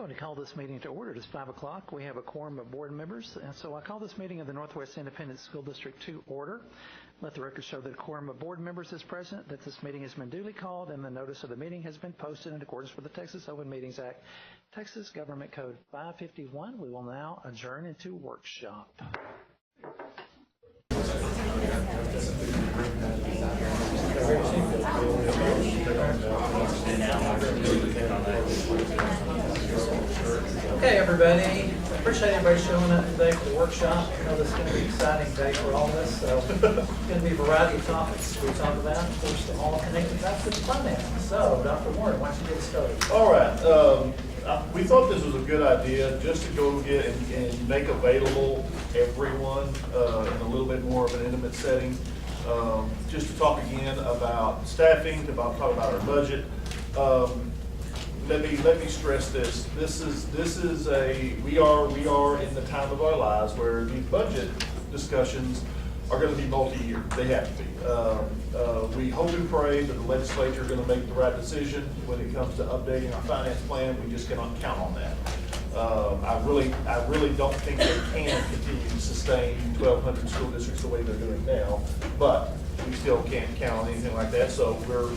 going to call this meeting to order. It is 5 o'clock. We have a quorum of board members, and so I call this meeting of the Northwest Independent School District to order. Let the record show that a quorum of board members is present, that this meeting has been duly called, and the notice of the meeting has been posted in accordance with the Texas Open Meetings Act, Texas Government Code 551. We will now adjourn into workshop. Okay, everybody. Appreciate everybody showing up today for the workshop. I know this is going to be an exciting day for all of us. So it's going to be a variety of topics we talk about. Of course, they're all connected back to the finance. So, Dr. Warren, why don't you get started? All right. We thought this was a good idea just to go get and make available everyone in a little bit more of an intimate setting. Just to talk again about staffing, talk about our budget. Let me stress this. This is we are in the time of our lives where these budget discussions are going to be multi-year. They have to be. We hope and pray that the legislature are going to make the right decision when it comes to updating our finance plan. We just cannot count on that. I really don't think they can continue to sustain 1,200 school districts the way they're doing now, but we still can't count on anything like that. So we're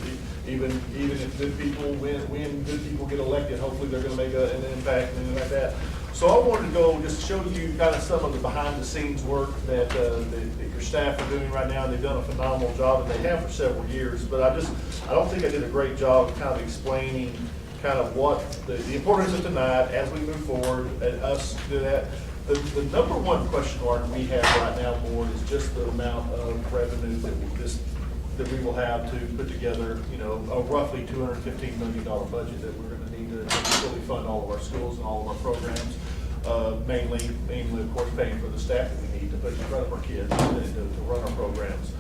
even if good people when good people get elected, hopefully they're going to make an impact and anything like that. So I wanted to go just show you kind of some of the behind the scenes work that your staff are doing right now. They've done a phenomenal job, and they have for several years. But I don't think I did a great job of kind of explaining kind of what the importance of tonight as we move forward and us do that. The number one question mark we have right now, board, is just the amount of revenue that we will have to put together, a roughly $215 million budget that we're going to need to fully fund all of our schools and all of our programs. Mainly, of course, paying for the staff that we need to put in front of our kids and to run our programs.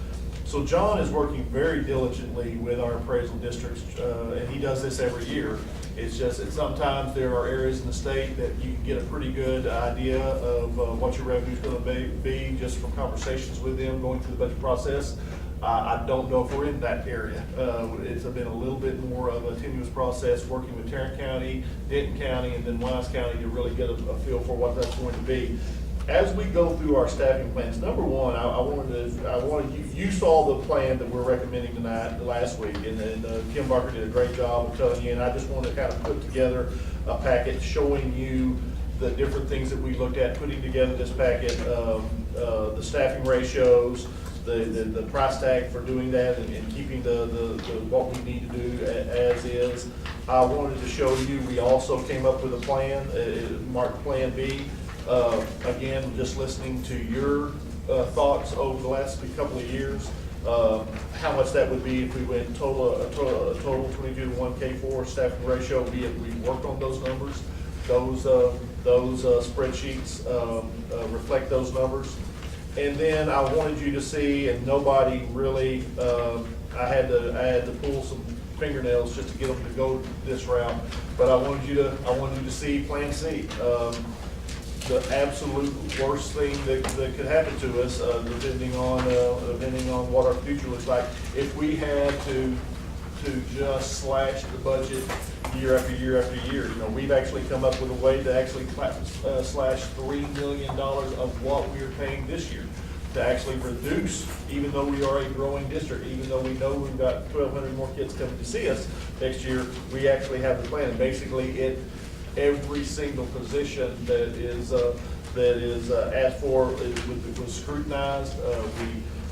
So John is working very diligently with our appraisal districts, and he does this every year. It's just that sometimes there are areas in the state that you can get a pretty good idea of what your revenue is going to be just from conversations with them going through the budget process. I don't know if we're in that area. It's been a little bit more of a tenuous process working with Tarrant County, Denton County, and then Wise County to really get a feel for what that's going to be. As we go through our staffing plans, number one, you saw the plan that we're recommending tonight, last week, and Kim Barker did a great job of telling you, and I just wanted to kind of put together a packet showing you the different things that we looked at, putting together this packet, the staffing ratios, the price tag for doing that and keeping the what we need to do as is. I wanted to show you, we also came up with a plan, marked Plan B. Again, just listening to your thoughts over the last couple of years, how much that would be if we went total 22 to 1 K4 staffing ratio. We worked on those numbers. Those spreadsheets reflect those numbers. And then I wanted you to see, and nobody really, I had to pull some fingernails just to get them to go this route. But I wanted you to see Plan C. The absolute worst thing that could happen to us, depending on what our future looks like, if we had to just slash the budget year after year after year. We've actually come up with a way to actually slash $3 million of what we are paying this year to actually reduce, even though we are a growing district, even though we know we've got 1,200 more kids coming to see us next year, we actually have the plan. And basically, every single position that is asked for was scrutinized.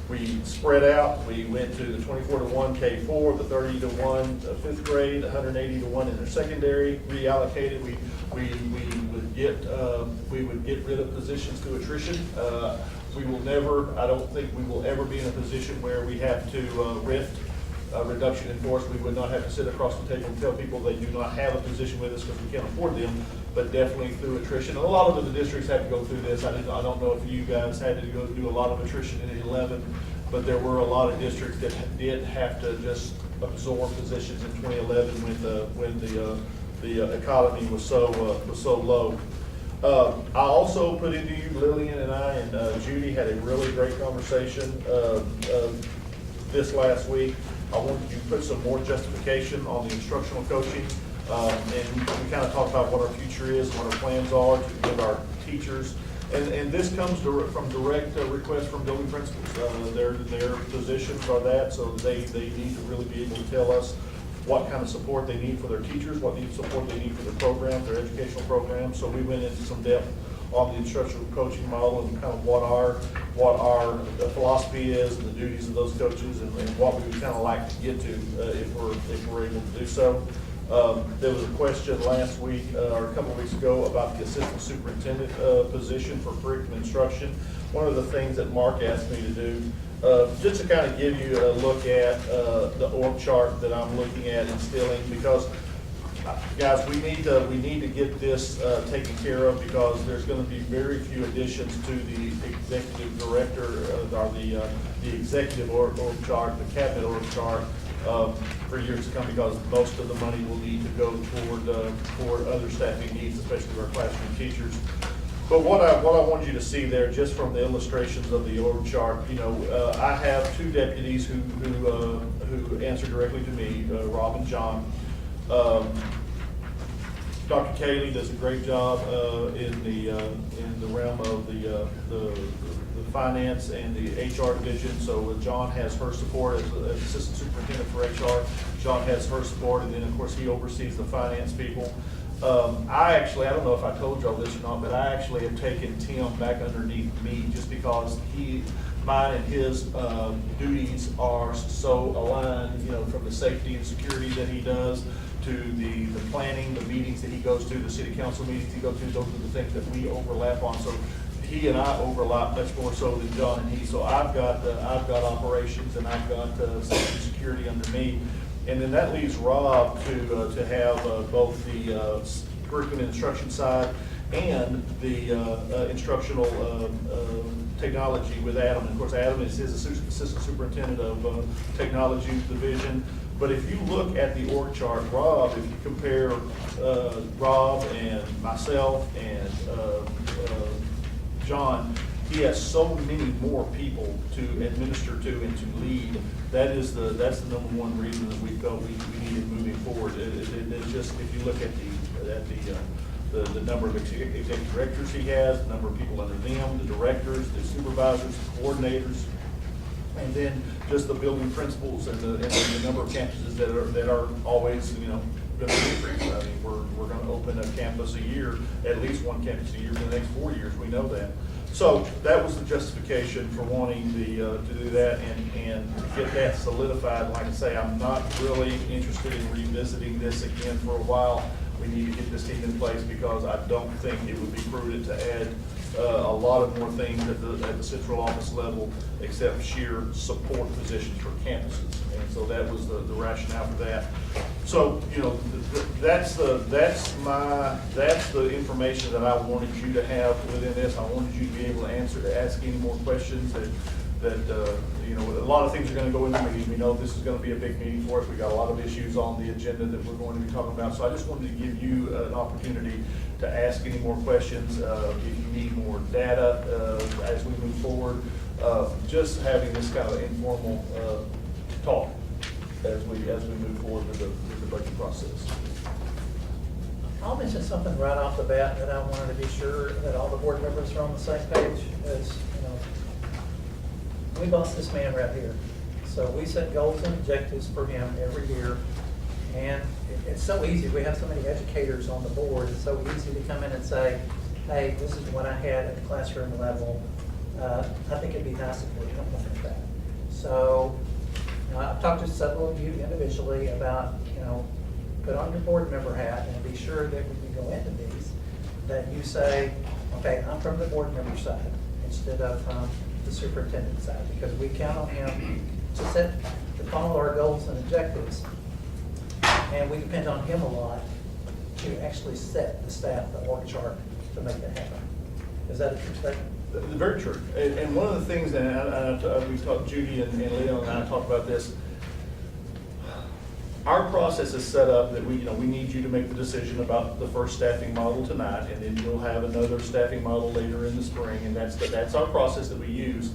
We spread out. We went to the 24 to 1 K4, the 30 to 1 fifth grade, 180 to 1 in their secondary. Reallocated. We would get rid of positions through attrition. We will never. I don't think we will ever be in a position where we have to rift. Reduction in force. We would not have to sit across the table and tell people they do not have a position with us because we can't afford them, but definitely through attrition. And a lot of the districts had to go through this. I don't know if you guys had to go do a lot of attrition in 11, but there were a lot of districts that did have to just absorb positions in 2011 when the economy was so low. I also put into you, Lillian and I and Judy had a really great conversation this last week. I wanted you to put some more justification on the instructional coaching. And we kind of talked about what our future is, what our plans are to give our teachers. And this comes from direct requests from building principals. Their positions are that, so they need to really be able to tell us what kind of support they need for their teachers, what support they need for their programs, their educational programs. So we went into some depth on the instructional coaching model and kind of what our philosophy is and the duties of those coaches and what we would kind of like to get to if we're able to do so. There was a question last week or a couple of weeks ago about the assistant superintendent position for curriculum instruction. One of the things that Mark asked me to do, just to kind of give you a look at the org chart that I'm looking at instilling, because guys, we need to get this taken care of, because there's going to be very few additions to the executive director or the executive org chart, the cabinet org chart for years to come, because most of the money will need to go toward other staffing needs, especially our classroom teachers. But what I want you to see there, just from the illustrations of the org chart, I have two deputies who answer directly to me, Rob and John. Dr. Cayley does a great job in the realm of the finance and the HR division. So John has her support as assistant superintendent for HR. John has her support, and then of course he oversees the finance people. I don't know if I told y'all this or not, but I actually have taken Tim back underneath me, just because mine and his duties are so aligned, from the safety and security that he does to the planning, the meetings that he goes to, the city council meetings he goes to. Those are the things that we overlap on. So he and I overlap much more so than John and he. So I've got operations and I've got safety and security under me. And then that leaves Rob to have both the curriculum instruction side and the instructional technology with Adam. And of course, Adam is his assistant superintendent of technology division. But if you look at the org chart, Rob, if you compare Rob and myself and John, he has so many more people to administer to and to lead. That's the number one reason that we felt we needed moving forward. It's just, if you look at the number of executive directors he has, the number of people under them, the directors, the supervisors, the coordinators, and then just the building principals and the number of campuses that are always, going to increase. I mean, we're going to open a campus a year, at least one campus a year for the next 4 years. We know that. So that was the justification for wanting to do that and get that solidified. Like I say, I'm not really interested in revisiting this again for a while. We need to get this team in place, because I don't think it would be prudent to add a lot of more things at the central office level, except sheer support positions for campuses. And so that was the rationale for that. So, that's the information that I wanted you to have within this. I wanted you to be able to ask any more questions that a lot of things are going to go in the meeting. We know this is going to be a big meeting for us. We got a lot of issues on the agenda that we're going to be talking about. So I just wanted to give you an opportunity to ask any more questions. If you need more data as we move forward, just having this kind of informal talk as we move forward with the budget process. I'll mention something right off the bat that I wanted to be sure that all the board members are on the same page. As we boss this man right here. So we set goals and objectives for him every year. And it's so easy. We have so many educators on the board. It's so easy to come in and say, hey, this is what I had at the classroom level. I think it'd be nice if we implement that. So I've talked to several of you individually about, put on your board member hat and be sure that when you go into these, that you say, okay, I'm from the board member side instead of from the superintendent side, because we count on him to follow our goals and objectives, and we depend on him a lot to actually set the staff, the org chart to make that happen. Is that a true statement? Very true. And one of the things that we talked, Judy and Leo and I talked about this. Our process is set up that we need you to make the decision about the first staffing model tonight, and then you'll have another staffing model later in the spring, and that's our process that we use.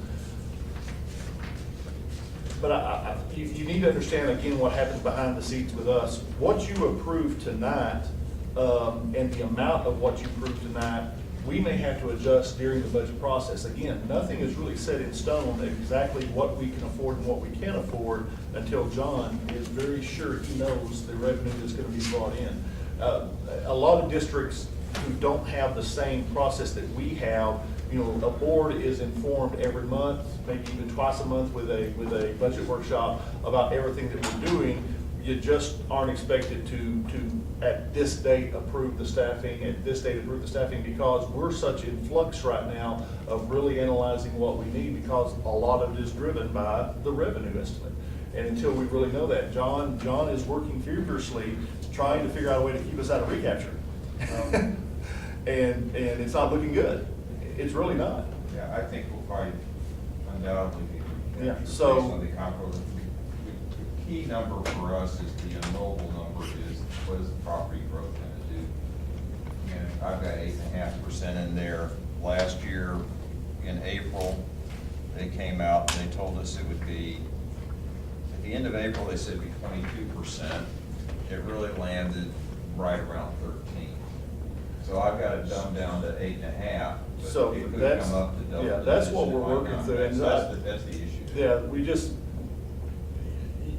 But you need to understand again what happens behind the scenes with us. What you approve tonight, and the amount of what you approve tonight, we may have to adjust during the budget process. Again, nothing is really set in stone exactly what we can afford and what we can't afford until John is very sure he knows the revenue that's going to be brought in. A lot of districts who don't have the same process that we have, a board is informed every month, maybe even twice a month with a budget workshop about everything that we're doing. You just aren't expected to at this date approve the staffing, at this date approve the staffing, because we're such in flux right now of really analyzing what we need, because a lot of it is driven by the revenue estimate. And until we really know that, John is working furiously trying to figure out a way to keep us out of recapture. And it's not looking good. It's really not. Yeah, I think we'll probably undoubtedly be. Yeah, based so- on the comparable, the key number for us is the unknowable number is what is the property growth gonna do? And I've got 8.5% in there. Last year, in April, they came out and they told us it would be, at the end of April, they said it'd be 22%. It really landed right around 13. So I've got it dumbed down to 8.5. but So it could that's, come up to double yeah, that's digits what if we're I'm working not- through. And That's the issue. Yeah,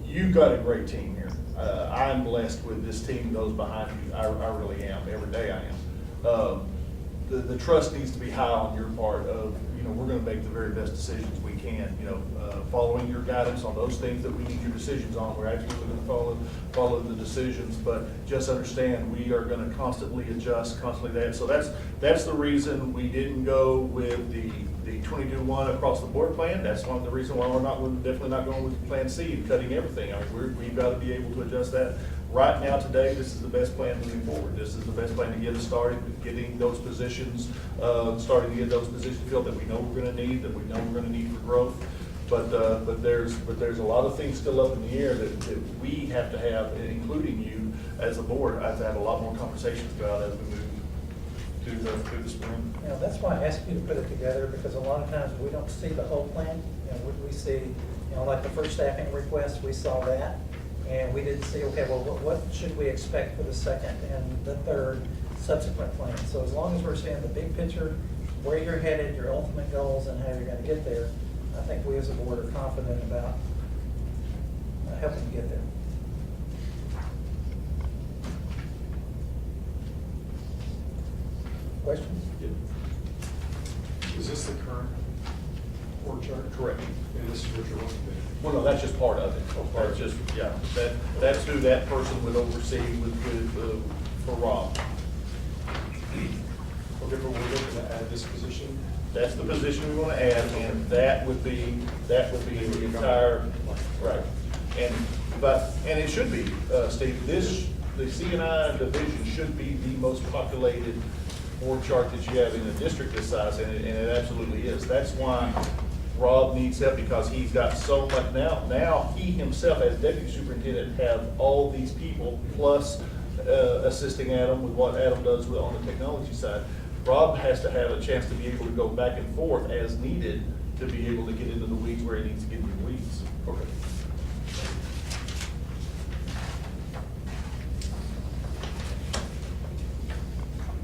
you've got a great team here. I'm blessed with this team, those behind you. I really am. Every day I am. The trust needs to be high on your part of, we're gonna make the very best decisions we can, following your guidance on those things that we need your decisions on. We're absolutely gonna follow the decisions, but just understand, we are gonna constantly adjust, constantly that. So that's the reason we didn't go with the 22-1 across the board plan. That's one of the reasons why we're definitely not going with Plan C and cutting everything. I mean, we've got to be able to adjust that. Right now, today, this is the best plan moving forward. This is the best plan to get us started, getting those positions, starting to get those positions filled that we know we're going to need, that we know we're going to need for growth. But there's a lot of things still up in the air that we have to have, including you as a board, have to have a lot more conversations about as we move through the spring. That's why I asked you to put it together, because a lot of times we don't see the whole plan. We see, like the first staffing request, we saw that, and we didn't see, okay, well, what should we expect for the second and the third subsequent plan? So as long as we're seeing the big picture, where you're headed, your ultimate goals, and how you're gonna get there, I think we as a board are confident about helping you get there. Questions? Is this the current org chart? Correct. And this is what you're looking at? Well, no, that's just part of it. That's just, yeah, that's who that person would oversee for Rob. Okay, but we're looking to add this position? That's the position we want to add, and that would be the entire, right. And it should be, Steve, the C&I division should be the most populated org chart that you have in a district this size, and it absolutely is. That's why Rob needs help, because he's got so much now he himself as deputy superintendent have all these people plus assisting Adam with what Adam does on the technology side. Rob has to have a chance to be able to go back and forth as needed to be able to get into the weeds where he needs to get into the weeds. Okay.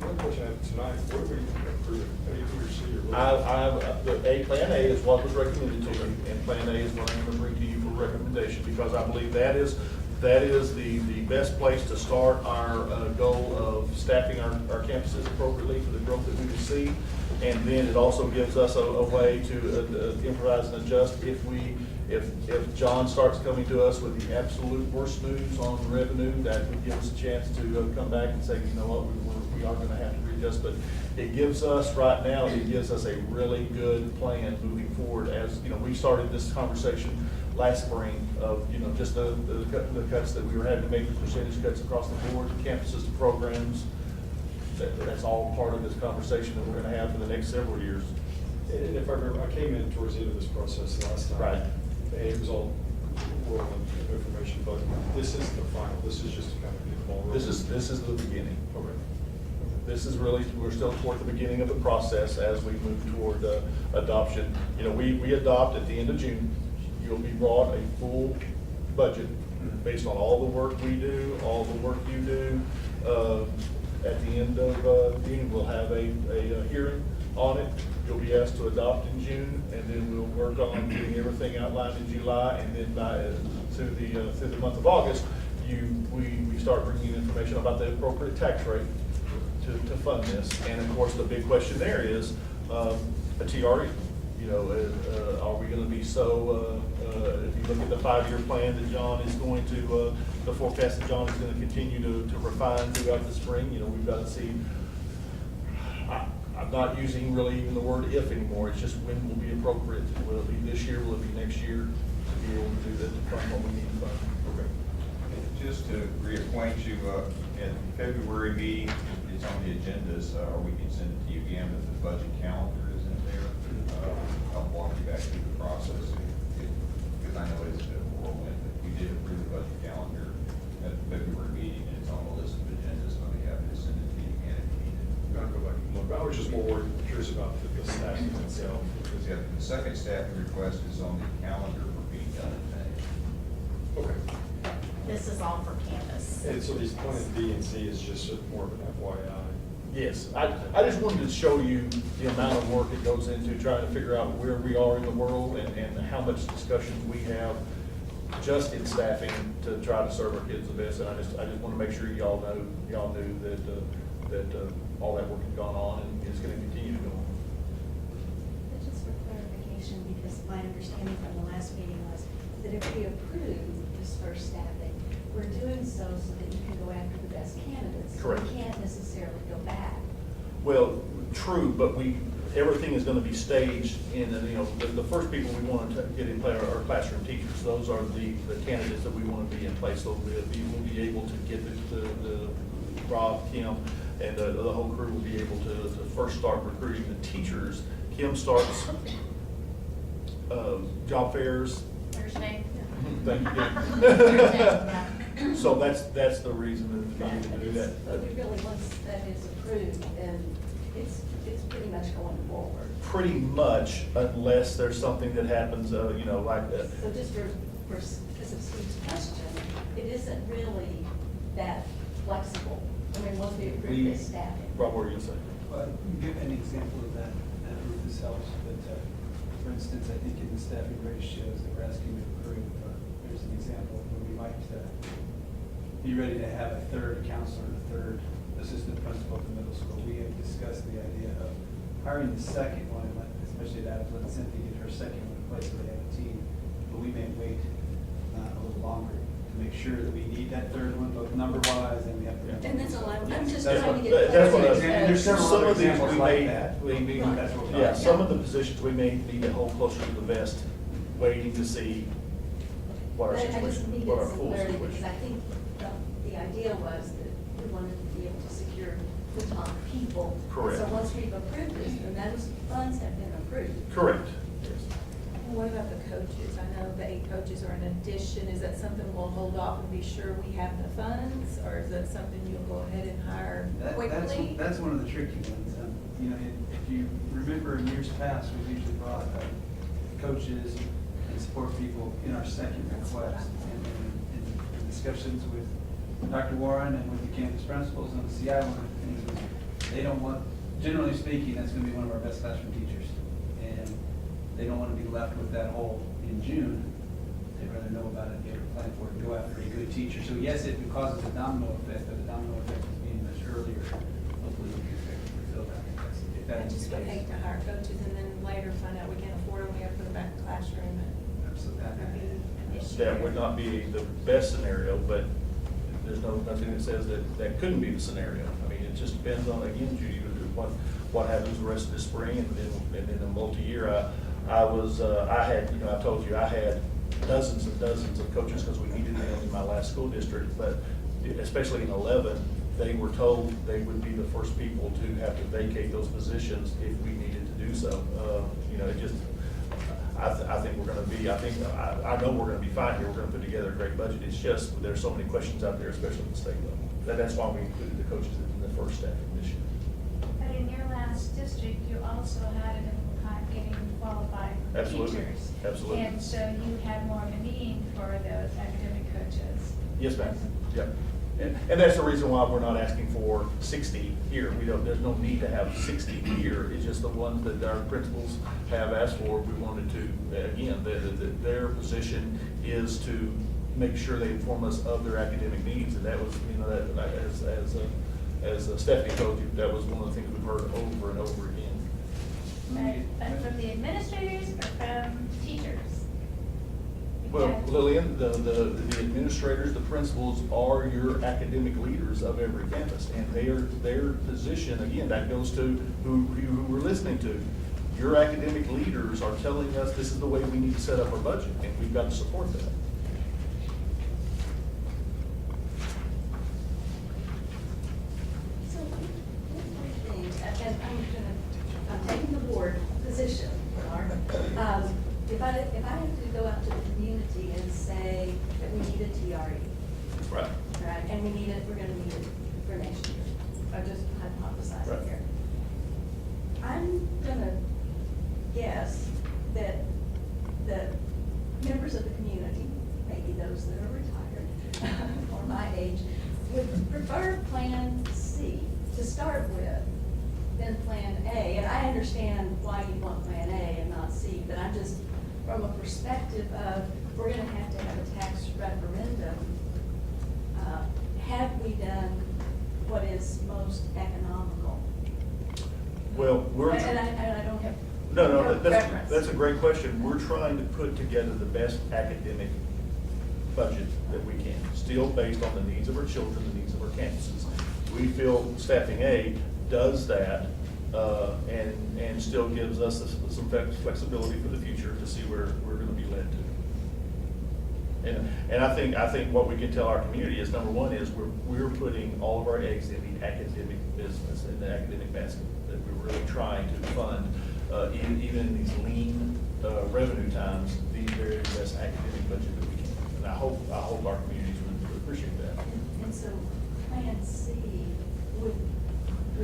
One question I have tonight, what are we approving? A, B, or C, or what? Plan A is what was recommended to you, and Plan A is what I'm going to bring to you for recommendation, because I believe that is the best place to start our goal of staffing our campuses appropriately for the growth that we will see. And then it also gives us a way to improvise and adjust if John starts coming to us with the absolute worst news on revenue. That would give us a chance to come back and say, you know what, we are going to have to readjust. But it gives us right now, it gives us a really good plan moving forward. As we started this conversation last spring of just the cuts that we were having to make, the percentage cuts across the board, campuses to programs. That's all part of this conversation that we're going to have for the next several years. And if I remember, I came in towards the end of this process last time. Right. And it was all whirlwind of information, but this is the final, this is just to kind of get the ball rolling. This is the beginning. Okay. This is really, we're still toward the beginning of the process as we move toward adoption. We adopt at the end of June. you'll be brought a full budget based on all the work we do, all the work you do. At the end of June, we'll have a hearing on it. You'll be asked to adopt in June, and then we'll work on getting everything outlined in July, and then through the month of August, we start bringing information about the appropriate tax rate to fund this. And of course, the big question there is a TRE. Are we going to be so, if you look at the 5-year plan that John is going to, the forecast that John is going to continue to refine throughout the spring, we've got to see. I'm not using really even the word if anymore. It's just when will be appropriate. Will it be this year? Will it be next year? To be able to do that, to fund what we need to fund. Okay. Just to reacquaint you, in February meeting, it's on the agendas, or we can send it to you again, but the budget calendar is in there. I'll walk you back through the process, because I know it's a bit of a whirlwind, but we did approve the budget calendar at the February meeting, and it's on the list of agendas, so I'll be happy to send it to you again if you need it. I'm gonna go back and look. I was just more curious about the staffing itself. Because the second staffing request is on the calendar for being done in May. Okay. This is all for campus. And so these plan B and C is just more of an FYI. Yes, I just wanted to show you the amount of work it goes into trying to figure out where we are in the world and how much discussions we have just in staffing to try to serve our kids the best. And I just want to make sure y'all knew that all that work has gone on and is going to continue to go on. But just for clarification, because my understanding from the last meeting was that if we approve this first staffing, we're doing so that you can go after the best candidates. Correct. We can't necessarily go back. Well, true, but everything is going to be staged in, the first people we want to get in play are classroom teachers. Those are the candidates that we want to be in place. So we'll be able to get the Rob, Kim, and the whole crew will be able to first start recruiting the teachers. Kim starts job fairs. Thursday. Thank you, Thursday, Kim. So that's the reason that we need to do that. But we really, once that is approved, then it's pretty much going forward. Pretty much, unless there's something that happens, like that. So just because of Steve's question, it isn't really that flexible. I mean, once we approve this staffing. Rob, what were you going to say? Well, give an example of that, if this helps, but for instance, I think in the staffing rate shows that we're asking to approve, there's an example where we might be ready to have a third counselor and a third assistant principal at the middle school. We have discussed the idea of hiring the second one, especially let Cynthia get her second one in place so they have a team, but we may wait a little longer to make sure that we need that third one, both number-wise, and we have to. And that's all I'm just That's trying to what- get. That's what I was, clarification. And there's several some other of these examples we like may, that. we may, That's what we're yeah, talking some about. of the positions we may need to hold closer to the vest, waiting to see what our But I just situation, needed what our some full clarity, because situation. I think the idea was that we wanted to be able to secure the top people. Correct. So once we've approved this, then those funds have been approved. Correct. Yes. What about the coaches? I know the 8 coaches are an addition. Is that something we'll hold off and be sure we have the funds? Or is that something you'll go ahead and hire quickly? That's one of the tricky ones. If you remember in years past, we've usually brought coaches and support people in our second request. And in discussions with Dr. Warren and with the campus principals and the CI, one of the things was they don't want, generally speaking, that's going to be one of our best classroom teachers. And they don't want to be left with that hole in June. They'd rather know about it, get a plan for it, and go after a good teacher. So yes, it causes a domino effect, but the domino effect is being much earlier. Hopefully we can fulfill that. If I that's just the would hate case. to hire coaches and then later find out we can't afford them, we have to put them back in the classroom. Absolutely. That would be an issue. That would not be the best scenario, but there's nothing that says that couldn't be the scenario. I mean, it just depends on, again, Judy, what happens the rest of the spring and then a multi-year. I told you, I had dozens and dozens of coaches because we needed them in my last school district, but especially in 11, they were told they would be the first people to have to vacate those positions if we needed to do so. I think we're going to be, I know we're going to be fine here. We're going to put together a great budget. It's just, there's so many questions out there, especially at the state level. That's why we included the coaches in the first staffing this year. But in your last district, you also had a getting qualified Absolutely. teachers. Absolutely. And so you have more of a need for those academic coaches. Yes, ma'am. Yep. And that's the reason why we're not asking for 60 here. We don't, there's no need to have 60 here. It's just the ones that our principals have asked for. We wanted to, again, their position is to make sure they inform us of their academic needs. And that was, you know, that as Stephanie told you, that was one of the things we've heard over and over again. But from the administrators or from teachers? Well, Because- Lillian, the administrators, the principals are your academic leaders of every campus. And their position, again, that goes to who we're listening to. Your academic leaders are telling us this is the way we need to set up our budget, and we've got to support that. So, one more thing, and I'm taking the board position, Bernard. If I have to go out to the community and say that we need a TRE, Right. right, and we need it, we're gonna need it for next year, I'm just hypothesizing Right. here. I'm gonna guess that the members of the community, maybe those that are retired, or my age, would prefer Plan C to start with than Plan A. And I understand why you want Plan A and not C, but I'm just, from a perspective of, we're gonna have to have a tax referendum, have we done what is most economical? Well, we're. And I don't have. No, have preference. that's a great question. We're trying to put together the best academic budget that we can, still based on the needs of our children, the needs of our campuses. We feel staffing A does that, and still gives us some flexibility for the future to see where we're gonna be led to. And I think what we can tell our community is, number one, is we're putting all of our eggs in the academic business, in the academic basket, that we're really trying to fund, even in these lean revenue times, the very best academic budget that we can. And I hope our communities would appreciate that. And so Plan C would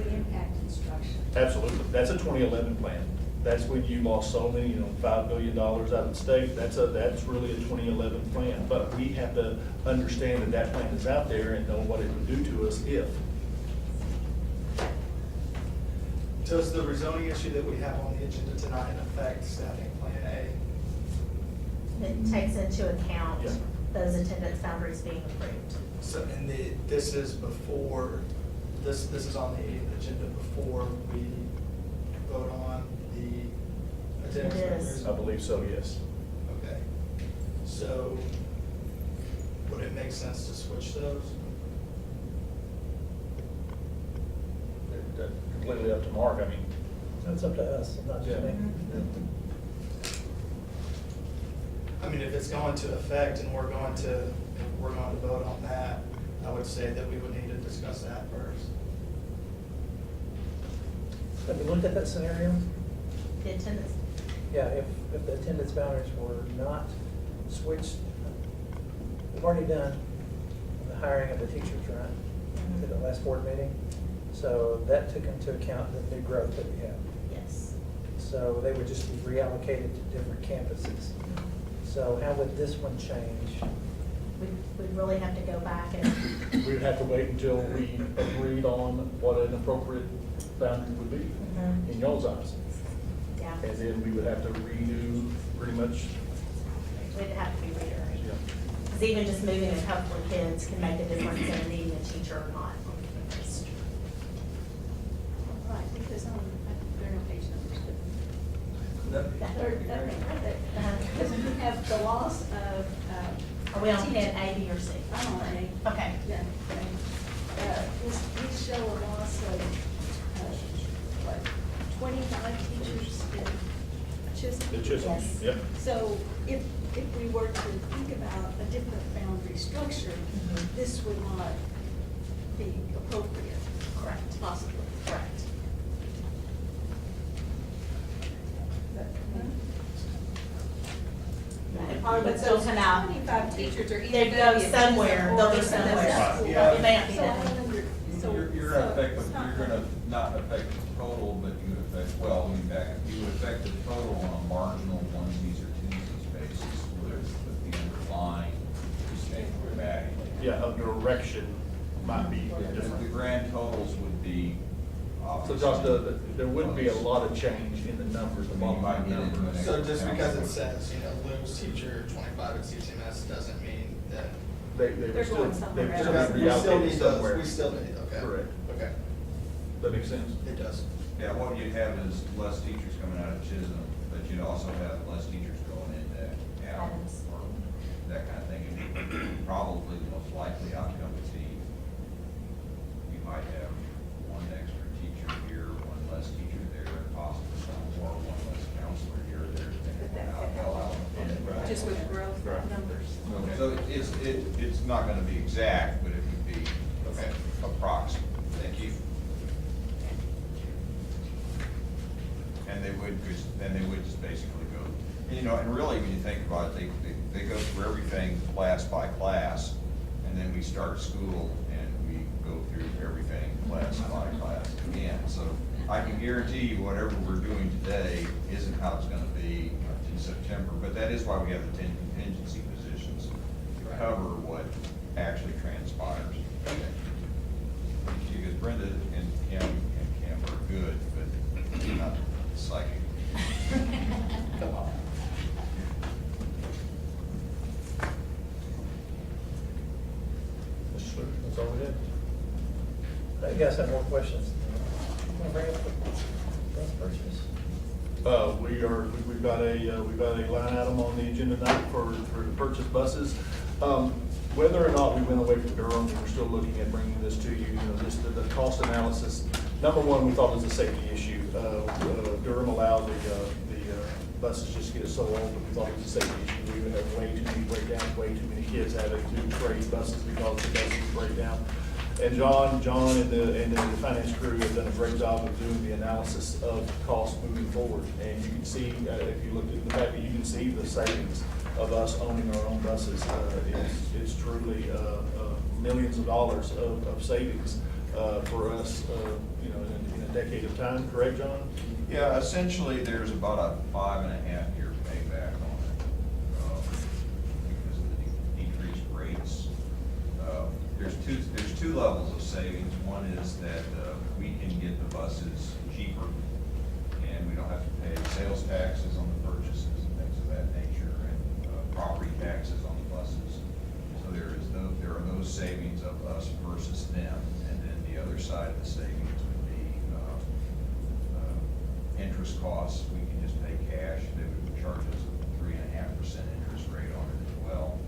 impact instruction. Absolutely. That's a 2011 plan. That's when you lost so many, $5 billion out of the state. That's really a 2011 plan. But we have to understand that plan is out there and know what it would do to us if. Does the rezoning issue that we have on the agenda tonight affect staffing Plan A? It takes into account Yeah. those attendance boundaries being approved. So, and this is before, this is on the agenda before we vote on the attendance It numbers? is. I believe so, yes. Okay. So, would it make sense to switch those? That's completely up to Mark. I mean, That's up to us, not just me. I mean, if it's going to affect and we're going to vote on that, I would say that we would need to discuss that first. Have you looked at that scenario? The attendance, Yeah, if the attendance boundaries were not switched, we've already done the hiring of the teachers, right? At the last board meeting. So that took into account the new growth that we have. yes. So they would just be reallocated to different campuses. So how would this one change? We'd really have to go back and, we would have to wait until we agreed on what an appropriate boundary would be in y'all's eyes. yeah, And then we would have to redo pretty much, we'd have to be reiterated. yeah. Because even just moving a couple of kids can make a difference in needing a teacher or not on campus. Right, because there are no page numbers, but. That- Because we have the loss of. Are we on plan A, B, or C? I'm on A. Okay. Yeah, okay. We show a loss of, what, 25 teachers in Chisholm? The Chisholm, Yes. yep. So if we were to think about a different boundary structure, Mhm. this would not be appropriate. Correct. Possibly. Correct. It probably would still come out. 25 teachers are either. They'd gonna go be a somewhere, business they'll or be a somewhere. successful. Yeah. It may not be So that. 100, so. You're so gonna affect, it's not- you're gonna not affect the total, but you affect, well, let me back up. You would affect the total might be The different. grand totals would be So obviously. Josh, there wouldn't be a lot of change in the numbers, the bottom line numbers. So just because it says, lose teacher 25 at CCMS doesn't mean that. They They're would still, going somewhere they would else. still be We still reallocated need those, somewhere. we still need, okay. Correct. Okay, That makes sense? it does. Yeah, what you'd have is less teachers coming out of Chisholm, but you'd also have less teachers going into Adams or that kind of thing. And probably the most likely outcome would be you might have one extra teacher here, one less teacher there, and possibly some more, one less counselor here or there. depending on how well- Just with growth numbers. So it's not gonna be exact, but it would be Okay. approximate. Thank you. And they would just basically go, and really, when you think about it, they go through everything class by class, and then we start school and we go through everything class by class again. So I can guarantee you, whatever we're doing today isn't how it's gonna be in September, but that is why we have the 10 contingency positions to cover what actually transpires. Because Brenda and Kim are good, but not psychic. Come on. That's all we did. You guys have more questions? Want to bring up the bus purchase? We've got a line item on the agenda tonight for to purchase buses. Whether or not we went away from Durham, we're still looking at bringing this to you, just the cost analysis. Number one, we thought it was a safety issue. Durham allowed the buses just to get so old, but we thought it was a safety issue. We would have way too many breakdowns, way too many kids having to trade buses because the buses break down. And John and the finance crew have done a great job of doing the analysis of cost moving forward. And you can see, if you looked at the packet, you can see the savings of us owning our own buses. It's truly millions of dollars of savings for us, in a decade of time. Correct, John? Yeah, essentially, there's about a 5.5-year payback on it because of the decreased rates. There's two levels of savings. One is that we can get the buses cheaper, and we don't have to pay sales taxes on the purchases and things of that nature, and property taxes on the buses. So there are those savings of us versus them, and then the other side of the savings would be interest costs. We can just pay cash. They would charge us a 3.5% interest rate on it as well.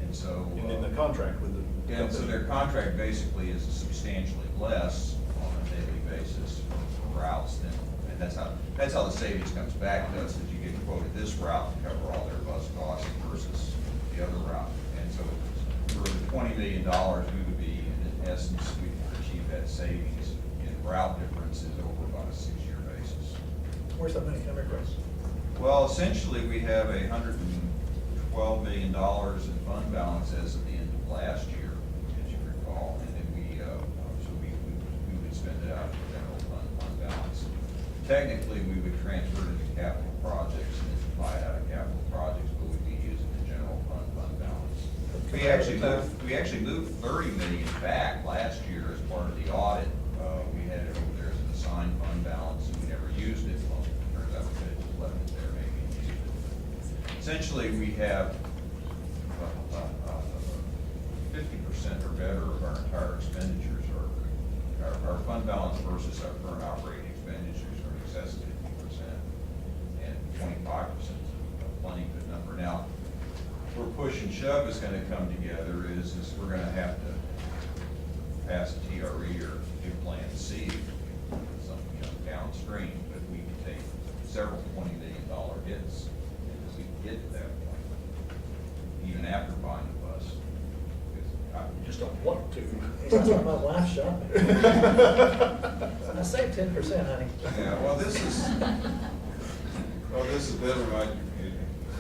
And so. And then the contract with the. Yeah, so their contract basically is substantially less on a daily basis for routes than, and that's how the savings comes back to us, is you get quoted this route to cover all their bus costs versus the other route. And so for the $20 million, we would be, in essence, we would achieve that savings in route differences over about a 6-year basis. Where's that money coming from? Well, essentially, we have $112 million in fund balance as of the end of last year, as you recall, and then we would spend it out of the general fund balance. Technically, we would transfer it into capital projects and then buy it out of capital projects, but we'd be using the general fund balance. We actually moved 30 million back last year as part of the audit. We had it over there as an assigned fund balance, and we never used it. Well, it turns out we could have just left it there, maybe, and used it. Essentially, we have 50% or better of our entire expenditures, or our fund balance versus our current operating expenditures are in excess of 50%, and 25% is a plenty good number. Now, where push and shove is going to come together is we're going to have to pass a TRE or do Plan C, something downstream, but we can take several $20 million hits as we get to that point, even after buying the bus. You just don't want to. He's talking about life shopping. I saved 10%, honey. Yeah, well, this is better, right?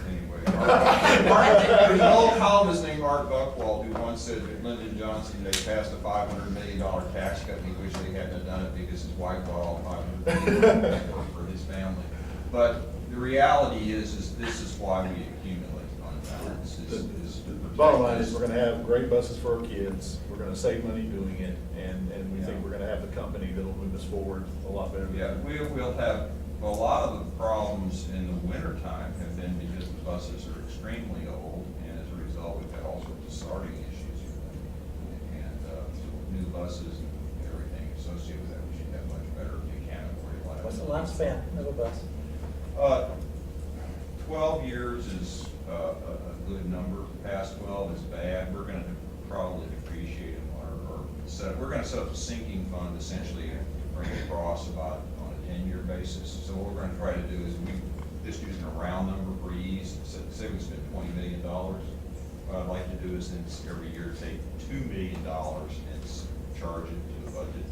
Anyway. There's an old columnist named Art Buchwald who once said that Lyndon Johnson, they passed a $500 million tax cut, and he wished they hadn't done it because his wife bought all $500 million for his family. But the reality is this is why we accumulate fund balance. maintenance is. The bottom line is, we're gonna have great buses for our kids, we're gonna save money doing it, and we think we're gonna have the company that'll move us forward a lot better. Yeah, we'll have, a lot of the problems in the wintertime have been because the buses are extremely old, and as a result, we've had all sorts of starting issues with them. And, new buses and everything associated with that, we should have much better mechanical reliability. What's the lifespan of a bus? 12 years is a good number. Past 12 is bad. We're going to probably depreciate them we're going to set up a sinking fund essentially to bring it across about on a 10-year basis. So what we're going to try to do is we just using a round number for ease. Say we spend $20 million. What I'd like to do is then every year take $2 million and charge it to the budget,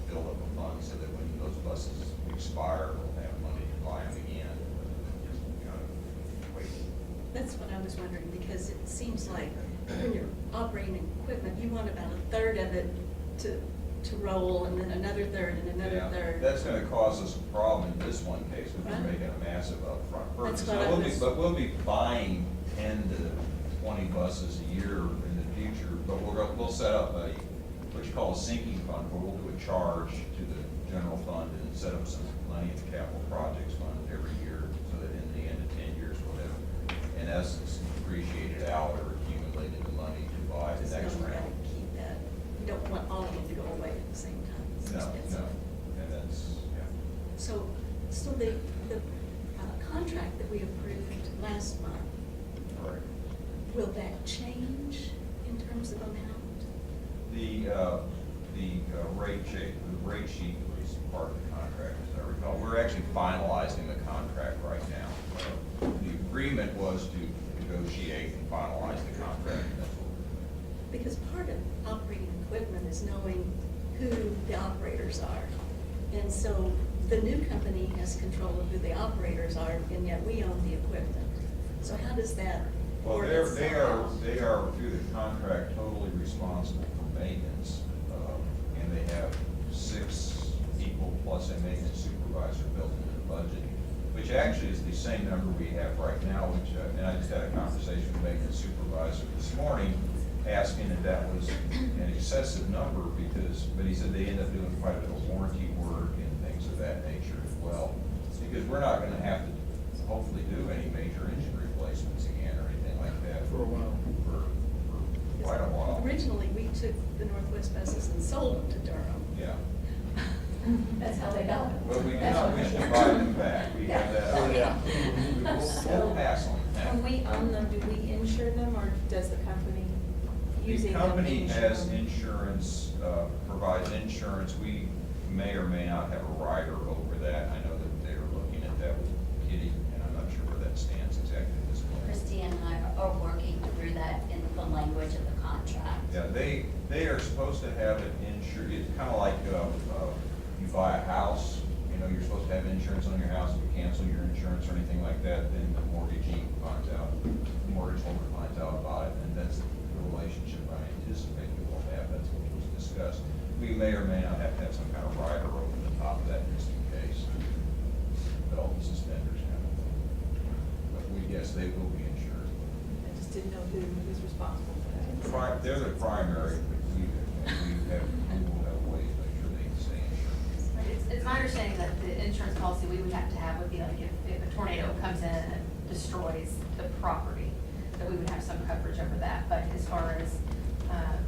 build up a fund so that when those buses expire, we'll have money to buy them again. That's what I was wondering, because it seems like when you're operating equipment, you want about a third of it to roll, and then another third, and another Yeah, third. that's gonna cause us a problem in this one case, if we're Right. making a massive upfront purchase. That's what Now, I we'll be- was- But we'll be buying 10 to 20 buses a year in the future, but we'll set up what you call a sinking fund, where we'll do a charge to the general fund and set up some money in the capital projects fund every year, so that in the end of 10 years, we'll have, in essence, depreciated out or accumulated the money to buy the Just next don't round. really keep that. You don't want all of it to go away at the same time. It's No, expensive. and that's, yeah. So the contract that we approved last month, Correct. will that change in terms of amount? The rate sheet was part of the contract, as I recall. We're actually finalizing the contract right now. The agreement was to negotiate and finalize the contract. Because part of operating equipment is knowing who the operators are. And so the new company has control of who the operators are, and yet we own the equipment. So how does that Well, work they itself out? are through the contract totally responsible for maintenance. And they have 6 people plus a maintenance supervisor built into the budget, which actually is the same number we have right now, which, and I just had a conversation with the maintenance supervisor this morning, asking if that was an excessive number but he said they end up doing quite a bit of warranty work and things of that nature as well. Because we're not gonna have to hopefully do any major engine replacements again or anything like that. For a while. For quite a while. Originally, we took the Northwest buses and sold them to Durham. Yeah. That's how they got it. But we do not wish to buy them back. We have that. Oh, yeah. We'll pass on that. When we own them, do we insure them, or does the company using The them company insure has them? insurance, provides insurance. We may or may not have a rider over that. I know that they're looking at that with Kitty, and I'm not sure where that stands exactly at this point. Christie and I are working through that in the language of the contract. Yeah, they are supposed to have it insured. It's kind of like you buy a house, you're supposed to have insurance on your house. If you cancel your insurance or anything like that, then the mortgagee finds out, the mortgage holder finds out about it, and that's the relationship I anticipate we will have. That's what was discussed. We may or may not have to have some kind of rider over the top of that just in case. Belt and suspenders kind of thing. But yes, they will be insured. I just didn't know who was responsible for that. They're the primary, but we will have ways to make sure they stay insured. It's my understanding that the insurance policy we would have to have would be like if a tornado comes in and destroys the property, that we would have some coverage over that. But as far as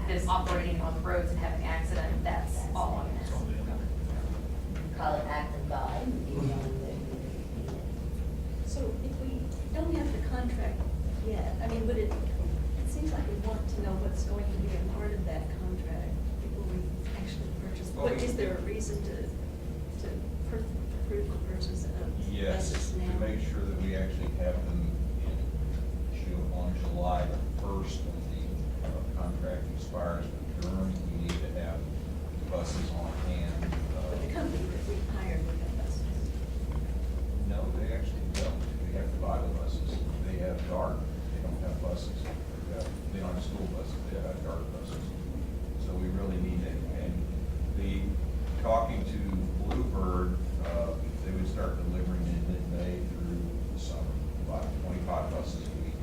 them operating on the roads and having accident, that's all on us. Call it act and buy. So if we don't have the contract yet, I mean, it seems like we want to know what's going to be a part of that contract before we actually purchase. Well, But is there a reason to approve the purchase of Yes, buses to now? make sure that we actually have them on July the 1st when the contract expires with Durham. We need to have buses on hand. But the company that we hired would have buses. No, they actually don't. They have to buy the buses. They have DART. They don't have buses. They don't have school buses. They have DART buses. So we really need it. And talking to Bluebird, they would start delivering in mid-May through the summer, about 25 buses a week.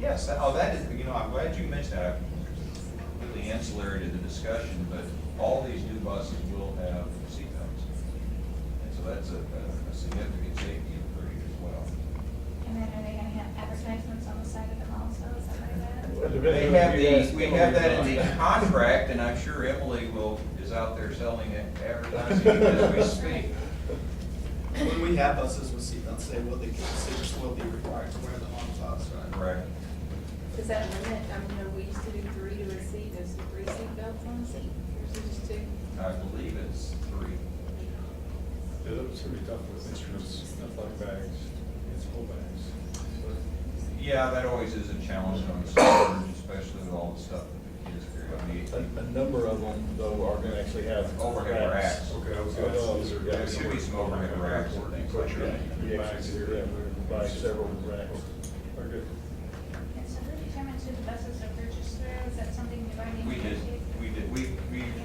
Yes, that is, I'm glad you mentioned that. Completely ancillary to the discussion, but all these new buses will have seatbelts. And so that's a significant safety improvement as well. And then are they gonna have advertisements on the side of them also, something like that? We have that in the contract, and I'm sure Emily is out there selling it, advertising it as we speak. When we have buses with seatbelts, the students will be required to wear them on the bus. Correct. Does that limit, we used to do 3 to a seat, is 3 seat belts on the seat, or is it just 2? I believe it's 3. Yeah, it's gonna be tough with instruments, athletic bags, and school bags. Yeah, that always is a challenge on the summer, especially with all the stuff that the kids carry. A number of them, though, are going to actually have Overhead racks. Okay, I was gonna ask, is there? There should be some overhead racks and things like that. Buy several racks. Very good. And so who determines who the buses are purchased through? Is that something you've already We did, negotiated? we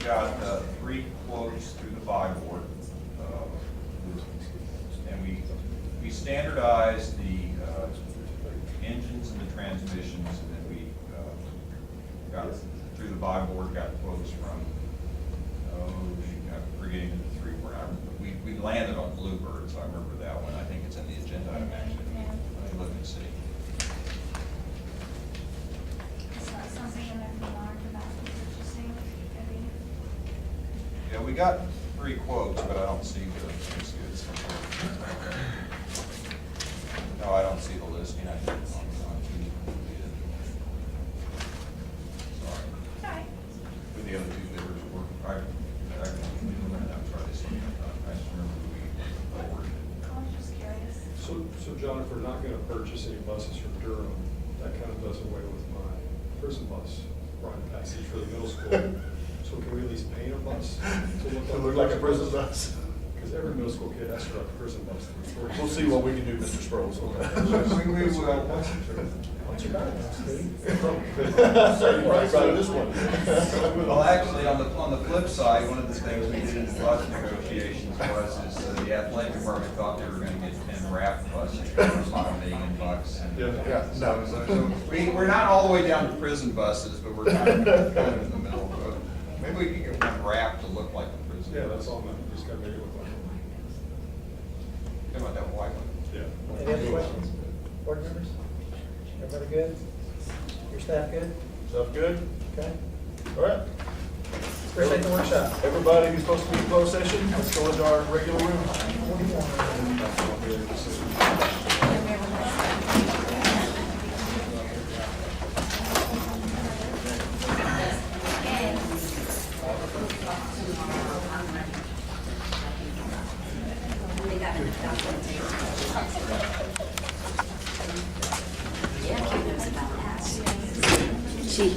got 3 quotes through the buy board. And we standardized the engines and the transmissions, and then we got through the buy board, got quotes from, I'm forgetting the 3 were out. We landed on Bluebird, so I remember that one. I think it's in the agenda item actually. Let me look and see. So it's something that we learned about the purchasing, maybe? Yeah, we got 3 quotes, but I don't see the, let's see, no, I don't see the listing. I think it's on Tuesday. Sorry. Sorry. With the other 2 bidders were, I'm trying to see. I just remember we awarded it. I was just curious. So John, if we're not gonna purchase any buses from Durham, that kind of does away with my prison bus ride passage for the middle school. So can we at least paint a bus To look like a prison bus. Because every middle school kid has to drive a prison bus. We'll see what we can do, Mr. Sproles. We will. What's your background, Steve? Right, this one. Well, actually, on the flip side, one of the things we did in the bus negotiations was the athletic department thought they were going to get 10 raft buses for about $1 million. Yeah, no. So we're not all the way down to prison buses, but we're kind of in the middle. Maybe we can get one raft to look like a prison. Yeah, that's all, man. Just gotta make it look like one. How about that white one? Yeah. Any other questions, board members? Everybody good? Your staff good? Stuff good? Okay. All right. Appreciate the workshop. Everybody who's supposed to be in closed session, let's go into our regular room.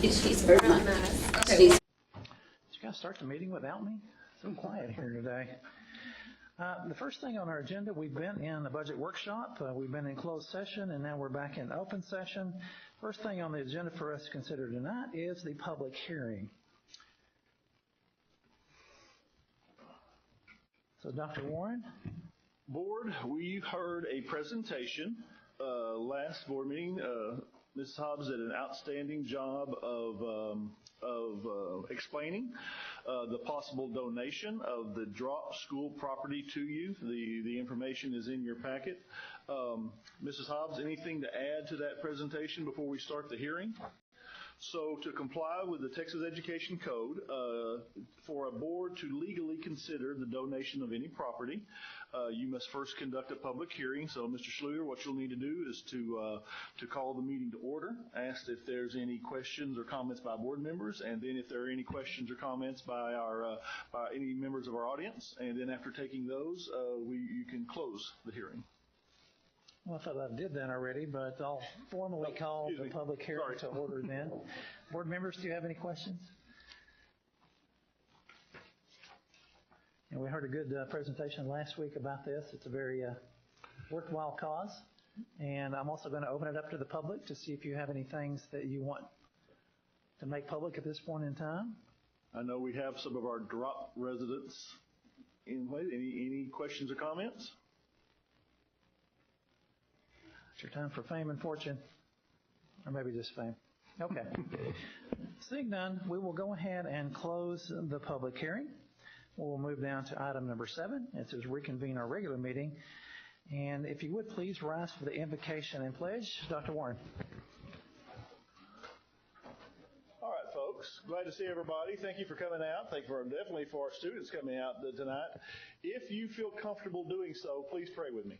She's very nice. She's Did you guys start the meeting without me? So quiet here today. The first thing on our agenda, we've been in a budget workshop, we've been in closed session, and now we're back in open session. First thing on the agenda for us to consider tonight is the public hearing. So Dr. Warren? Board, we heard a presentation last board meeting. Ms. Hobbs did an outstanding job of explaining the possible donation of the drop school property to you. The information is in your packet. Mrs. Hobbs, anything to add to that presentation before we start the hearing? So to comply with the Texas Education Code, for a board to legally consider the donation of any property, you must first conduct a public hearing. So Mr. Schluter, what you'll need to do is to call the meeting to order, ask if there's any questions or comments by board members, and then if there are any questions or comments by by any members of our audience, and then after taking those, you can close the hearing. Well, I thought I did that already, but I'll formally call the public hearing to order then. Board members, do you have any questions? And we heard a good presentation last week about this. It's a very worthwhile cause. And I'm also going to open it up to the public to see if you have any things that you want to make public at this point in time. I know we have some of our drop residents in place. Any questions or comments? It's your time for fame and fortune. Or maybe just fame? Okay. Seeing none, we will go ahead and close the public hearing. We'll move down to item number 7. It says reconvene our regular meeting. And if you would please rise for the invocation and pledge. Dr. Warren. All right, folks. Glad to see everybody. Thank you for coming out. Thank you definitely for our students coming out tonight. If you feel comfortable doing so, please pray with me.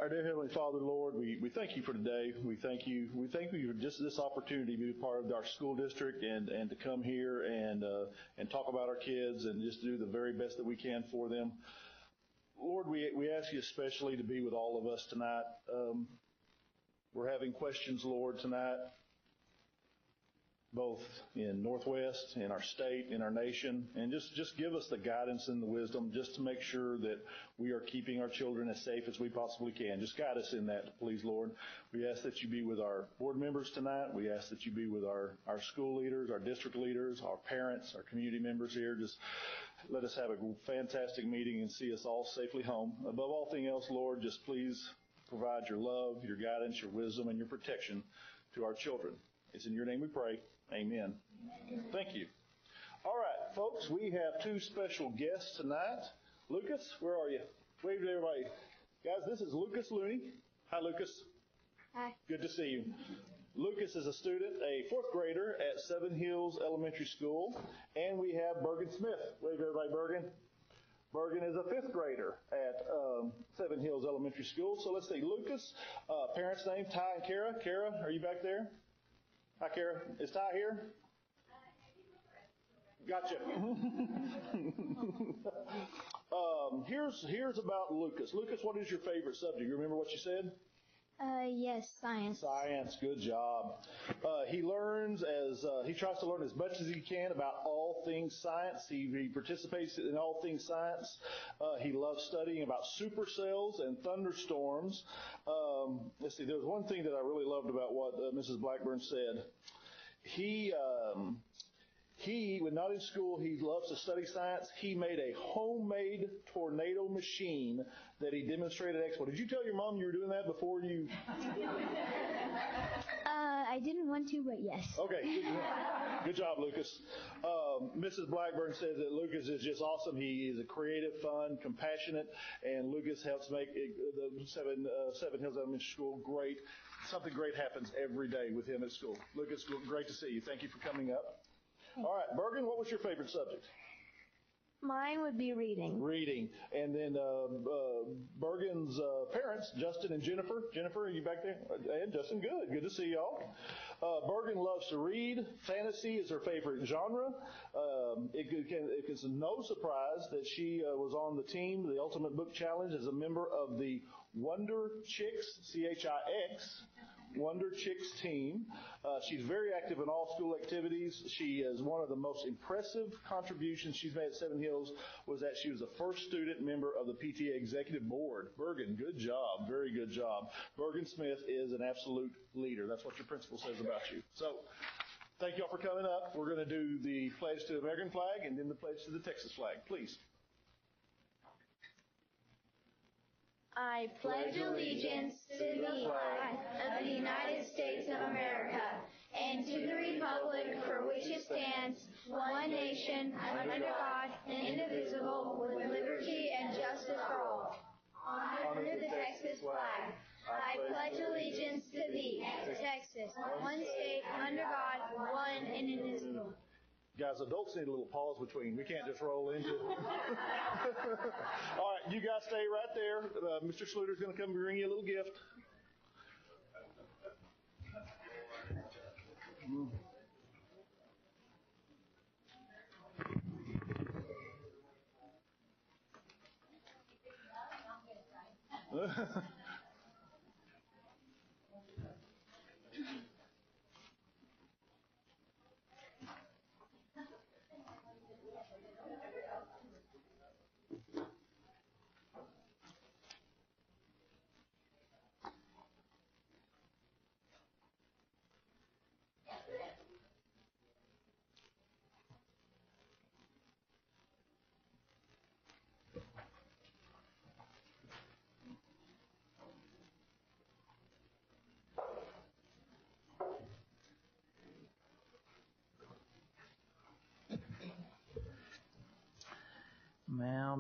Our dear Heavenly Father, Lord, we thank you for today. We thank you for just this opportunity to be part of our school district and to come here and talk about our kids and just do the very best that we can for them. Lord, we ask you especially to be with all of us tonight. We're having questions, Lord, tonight, both in Northwest, in our state, in our nation, and just give us the guidance and the wisdom just to make sure that we are keeping our children as safe as we possibly can. Just guide us in that, please, Lord. We ask that you be with our board members tonight. We ask that you be with our school leaders, our district leaders, our parents, our community members here. Just let us have a fantastic meeting and see us all safely home. Above all thing else, Lord, just please provide your love, your guidance, your wisdom, and your protection to our children. It's in your name we pray. Amen. Thank you. All right, folks, we have 2 special guests tonight. Lucas, where are you? Wave to everybody. Guys, this is Lucas Looney. Hi, Lucas. Hi. Good to see you. Lucas is a student, a 4th grader at Seven Hills Elementary School. And we have Bergen Smith. Wave to everybody, Bergen. Bergen is a 5th grader at Seven Hills Elementary School. So let's see. Lucas, parents' name, Ty and Kara. Kara, are you back there? Hi, Kara. Is Ty here? Gotcha. Here's about Lucas. Lucas, what is your favorite subject? You remember what you said? Yes, science. Science, good job. He tries to learn as much as he can about all things science. He participates in all things science. He loves studying about supercells and thunderstorms. Let's see, there was one thing that I really loved about what Mrs. Blackburn said. When not in school, he loves to study science. He made a homemade tornado machine that he demonstrated at Expo. Did you tell your mom you were doing that before you? I didn't want to, but yes. Okay, good job, Lucas. Mrs. Blackburn says that Lucas is just awesome. He is a creative, fun, compassionate, and Lucas helps make the Seven Hills Elementary School great. Something great happens every day with him at school. Lucas, great to see you. Thank you for coming up. All right, Bergen, what was your favorite subject? Mine would be reading. Reading. And then Bergen's parents, Justin and Jennifer. Jennifer, are you back there? And Justin, good. Good to see y'all. Bergen loves to read. Fantasy is her favorite genre. It's no surprise that she was on the team, the Ultimate Book Challenge, as a member of the Wonder Chicks, CHIX, Wonder Chicks team. She's very active in all school activities. She is one of the most impressive contributions she's made at Seven Hills was that she was the first student member of the PTA Executive Board. Bergen, good job. Very good job. Bergen Smith is an absolute leader. That's what your principal says about you. So thank you all for coming up. We're going to do the pledge to the American flag and then the pledge to the Texas flag. Please. I pledge allegiance to the flag of the United States of America and to the republic for which it stands, one nation, under God, indivisible, with liberty and justice for all. Honor the Texas flag. I pledge allegiance to thee, Texas, one state, under God, one and indivisible. Guys, adults need a little pause between. We can't just roll into it. All right, you guys stay right there. Mr. Schluter's going to come bring you a little gift.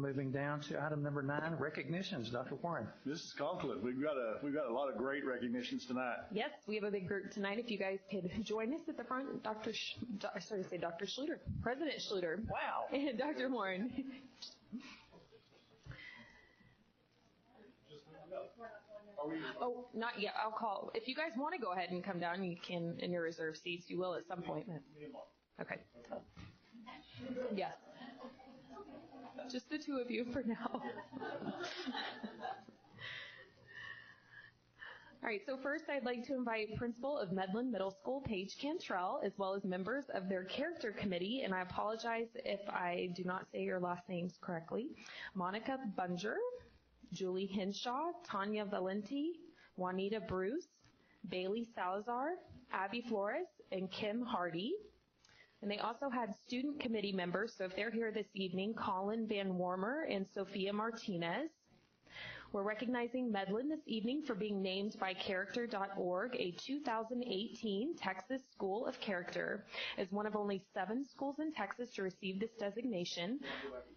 moving down to item number 9, recognitions. Dr. Warren. Mrs. Conklin, we've got a lot of great recognitions tonight. Yes, we have a big group tonight. If you guys could join us at the front, Dr. Schluter, President Schluter. Wow. And Dr. Warren. Oh, not yet. I'll call. If you guys want to go ahead and come down, you can in your reserved seats. You will at some point. Okay. Yes. Just the two of you for now. All right, so first I'd like to invite Principal of Medlin Middle School, Paige Cantrell, as well as members of their character committee, and I apologize if I do not say your last names correctly, Monica Bunger, Julie Henshaw, Tanya Valenti, Juanita Bruce, Bailey Salazar, Abby Flores, and Kim Hardy. And they also had student committee members, so if they're here this evening, Colin Van Warmer and Sophia Martinez. We're recognizing Medlin this evening for being named by Character.org a 2018 Texas School of Character. As one of only 7 schools in Texas to receive this designation,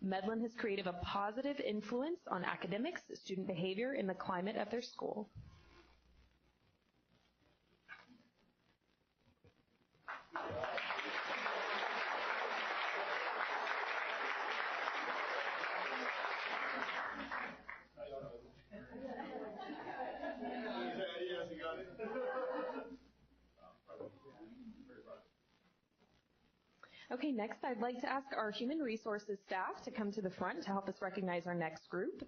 Medlin has created a positive influence on academics, student behavior, and the climate of their school. Okay, next I'd like to ask our human resources staff to come to the front to help us recognize our next group.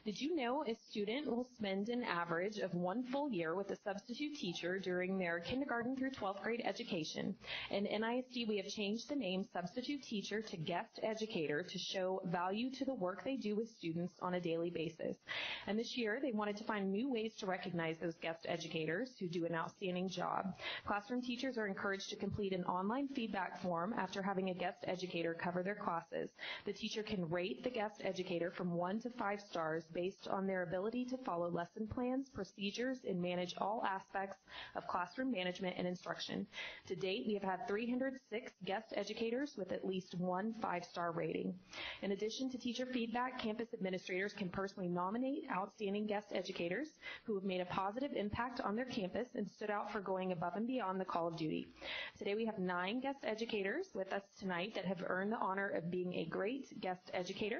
Did you know a student will spend an average of 1 full year with a substitute teacher during their kindergarten through 12th grade education? In NISD, we have changed the name substitute teacher to guest educator to show value to the work they do with students on a daily basis. And this year, they wanted to find new ways to recognize those guest educators who do an outstanding job. Classroom teachers are encouraged to complete an online feedback form after having a guest educator cover their classes. The teacher can rate the guest educator from 1 to 5 stars based on their ability to follow lesson plans, procedures, and manage all aspects of classroom management and instruction. To date, we have had 306 guest educators with at least 1 5-star rating. In addition to teacher feedback, campus administrators can personally nominate outstanding guest educators who have made a positive impact on their campus and stood out for going above and beyond the call of duty. Today we have 9 guest educators with us tonight that have earned the honor of being a great guest educator.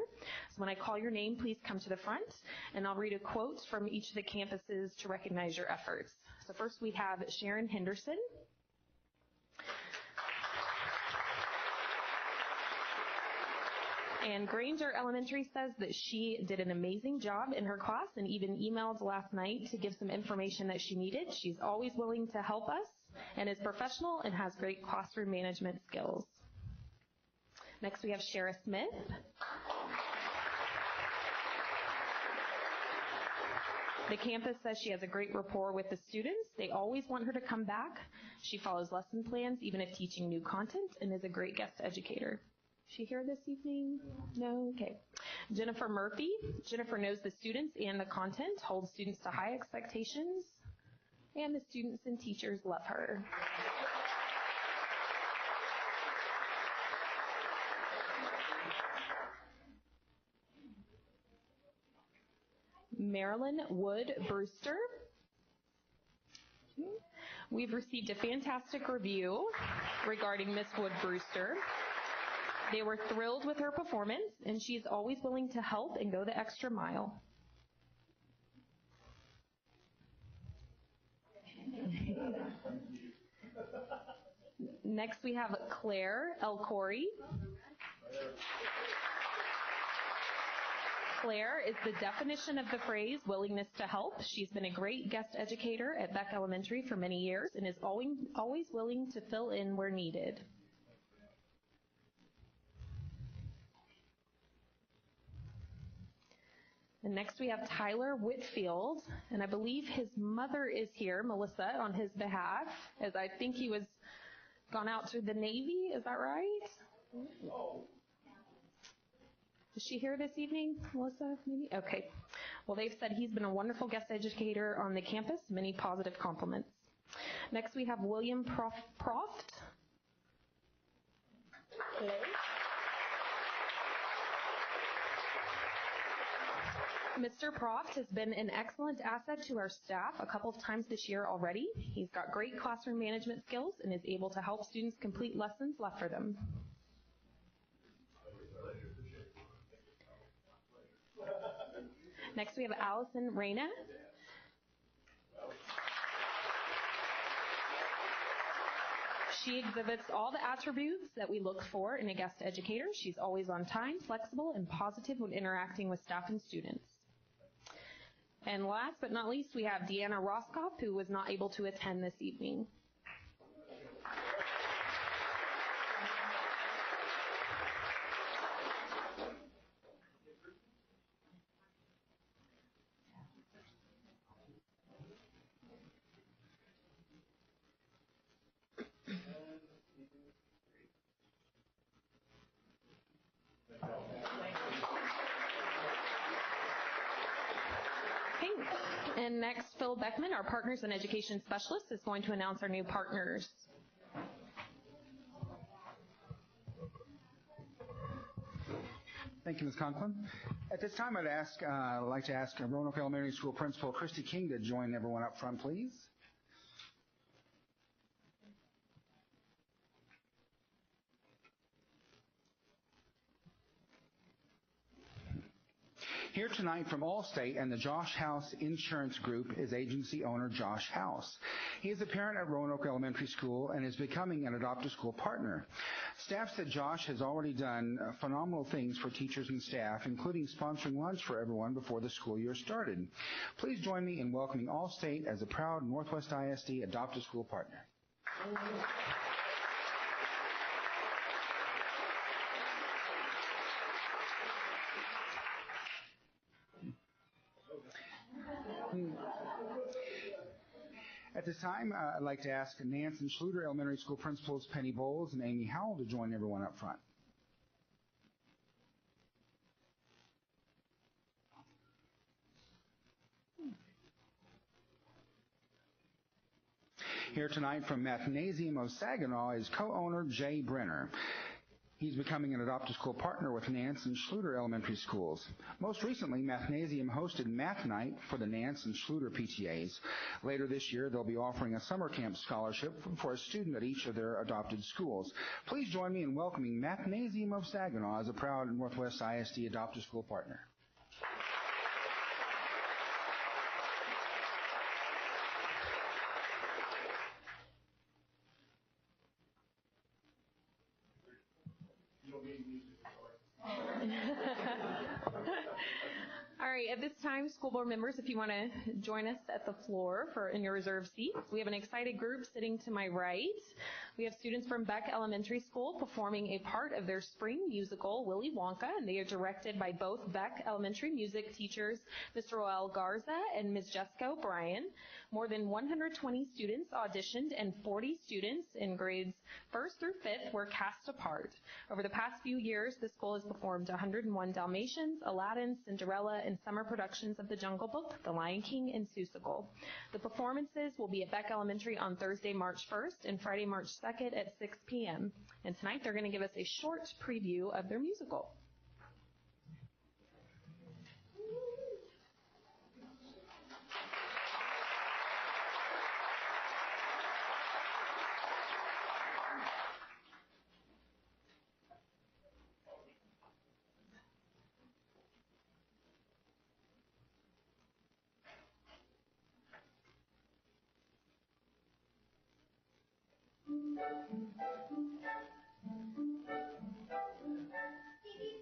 So when I call your name, please come to the front, and I'll read a quote from each of the campuses to recognize your efforts. So first we have Sharon Henderson. And Granger Elementary says that she did an amazing job in her class and even emailed last night to give some information that she needed. She's always willing to help us and is professional and has great classroom management skills. Next we have Shara Smith. The campus says she has a great rapport with the students. They always want her to come back. She follows lesson plans even if teaching new content and is a great guest educator. Is she here this evening? No? Okay. Jennifer Murphy. Jennifer knows the students and the content, holds students to high expectations, and the students and teachers love her. Marilyn Wood Brewster. We've received a fantastic review regarding Miss Wood Brewster. They were thrilled with her performance, and she is always willing to help and go the extra mile. Next we have Claire Elcory. Claire is the definition of the phrase willingness to help. She's been a great guest educator at Beck Elementary for many years and is always willing to fill in where needed. And next we have Tyler Whitfield, and I believe his mother is here, Melissa, on his behalf, as I think he was gone out to the Navy. Is that right? Oh. Is she here this evening, Melissa? Maybe? Okay. Well, they've said he's been a wonderful guest educator on the campus. Many positive compliments. Next we have William Proft. Hello. Mr. Proft has been an excellent asset to our staff a couple of times this year already. He's got great classroom management skills and is able to help students complete lessons left for them. Next, we have Allison Reyna. She exhibits all the attributes that we look for in a guest educator. She's always on time, flexible, and positive when interacting with staff and students. And last but not least, we have Deanna Roskoff, who was not able to attend this evening. And next, Phil Beckman, our Partners and Education Specialist, is going to announce our new partners. Thank you, Ms. Conklin. At this time, I'd like to ask Roanoke Elementary School Principal Christy King to join everyone up front, please. Here tonight from Allstate and the Josh House Insurance Group is agency owner Josh House. He is a parent at Roanoke Elementary School and is becoming an adoptive school partner. Staff said Josh has already done phenomenal things for teachers and staff, including sponsoring lunch for everyone before the school year started. Please join me in welcoming Allstate as a proud Northwest ISD adoptive school partner. At this time, I'd like to ask Nance and Schluter Elementary School Principals Penny Bowles and Amy Howell to join everyone up front. Here tonight from Mathnasium of Saginaw is co-owner Jay Brenner. He's becoming an adoptive school partner with Nance and Schluter Elementary Schools. Most recently, Mathnasium hosted Math Night for the Nance and Schluter PTAs. Later this year, they'll be offering a summer camp scholarship for a student at each of their adopted schools. Please join me in welcoming Mathnasium of Saginaw as a proud Northwest ISD adoptive school partner. All right, at this time, school board members, if you want to join us at the floor in your reserved seats. We have an excited group sitting to my right. We have students from Beck Elementary School performing a part of their spring musical, Willy Wonka, and they are directed by both Beck Elementary music teachers, Mr. Roel Garza and Ms. Jessica O'Brien. More than 120 students auditioned and 40 students in grades 1st through 5th were cast a part. Over the past few years, the school has performed 101 Dalmatians, Aladdin, Cinderella, and summer productions of The Jungle Book, The Lion King, and Seussical. The performances will be at Beck Elementary on Thursday, March 1st and Friday, March 2nd at 6 p.m. And tonight they're going to give us a short preview of their musical. Beep, beep.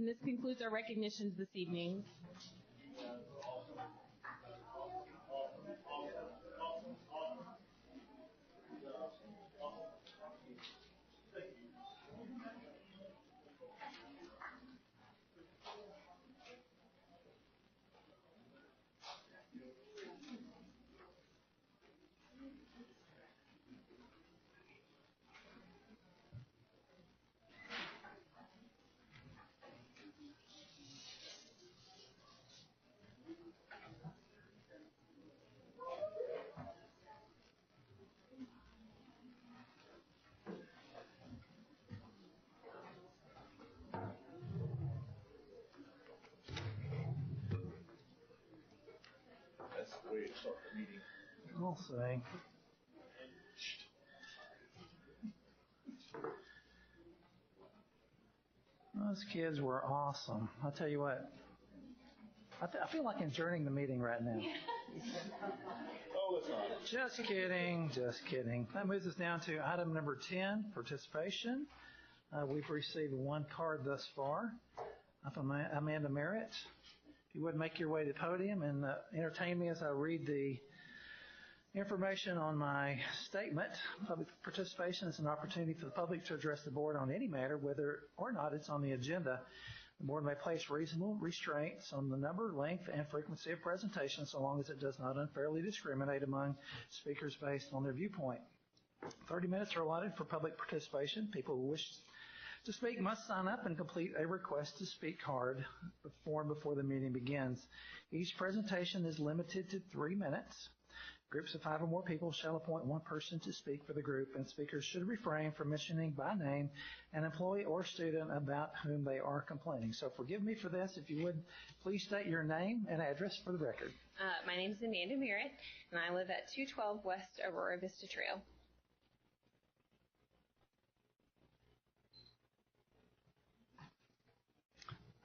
this concludes our recognitions this evening. That's the way to start the meeting. We'll see. Those kids were awesome. I'll tell you what. I feel like adjourning the meeting right now. Oh, let's not. Just kidding, just kidding. That moves us down to item number 10, participation. We've received one card thus far from Amanda Merritt. If you would make your way to the podium and entertain me as I read the information on my statement. Public participation is an opportunity for the public to address the board on any matter, whether or not it's on the agenda. The board may place reasonable restraints on the number, length, and frequency of presentation so long as it does not unfairly discriminate among speakers based on their viewpoint. 30 minutes are allotted for public participation. People who wish to speak must sign up and complete a request to speak card form before the meeting begins. Each presentation is limited to 3 minutes. Groups of 5 or more people shall appoint one person to speak for the group, and speakers should refrain from mentioning by name an employee or student about whom they are complaining. So forgive me for this. If you would, please state your name and address for the record. My name is Amanda Merritt, and I live at 212 West Aurora Vista Trail.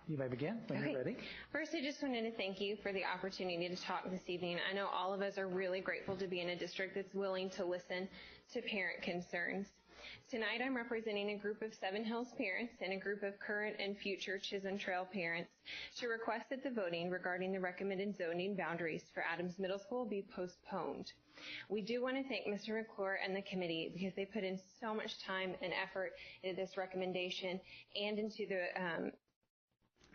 You may begin when you're ready. First, I just wanted to thank you for the opportunity to talk this evening. I know all of us are really grateful to be in a district that's willing to listen to parent concerns. Tonight, I'm representing a group of Seven Hills parents and a group of current and future Chisholm Trail parents to request that the voting regarding the recommended zoning boundaries for Adams Middle School be postponed. We do want to thank Mr. McClure and the committee because they put in so much time and effort into this recommendation and into the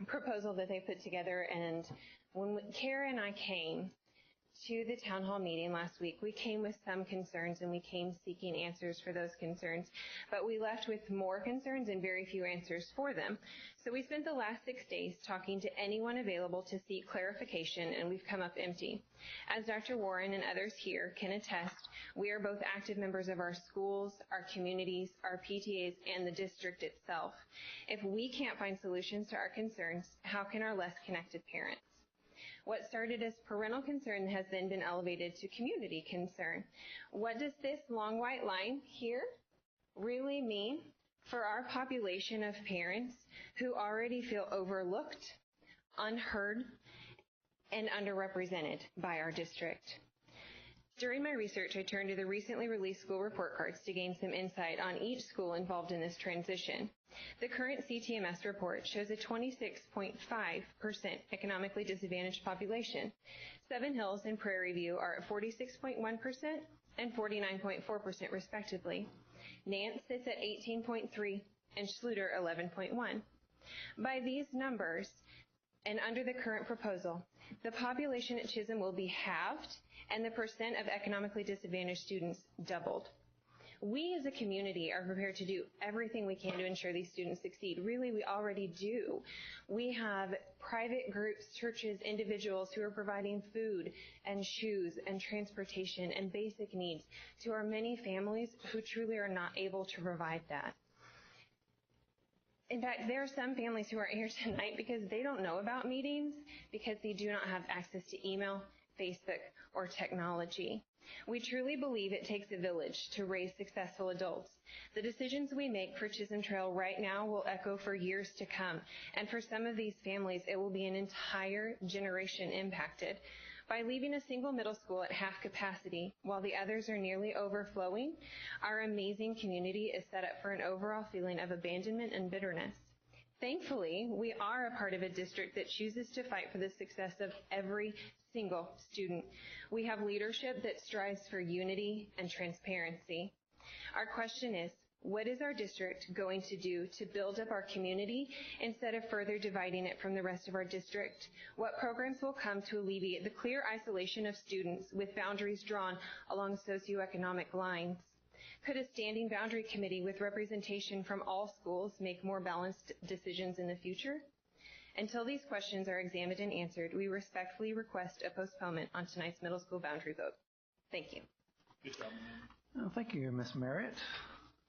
proposal that they put together. And when Kara and I came to the town hall meeting last week, we came with some concerns and we came seeking answers for those concerns, but we left with more concerns and very few answers for them. So we spent the last 6 days talking to anyone available to seek clarification, and we've come up empty. As Dr. Warren and others here can attest, we are both active members of our schools, our communities, our PTAs, and the district itself. If we can't find solutions to our concerns, how can our less connected parents? What started as parental concern has then been elevated to community concern. What does this long white line here really mean for our population of parents who already feel overlooked, unheard, and underrepresented by our district? During my research, I turned to the recently released school report cards to gain some insight on each school involved in this transition. The current CTMS report shows a 26.5% economically disadvantaged population. Seven Hills and Prairie View are at 46.1% and 49.4% respectively. Nance sits at 18.3% and Schluter 11.1%. By these numbers, and under the current proposal, the population at Chisholm will be halved and the percent of economically disadvantaged students doubled. We as a community are prepared to do everything we can to ensure these students succeed. Really, we already do. We have private groups, churches, individuals who are providing food and shoes and transportation and basic needs to our many families who truly are not able to provide that. In fact, there are some families who aren't here tonight because they don't know about meetings, because they do not have access to email, Facebook, or technology. We truly believe it takes a village to raise successful adults. The decisions we make for Chisholm Trail right now will echo for years to come, and for some of these families, it will be an entire generation impacted. By leaving a single middle school at half capacity while the others are nearly overflowing, our amazing community is set up for an overall feeling of abandonment and bitterness. Thankfully, we are a part of a district that chooses to fight for the success of every single student. We have leadership that strives for unity and transparency. Our question is, what is our district going to do to build up our community instead of further dividing it from the rest of our district? What programs will come to alleviate the clear isolation of students with boundaries drawn along socioeconomic lines? Could a standing boundary committee with representation from all schools make more balanced decisions in the future? Until these questions are examined and answered, we respectfully request a postponement on tonight's middle school boundary vote. Thank you. Good job. Well, thank you, Ms. Merritt.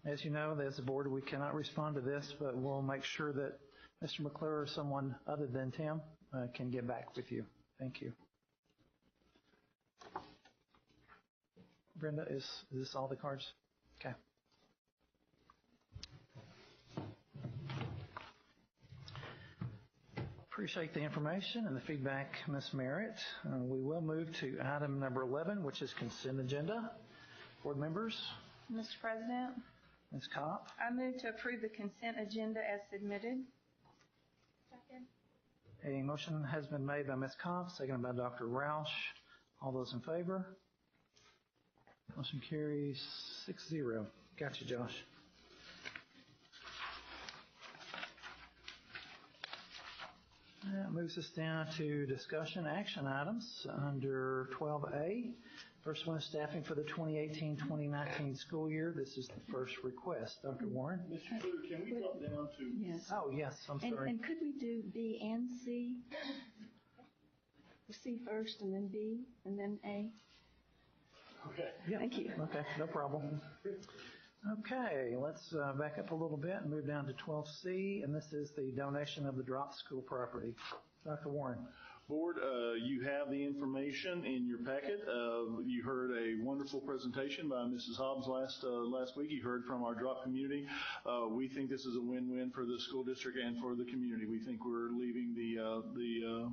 As you know, as a board, we cannot respond to this, but we'll make sure that Mr. McClure or someone other than Tim can get back with you. Thank you. Brenda, is this all the cards? Okay. Appreciate the information and the feedback, Ms. Merritt. We will move to item number 11, which is consent agenda. Board members? Mr. President, Ms. Kopp? I move to approve the consent agenda as submitted. Second. A motion has been made by Ms. Kopp, seconded by Dr. Roush. All those in favor? Motion carries 6-0. Got you, Josh. That moves us down to discussion action items under 12A. First one is staffing for the 2018-2019 school year. This is the first request. Dr. Warren? Mr. Kluger, can we drop down to? Yes. Oh, yes, I'm sorry. And could we do B and C? C first and then B and then A? Okay. Yeah. Thank you. Okay, no problem. Okay, let's back up a little bit and move down to 12C, and this is the donation of the drop school property. Dr. Warren. Board, you have the information in your packet. You heard a wonderful presentation by Mrs. Hobbs last week. You heard from our drop community. We think this is a win-win for the school district and for the community. We think we're leaving the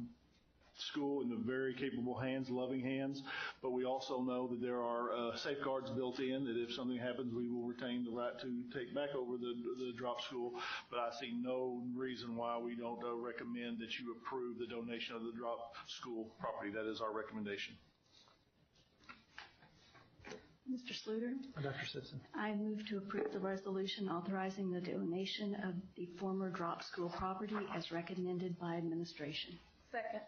school in the very capable hands, loving hands, but we also know that there are safeguards built in that if something happens, we will retain the right to take back over the drop school. But I see no reason why we don't recommend that you approve the donation of the drop school property. That is our recommendation. Mr. Sluter? Dr. Simpson. I move to approve the resolution authorizing the donation of the former drop school property as recommended by administration. Second.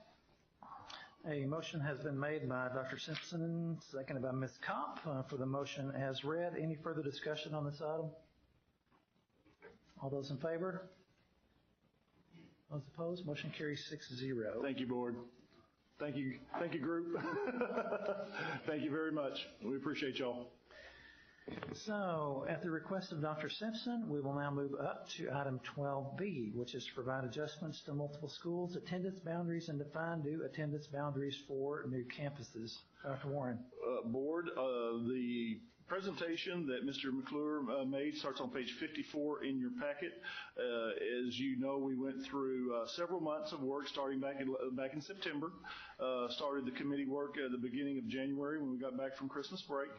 A motion has been made by Dr. Simpson, seconded by Ms. Kopp for the motion as read. Any further discussion on this item? All those in favor? Those opposed? Motion carries 6-0. Thank you, Board. Thank you, group. Thank you very much. We appreciate y'all. So, at the request of Dr. Simpson, we will now move up to item 12B, which is to provide adjustments to multiple schools' attendance boundaries and define new attendance boundaries for new campuses. Dr. Warren. Board, the presentation that Mr. McClure made starts on page 54 in your packet. As you know, we went through several months of work starting back in September. Started the committee work at the beginning of January when we got back from Christmas break,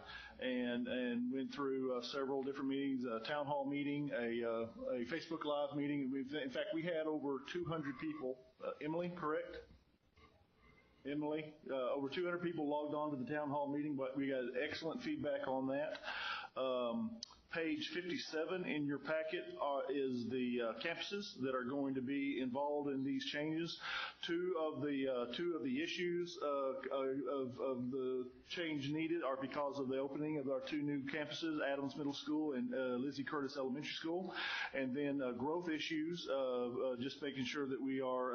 and went through several different meetings, a town hall meeting, a Facebook Live meeting. In fact, we had over 200 people. Emily, correct? Emily, over 200 people logged on to the town hall meeting, but we got excellent feedback on that. Page 57 in your packet is the campuses that are going to be involved in these changes. Two of the issues of the change needed are because of the opening of our two new campuses, Adams Middle School and Lizzie Curtis Elementary School, and then growth issues of just making sure that we are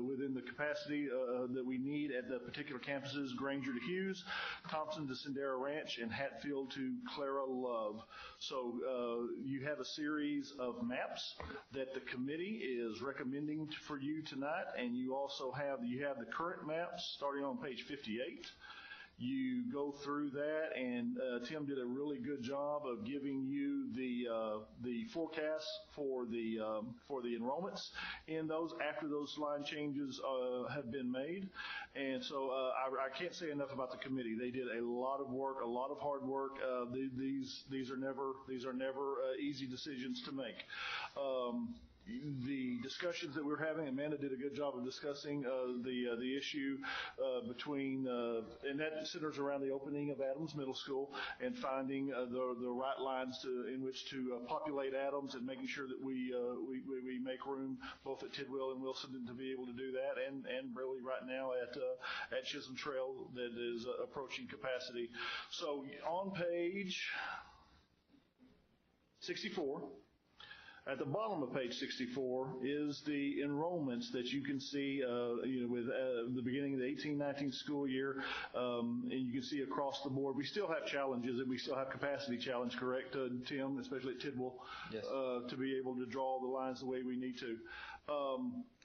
within the capacity that we need at the particular campuses, Granger to Hughes, Thompson to Sendera Ranch, and Hatfield to Clara Love. So you have a series of maps that the committee is recommending for you tonight, and you also have the current maps starting on page 58. You go through that, and Tim did a really good job of giving you the forecast for the enrollments in those after those line changes have been made. And so I can't say enough about the committee. They did a lot of work, a lot of hard work. These are never easy decisions to make. the discussions that we're having, Amanda did a good job of discussing the issue between, and that centers around the opening of Adams Middle School and finding the right lines in which to populate Adams and making sure that we make room both at Tidwell and Wilson to be able to do that, and really right now at Chisholm Trail that is approaching capacity. So on page 64, at the bottom of page 64 is the enrollments that you can see, with the beginning of the 18-19 school year, and you can see across the board. We still have challenges, and we still have capacity challenge, correct, Tim, especially at Tidwell, Yes. To be able to draw the lines the way we need to.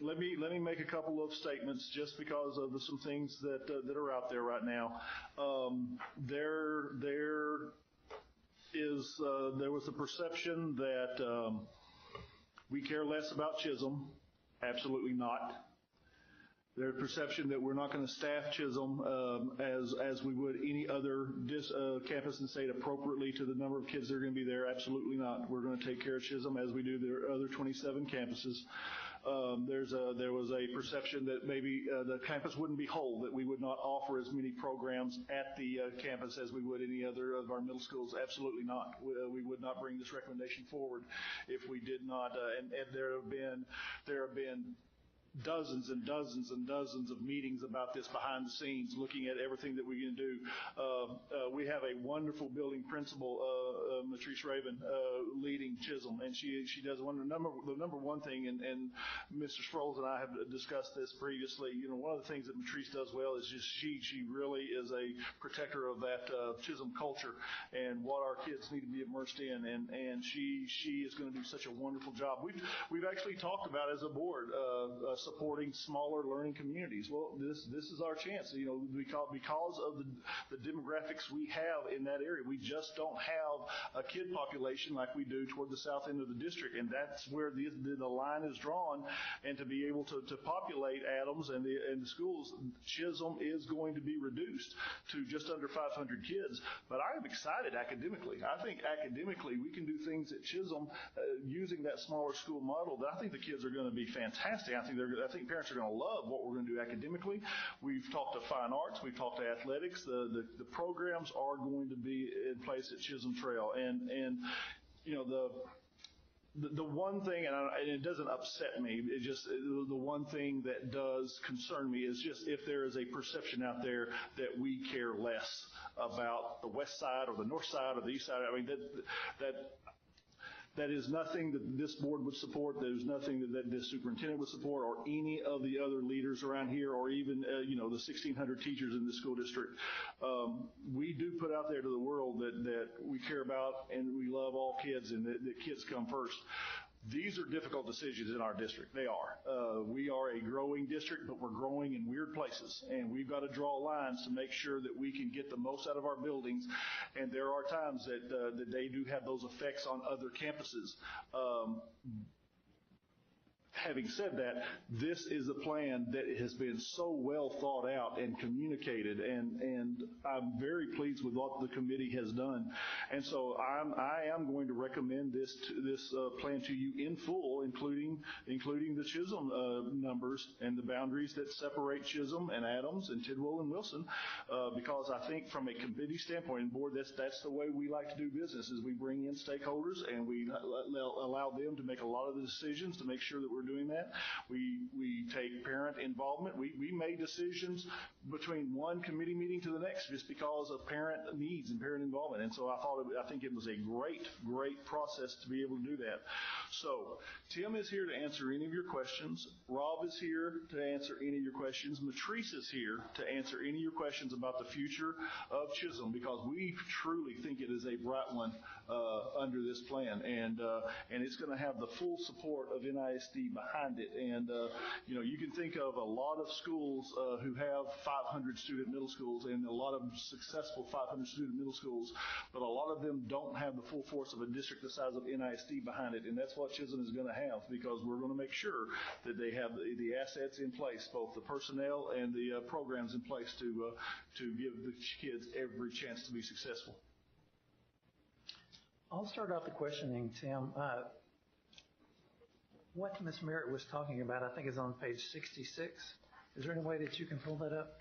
Let me make a couple of statements just because of some things that are out there right now. There was a perception that we care less about Chisholm. Absolutely not. There's a perception that we're not going to staff Chisholm as we would any other campus and state appropriately to the number of kids that are going to be there. Absolutely not. We're going to take care of Chisholm as we do the other 27 campuses. There was a perception that maybe the campus wouldn't be whole, that we would not offer as many programs at the campus as we would any other of our middle schools. Absolutely not. We would not bring this recommendation forward if we did not. And there have been dozens and dozens and dozens of meetings about this behind the scenes, looking at everything that we can do. We have a wonderful building principal, Matrice Raven, leading Chisholm, and she does the number one thing, and Mr. Sproles and I have discussed this previously. One of the things that Matrice does well is just she really is a protector of that Chisholm culture and what our kids need to be immersed in, and she is going to do such a wonderful job. We've actually talked about as a board supporting smaller learning communities. Well, this is our chance. Because of the demographics we have in that area, we just don't have a kid population like we do toward the south end of the district, and that's where the line is drawn. And to be able to populate Adams and the schools, Chisholm is going to be reduced to just under 500 kids. But I am excited academically. I think academically we can do things at Chisholm using that smaller school model that I think the kids are going to be fantastic. I think parents are going to love what we're going to do academically. We've talked to fine arts. We've talked to athletics. The programs are going to be in place at Chisholm Trail. And the one thing, and it doesn't upset me, the one thing that does concern me is just if there is a perception out there that we care less about the west side or the north side or the east side. I mean, that is nothing that this board would support. There's nothing that this superintendent would support or any of the other leaders around here or even, the 1,600 teachers in the school district. We do put out there to the world that we care about and we love all kids and that kids come first. These are difficult decisions in our district. They are. We are a growing district, but we're growing in weird places, and we've got to draw lines to make sure that we can get the most out of our buildings. And there are times that they do have those effects on other campuses. Having said that, this is a plan that has been so well thought out and communicated, and I'm very pleased with what the committee has done. And so I am going to recommend this plan to you in full, including the Chisholm numbers and the boundaries that separate Chisholm and Adams and Tidwell and Wilson, because I think from a committee standpoint and board, that's the way we like to do business, is we bring in stakeholders and we allow them to make a lot of the decisions to make sure that we're doing that. We take parent involvement. We made decisions between one committee meeting to the next just because of parent needs and parent involvement. And so I think it was a great process to be able to do that. So Tim is here to answer any of your questions. Rob is here to answer any of your questions. Matrice is here to answer any of your questions about the future of Chisholm, because we truly think it is a bright one under this plan, and it's going to have the full support of NISD behind it. And you can think of a lot of schools who have 500 student middle schools and a lot of successful 500 student middle schools, but a lot of them don't have the full force of a district the size of NISD behind it, and that's what Chisholm is going to have, because we're going to make sure that they have the assets in place, both the personnel and the programs in place to give the kids every chance to be successful. I'll start off the questioning, Tim. What Ms. Merritt was talking about, I think, is on page 66. Is there any way that you can pull that up?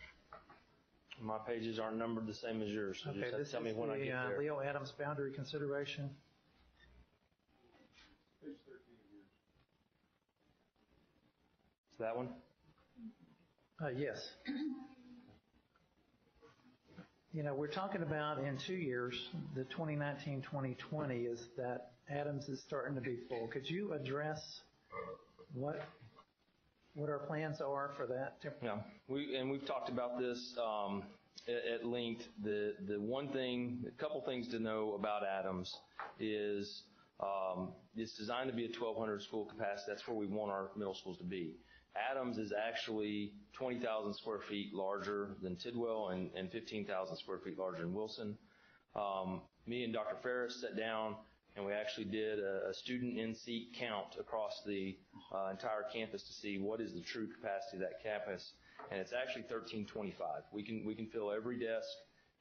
My pages aren't numbered the same as yours, so Okay, just have this to tell me is when I get the there. Leo Adams boundary consideration. Page 13 of yours. Is that one? Yes. You know, we're talking about in 2 years, the 2019-2020, is that Adams is starting to be full. Could you address what our plans are for that? Yeah, we've talked about this at length. The one thing, a couple things to know about Adams is it's designed to be a 1,200 school capacity. That's where we want our middle schools to be. Adams is actually 20,000 square feet larger than Tidwell and 15,000 square feet larger than Wilson. Me and Dr. Ferris sat down and we actually did a student in-seat count across the entire campus to see what is the true capacity of that campus, and it's actually 1,325. We can fill every desk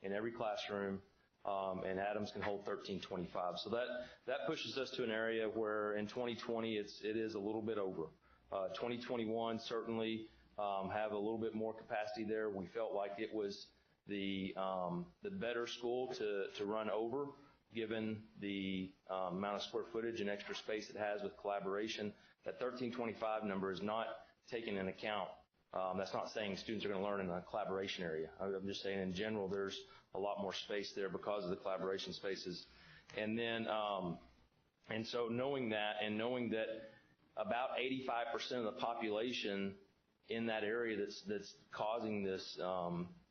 in every classroom, and Adams can hold 1,325. So that pushes us to an area where in 2020 it is a little bit over. 2021 certainly have a little bit more capacity there. We felt like it was the better school to run over, given the amount of square footage and extra space it has with collaboration. That 1,325 number is not taken into account. That's not saying students are going to learn in a collaboration area. I'm just saying in general there's a lot more space there because of the collaboration spaces. And then, and so knowing that and knowing that about 85% of the population in that area that's causing this,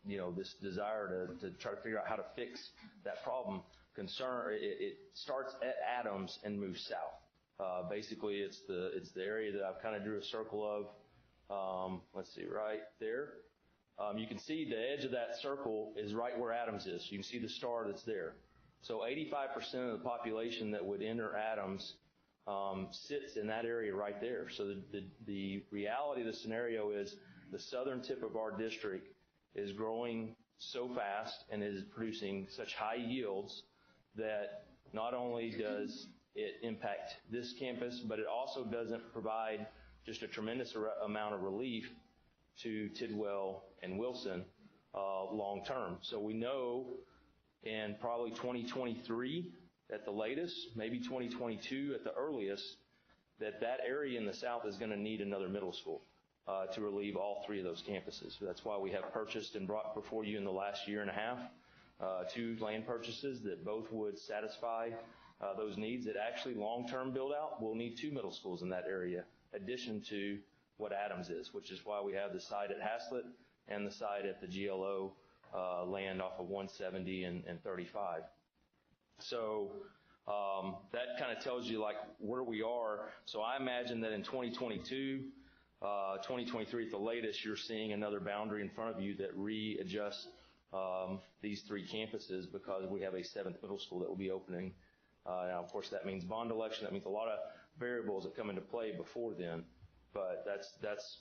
this desire to try to figure out how to fix that problem, it starts at Adams and moves south. Basically, it's the area that I've kind of drew a circle of. Let's see, right there. You can see the edge of that circle is right where Adams is. You can see the star that's there. So 85% of the population that would enter Adams sits in that area right there. So the reality of the scenario is the southern tip of our district is growing so fast and is producing such high yields that not only does it impact this campus, but it also doesn't provide just a tremendous amount of relief to Tidwell and Wilson long term. So we know in probably 2023 at the latest, maybe 2022 at the earliest, that area in the south is going to need another middle school to relieve all three of those campuses. So that's why we have purchased and brought before you in the last year and a half 2 land purchases that both would satisfy those needs. That actually long-term build out will need 2 middle schools in that area, addition to what Adams is, which is why we have the site at Haslett and the site at the GLO land off of 170 and 35. So that kind of tells you like where we are. So I imagine that in 2022, 2023 at the latest, you're seeing another boundary in front of you that readjusts these 3 campuses because we have a 7th middle school that will be opening. Now, of course, that means bond election. That means a lot of variables that come into play before then. But that's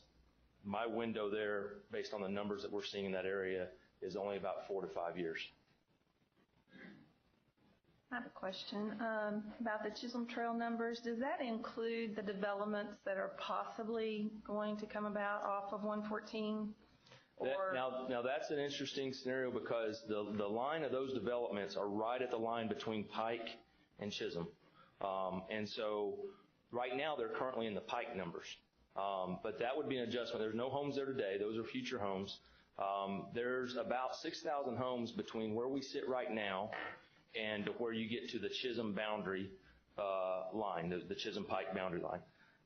my window there based on the numbers that we're seeing in that area is only about 4 to 5 years. I have a question about the Chisholm Trail numbers. Does that include the developments that are possibly going to come about off of 114? Now that's an interesting scenario because the line of those developments are right at the line between Pike and Chisholm. And so right now they're currently in the Pike numbers. But that would be an adjustment. There's no homes there today. Those are future homes. There's about 6,000 homes between where we sit right now and where you get to the Chisholm boundary line, the Chisholm Pike boundary line.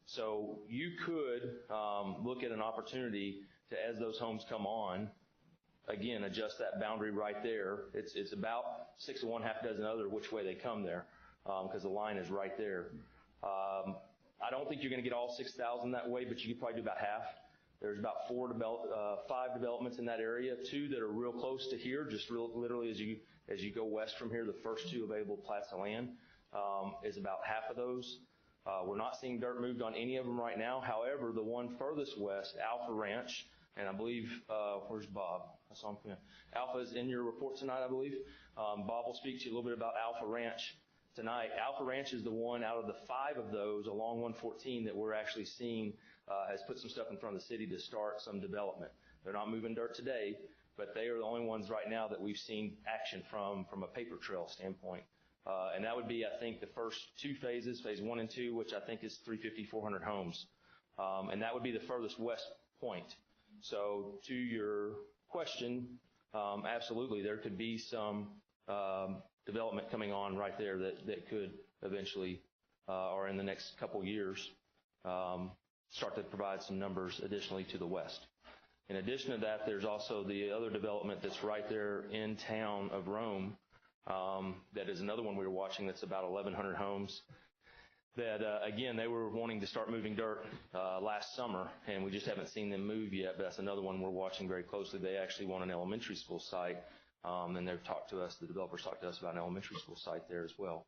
So you could look at an opportunity to, as those homes come on, again, adjust that boundary right there. It's about 6 to 1, half dozen other which way they come there because the line is right there. I don't think you're going to get all 6,000 that way, but you could probably do about half. There's about 5 developments in that area, 2 that are real close to here, just literally as you go west from here, the first 2 available plats of land is about half of those. We're not seeing dirt moved on any of them right now. However, the one furthest west, Alpha Ranch, and I believe, where's Bob? I saw him. Alpha is in your report tonight, I believe. Bob will speak to you a little bit about Alpha Ranch tonight. Alpha Ranch is the one out of the 5 of those along 114 that we're actually seeing has put some stuff in front of the city to start some development. They're not moving dirt today, but they are the only ones right now that we've seen action from a paper trail standpoint. And that would be, I think, the first 2 phases, phase 1 and 2, which I think is 350, 400 homes. And that would be the furthest west point. So to your question, absolutely, there could be some development coming on right there that could eventually, or in the next couple years, start to provide some numbers additionally to the west. In addition to that, there's also the other development that's right there in town of Rome. That is another one we were watching that's about 1,100 homes. That, again, they were wanting to start moving dirt last summer, and we just haven't seen them move yet, but that's another one we're watching very closely. They actually want an elementary school site, and they've talked to us, the developers talked to us about an elementary school site there as well.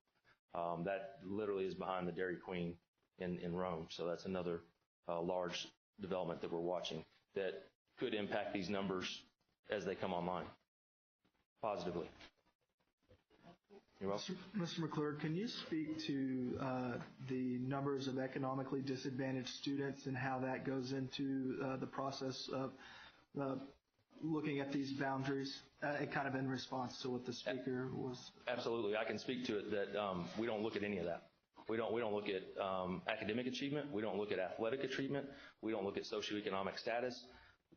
That literally is behind the Dairy Queen in Rome, so that's another large development that we're watching that could impact these numbers as they come online positively. You're welcome. Mr. McClure, can you speak to the numbers of economically disadvantaged students and how that goes into the process of looking at these boundaries, kind of in response to what the speaker was? Absolutely. I can speak to it that we don't look at any of that. We don't look at academic achievement. We don't look at athletic achievement. We don't look at socioeconomic status.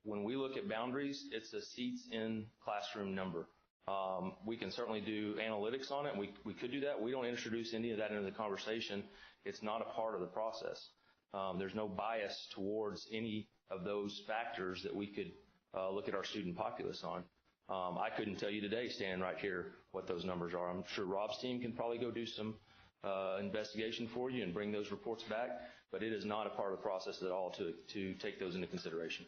When we look at boundaries, it's a seats in classroom number. We can certainly do analytics on it. We could do that. We don't introduce any of that into the conversation. It's not a part of the process. There's no bias towards any of those factors that we could look at our student populace on. I couldn't tell you today, standing right here, what those numbers are. I'm sure Rob's team can probably go do some investigation for you and bring those reports back, but it is not a part of the process at all to take those into consideration.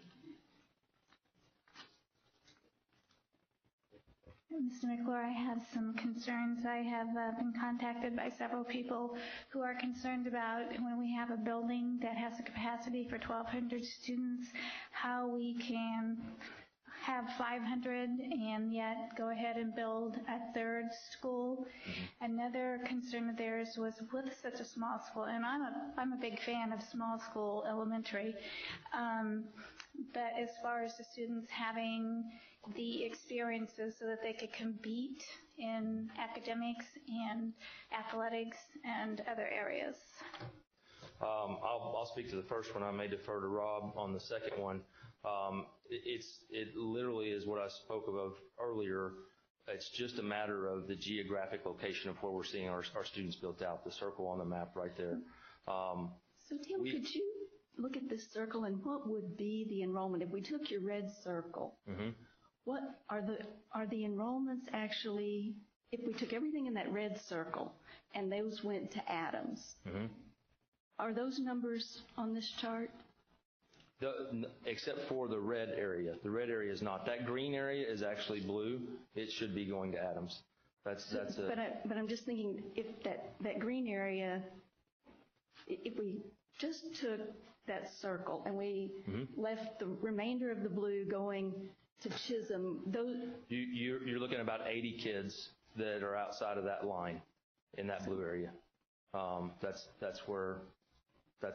Mr. McClure, I have some concerns. I have been contacted by several people who are concerned about when we have a building that has a capacity for 1,200 students, how we can have 500 and yet go ahead and build a third school. Another concern of theirs was with such a small school, and I'm a big fan of small school elementary, but as far as the students having the experiences so that they could compete in academics and athletics and other areas. I'll speak to the first one. I may defer to Rob on the second one. It literally is what I spoke of earlier. It's just a matter of the geographic location of where we're seeing our students built out, the circle on the map right there. So Tim, could you look at this circle and what would be the enrollment if we took your red circle? What are the enrollments actually, if we took everything in that red circle and those went to Adams, are those numbers on this chart? Except for the red area. The red area is not. That green area is actually blue. It should be going to Adams. But I'm just thinking if that green area, if we just took that circle and we left the remainder of the blue going to Chisholm, those... You're looking at about 80 kids that are outside of that line in that blue area. That's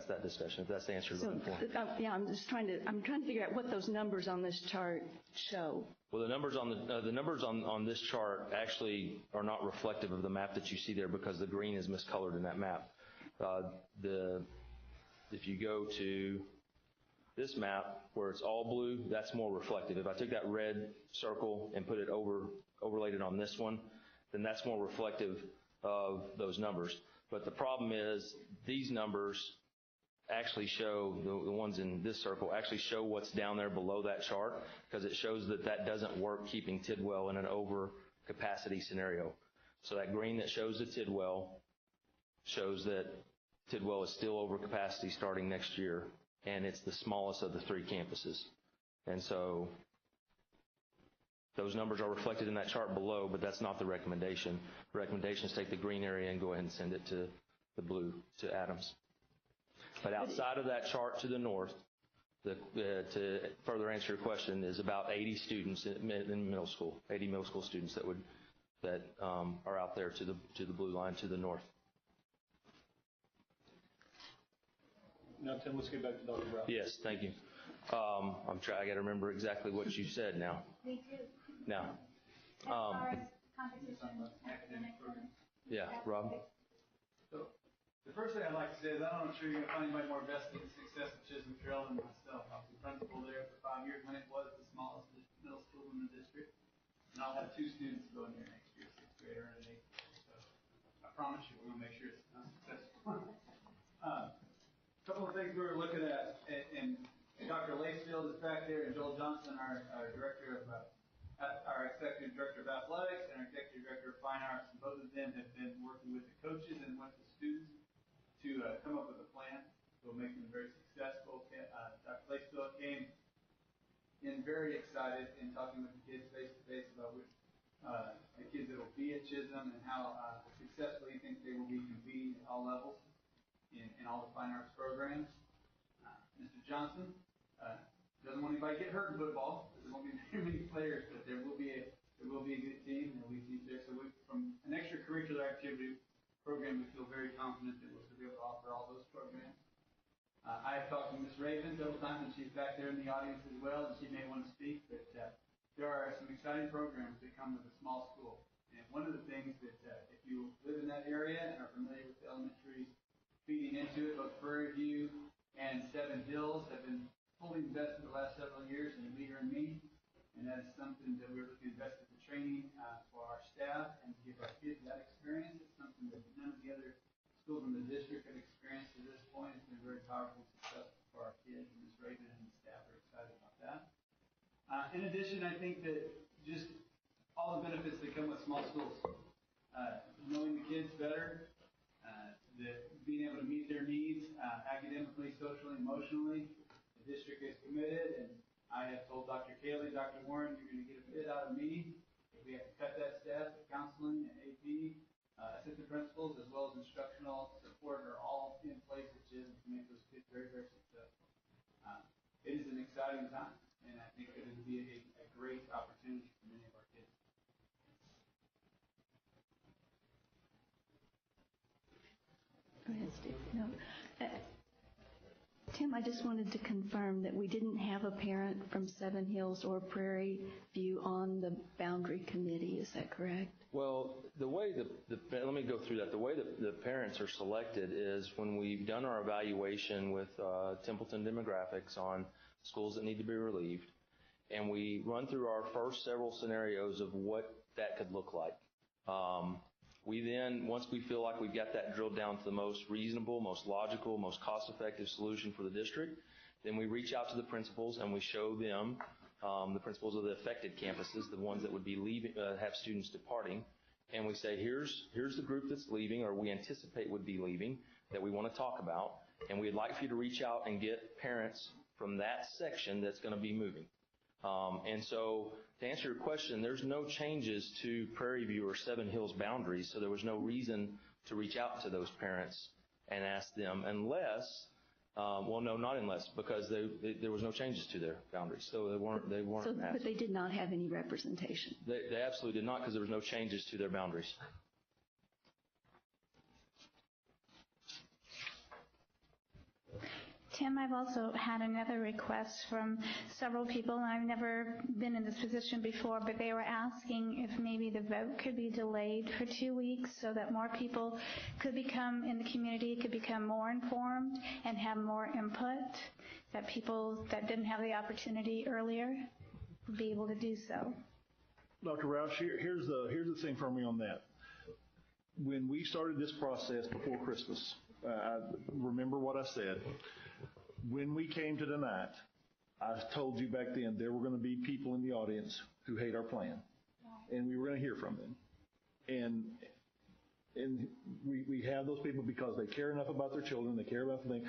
that discussion, if that's the answer you're looking for. Yeah, I'm trying to figure out what those numbers on this chart show. Well, the numbers on this chart actually are not reflective of the map that you see there because the green is miscolored in that map. If you go to this map where it's all blue, that's more reflective. If I took that red circle and put it overlaid it on this one, then that's more reflective of those numbers. But the problem is these numbers actually show, the ones in this circle actually show what's down there below that chart because it shows that doesn't work keeping Tidwell in an over capacity scenario. So that green that shows the Tidwell shows that Tidwell is still over capacity starting next year, and it's the smallest of the 3 campuses. And so those numbers are reflected in that chart below, but that's not the recommendation. The recommendation is take the green area and go ahead and send it to the blue, to Adams. But outside of that chart to the north, to further answer your question, is about 80 students in middle school, 80 middle school students that would that are out there to the blue line to the north. Now, Tim, let's get back to Dr. Brown. Yes, thank you. I got to remember exactly what you said now. Me too. Now, As far as competition, academic programs. yeah, Rob? So, the first thing I'd like to say is I'm not sure you're going to find anybody more vested in the success of Chisholm Trail than myself. I was the principal there for 5 years when it was the smallest middle school in the district. And I'll have 2 students going there next year, 6th grader and an 8th grader. So I promise you we're going to make sure it's successful. A couple of things we were looking at, and Dr. Lacefield is back there, and Joel Johnson, our director of our executive director of athletics and our executive director of fine arts, and both of them have been working with the coaches and with the students to come up with a plan that will make them very successful. Dr. Lacefield came in very excited in talking with the kids face to face about the kids that will be at Chisholm and how successfully he thinks they will be competing at all levels in all the fine arts programs. Mr. Johnson doesn't want anybody to get hurt in football. There won't be very many players, but there will be a good team. There will be teams there. So from an extracurricular activity program, we feel very confident that we'll be able to offer all those programs. I have talked to Ms. Raven several times, and she's back there in the audience as well, and she may want to speak. But there are some exciting programs that come with a small school. And one of the things that if you live in that area and are familiar with the elementaries feeding into it, both Prairie View and Seven Hills have been fully invested the last several years in Leader and Me, and that is something that we're looking to invest in the training for our staff and to give our kids that experience. It's something that none of the other schools in the district have experienced to this point. It's been very powerful and successful for our kids, and Ms. Raven and the staff are excited about that. In addition, I think that just all the benefits that come with small schools, knowing the kids better, being able to meet their needs academically, socially, emotionally. The district is committed, and I have told Dr. Cayley, Dr. Warren, you're going to get a bit out of me. If we have to cut that staff, the counseling, and AP, assistant principals, as well as instructional support are all in place at Chisholm to make those kids very, very successful. It is an exciting time, and I think that it will be a great opportunity for many of our kids. Go ahead, Steve. No. Tim, I just wanted to confirm that we didn't have a parent from Seven Hills or Prairie View on the boundary committee. Is that correct? Well, the way let me go through that. The way that the parents are selected is when we've done our evaluation with Templeton demographics on schools that need to be relieved, and we run through our first several scenarios of what that could look like. We then, once we feel like we've got that drilled down to the most reasonable, most logical, most cost-effective solution for the district, then we reach out to the principals and we show them, the principals of the affected campuses, the ones that would be leaving, have students departing, and we say, here's the group that's leaving or we anticipate would be leaving that we want to talk about, and we'd like for you to reach out and get parents from that section that's going to be moving. And so, to answer your question, there's no changes to Prairie View or Seven Hills boundaries, so there was no reason to reach out to those parents and ask them unless, well, no, not unless, because there was no changes to their boundaries, so they weren't asked. But they did not have any representation. They absolutely did not, because there was no changes to their boundaries. Tim, I've also had another request from several people, and I've never been in this position before, but they were asking if maybe the vote could be delayed for 2 weeks so that more people could become, in the community, could become more informed and have more input, that people that didn't have the opportunity earlier would be able to do so. Dr. Roush, here's the thing for me on that. When we started this process before Christmas, I remember what I said. When we came to tonight, I told you back then there were going to be people in the audience who hate our plan, and we were going to hear from them. And we have those people because they care enough about their children, they care about the thing.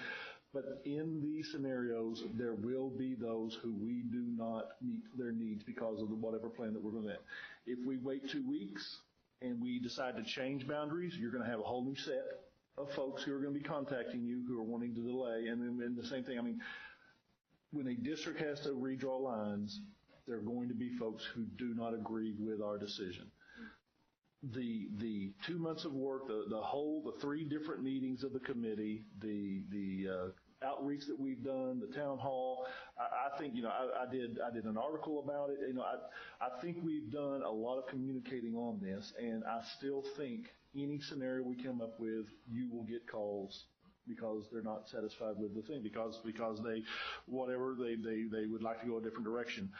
But in these scenarios, there will be those who we do not meet their needs because of whatever plan that we're going to have. If we wait 2 weeks and we decide to change boundaries, you're going to have a whole new set of folks who are going to be contacting you who are wanting to delay. And then the same thing, I mean, when a district has to redraw lines, there are going to be folks who do not agree with our decision. the 2 months of work, the 3 different meetings of the committee, the outreach that we've done, the town hall, I think, I did an article about it. I think we've done a lot of communicating on this, and I still think any scenario we come up with, you will get calls because they're not satisfied with the thing, because they would like to go a different direction.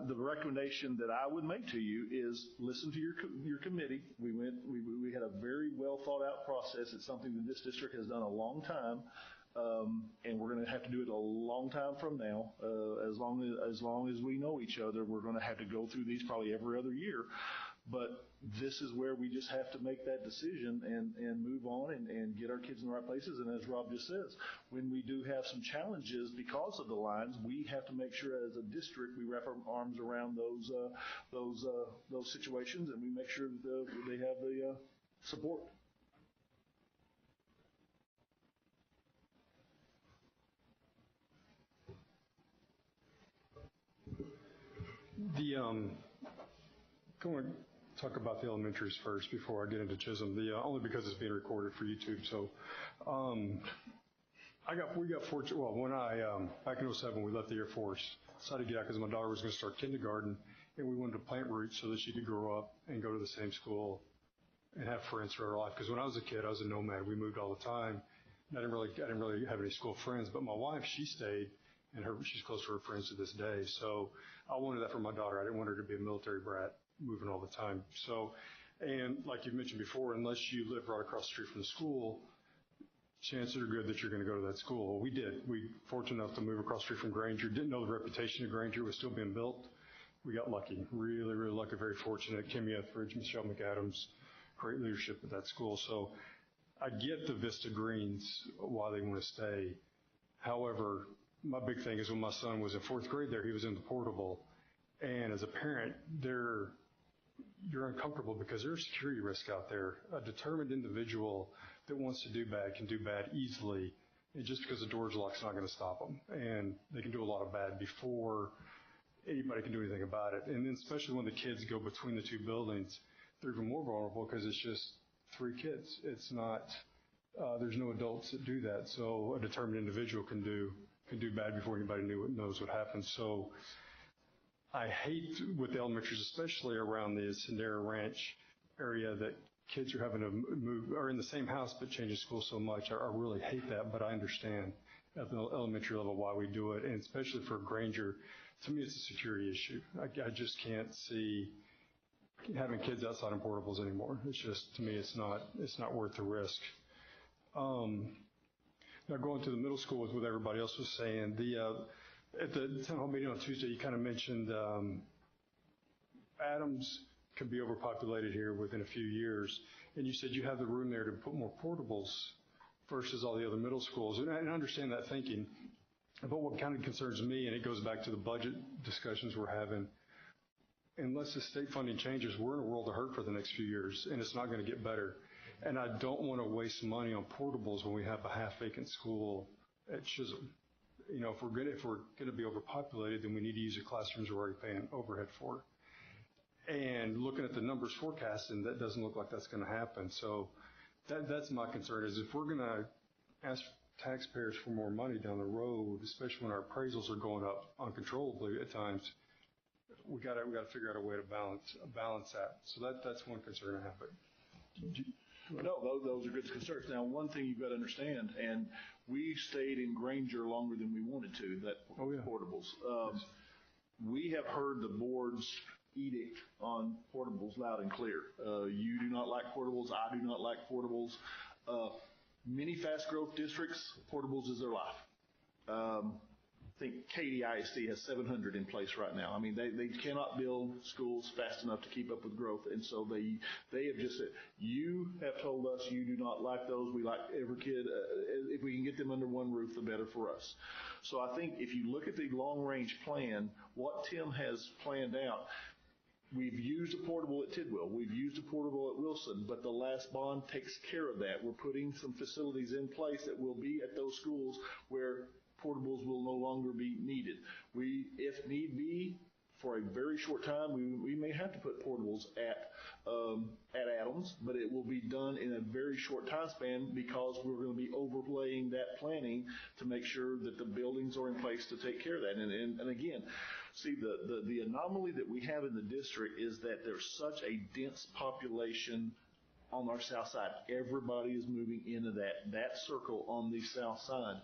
The recommendation that I would make to you is listen to your committee. We had a very well thought out process. It's something that this district has done a long time. And we're going to have to do it a long time from now. As long as we know each other, we're going to have to go through these probably every other year. But this is where we just have to make that decision and move on and get our kids in the right places. And as Rob just says, when we do have some challenges because of the lines, we have to make sure as a district we wrap our arms around those situations, and we make sure that they have the support. I want to talk about the elementaries first before I get into Chisholm. Only because it's being recorded for YouTube. So, we got fortunate. Well, when back in 2007, we left the Air Force, decided to get out because my daughter was going to start kindergarten, and we wanted to plant roots so that she could grow up and go to the same school and have friends for her life. Because when I was a kid, I was a nomad. We moved all the time. And I didn't really have any school friends. But my wife, she stayed. And she's close to her friends to this day. So I wanted that for my daughter. I didn't want her to be a military brat moving all the time. So, and like you mentioned before, unless you live right across the street from the school, chances are good that you're going to go to that school. Well, we did. We fortunate enough to move across the street from Granger. Didn't know the reputation of Granger was still being built. We got lucky, really, really lucky, very fortunate. Kimmy Etheridge, Michelle McAdams, great leadership at that school. So I get the Vista Greens, why they want to stay. However, my big thing is when my son was in 4th grade there, he was in the portable. And as a parent, you're uncomfortable because there's a security risk out there. A determined individual that wants to do bad can do bad easily. And just because the door's locked is not going to stop them. And they can do a lot of bad before anybody can do anything about it. And then especially when the kids go between the 2 buildings, they're even more vulnerable because it's just 3 kids. It's not, there's no adults that do that. So a determined individual can do bad before anybody knows what happens. So I hate with the elementaries, especially around the Sendera Ranch area, that kids are having to move, are in the same house but changing school so much. I really hate that, but I understand at the elementary level why we do it, and especially for Granger. To me, it's a security issue. I just can't see having kids outside in portables anymore. It's just, to me, it's not worth the risk. Now, going to the middle school with what everybody else was saying, at the town hall meeting on Tuesday, you kind of mentioned Adams could be overpopulated here within a few years, and you said you have the room there to put more portables versus all the other middle schools. And I understand that thinking, but what kind of concerns me, and it goes back to the budget discussions we're having, unless the state funding changes, we're in a world of hurt for the next few years, and it's not going to get better. And I don't want to waste money on portables when we have a half-vacant school at Chisholm. If we're going to be overpopulated, then we need to use the classrooms we're already paying overhead for. And looking at the numbers forecasting, that doesn't look like that's going to happen. So that's my concern, is if we're going to ask taxpayers for more money down the road, especially when our appraisals are going up uncontrollably at times, we got to figure out a way to balance that. So that's one concern I have. But no, those are good concerns. Now, one thing you've got to understand, and we stayed in Granger longer than we wanted to, portables. Yes. We have heard the board's edict on portables loud and clear. You do not like portables. I do not like portables. Many fast growth districts, portables is their life. I think Katy ISD has 700 in place right now. I mean, they cannot build schools fast enough to keep up with growth, and so they have just said, you have told us you do not like those. We like every kid. If we can get them under one roof, the better for us. So I think if you look at the long-range plan, what Tim has planned out, we've used a portable at Tidwell. We've used a portable at Wilson, but the last bond takes care of that. We're putting some facilities in place that will be at those schools where portables will no longer be needed. We, if need be, for a very short time, we may have to put portables at Adams, but it will be done in a very short time span because we're going to be overlaying that planning to make sure that the buildings are in place to take care of that. And again, see, the anomaly that we have in the district is that there's such a dense population on our south side. Everybody is moving into that circle on the south side.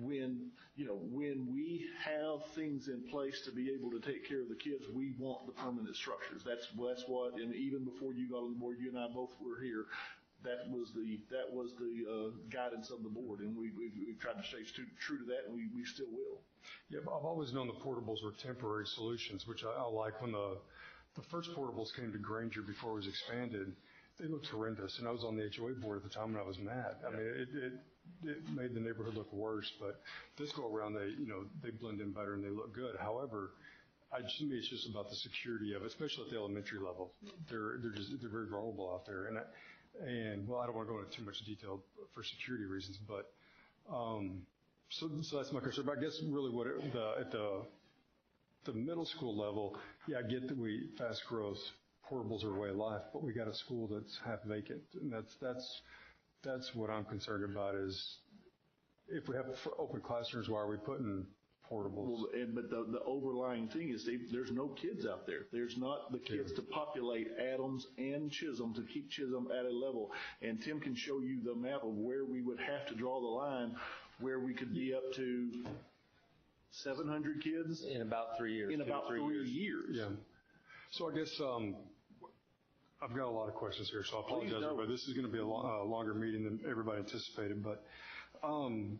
When we have things in place to be able to take care of the kids, we want the permanent structures. That's what, and even before you got on the board, you and I both were here. That was the guidance of the board, and we've tried to stay true to that, and we still will. Yeah, I've always known the portables were temporary solutions, which I like. When the first portables came to Granger before it was expanded, they looked horrendous, and I was on the HOA board at the time, and I was mad. I mean, it made the neighborhood look worse, but this go around, they blend in better and they look good. However, to me, it's just about the security of it, especially at the elementary level. They're very vulnerable out there, and I don't want to go into too much detail for security reasons, but so that's my concern. But I guess really at the middle school level, yeah, I get that fast growth, portables are a way of life, but we got a school that's half vacant, and that's what I'm concerned about. Is if we have open classrooms, why are we putting portables? Well, but the overlying thing is there's no kids out there. There's not the kids to populate Adams and Chisholm to keep Chisholm at a level. And Tim can show you the map of where we would have to draw the line, where we could be up to 700 kids in about 3 years. In about 3 years. Yeah. So I guess I've got a lot of questions here, so I apologize, but this is going to be a longer meeting than everybody anticipated. But one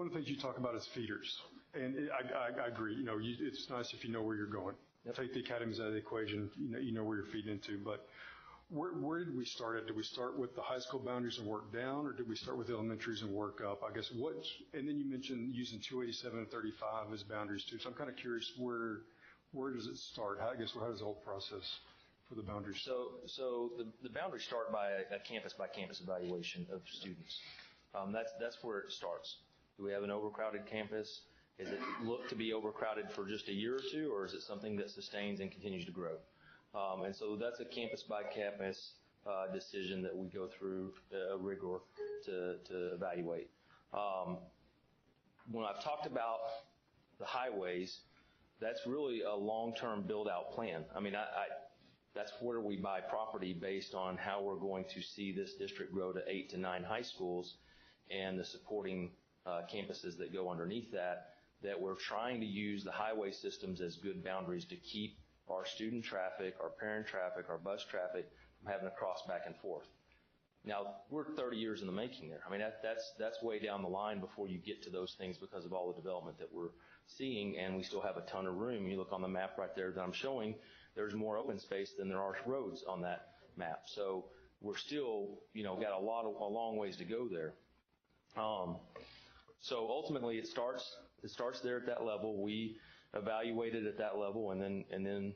of the things you talk about is feeders, and I agree. It's nice if you know where you're going. Yep. Take the academies out of the equation. You know where you're feeding into. But where did we start at? Did we start with the high school boundaries and work down, or did we start with the elementaries and work up? I guess and then you mentioned using 287 and 35 as boundaries too. So I'm kind of curious where does it start? How does the whole process for the boundaries? So the boundaries start by a campus-by-campus evaluation of students. That's where it starts. Do we have an overcrowded campus? Is it look to be overcrowded for just a year or two, or is it something that sustains and continues to grow? And so that's a campus-by-campus decision that we go through rigor to evaluate. When I've talked about the highways, that's really a long-term build-out plan. I mean, that's where we buy property based on how we're going to see this district grow to 8 to 9 high schools and the supporting campuses that go underneath that we're trying to use the highway systems as good boundaries to keep our student traffic, our parent traffic, our bus traffic from having to cross back and forth. Now, we're 30 years in the making there. I mean, that's way down the line before you get to those things because of all the development that we're seeing, and we still have a ton of room. You look on the map right there that I'm showing, there's more open space than there are roads on that map. So we're still, got a long ways to go there. So ultimately, it starts there at that level. We evaluate it at that level, and then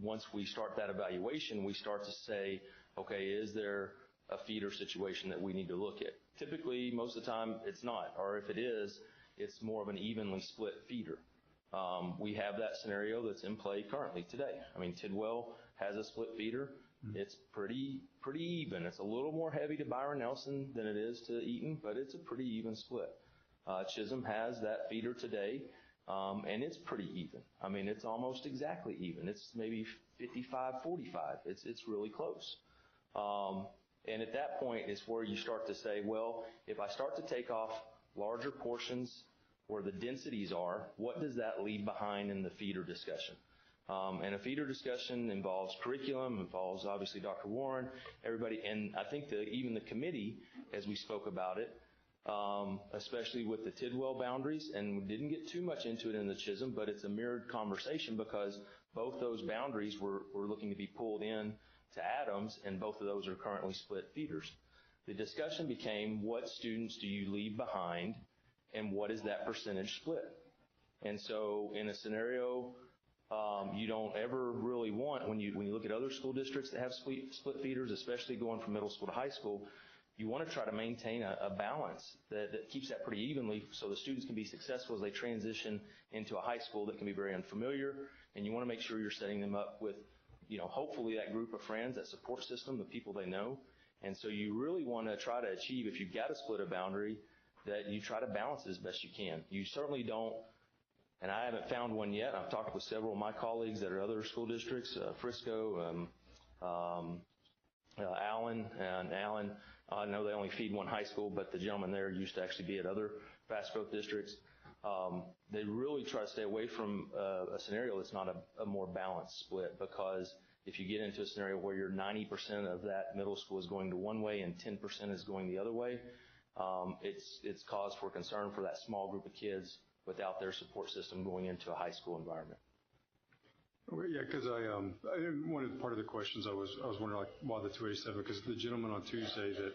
once we start that evaluation, we start to say, okay, is there a feeder situation that we need to look at? Typically, most of the time, it's not, or if it is, it's more of an evenly split feeder. We have that scenario that's in play currently today. I mean, Tidwell has a split feeder. It's pretty even. It's a little more heavy to Byron Nelson than it is to Eaton, but it's a pretty even split. Chisholm has that feeder today, and it's pretty even. I mean, it's almost exactly even. It's maybe 55-45. It's really close. And at that point is where you start to say, well, if I start to take off larger portions where the densities are, what does that leave behind in the feeder discussion? And a feeder discussion involves curriculum, involves obviously Dr. Warren, everybody, and I think even the committee, as we spoke about it, especially with the Tidwell boundaries, and we didn't get too much into it in the Chisholm, but it's a mirrored conversation because both those boundaries were looking to be pulled in to Adams, and both of those are currently split feeders. The discussion became, what students do you leave behind, and what is that percentage split? And so in a scenario you don't ever really want, when you look at other school districts that have split feeders, especially going from middle school to high school, you want to try to maintain a balance that keeps that pretty evenly so the students can be successful as they transition into a high school that can be very unfamiliar, and you want to make sure you're setting them up with, hopefully that group of friends, that support system, the people they know. And so you really want to try to achieve, if you've got to split a boundary, that you try to balance it as best you can. You certainly don't, and I haven't found one yet. I've talked with several of my colleagues that are other school districts, Frisco, Allen, I know they only feed one high school, but the gentleman there used to actually be at other fast growth districts. They really try to stay away from a scenario that's not a more balanced split, because if you get into a scenario where you're 90% of that middle school is going to one way and 10% is going the other way, it's cause for concern for that small group of kids without their support system going into a high school environment. Okay, yeah, because one of the part of the questions I was wondering, like, why the 287, because the gentleman on Tuesday that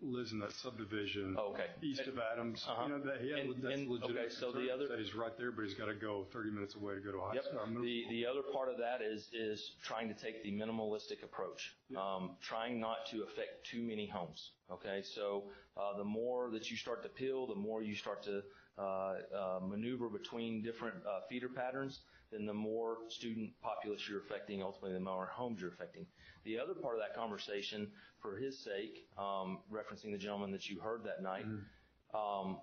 lives in that subdivision east of Adams, that's legitimate. Okay, so the other, he's right there, but he's got to go 30 minutes away to go to a high school. The other part of that is trying to take the minimalistic approach, trying not to affect too many homes. Okay, so the more that you start to peel, the more you start to maneuver between different feeder patterns, then the more student populace you're affecting, ultimately the more homes you're affecting. The other part of that conversation, for his sake, referencing the gentleman that you heard that night,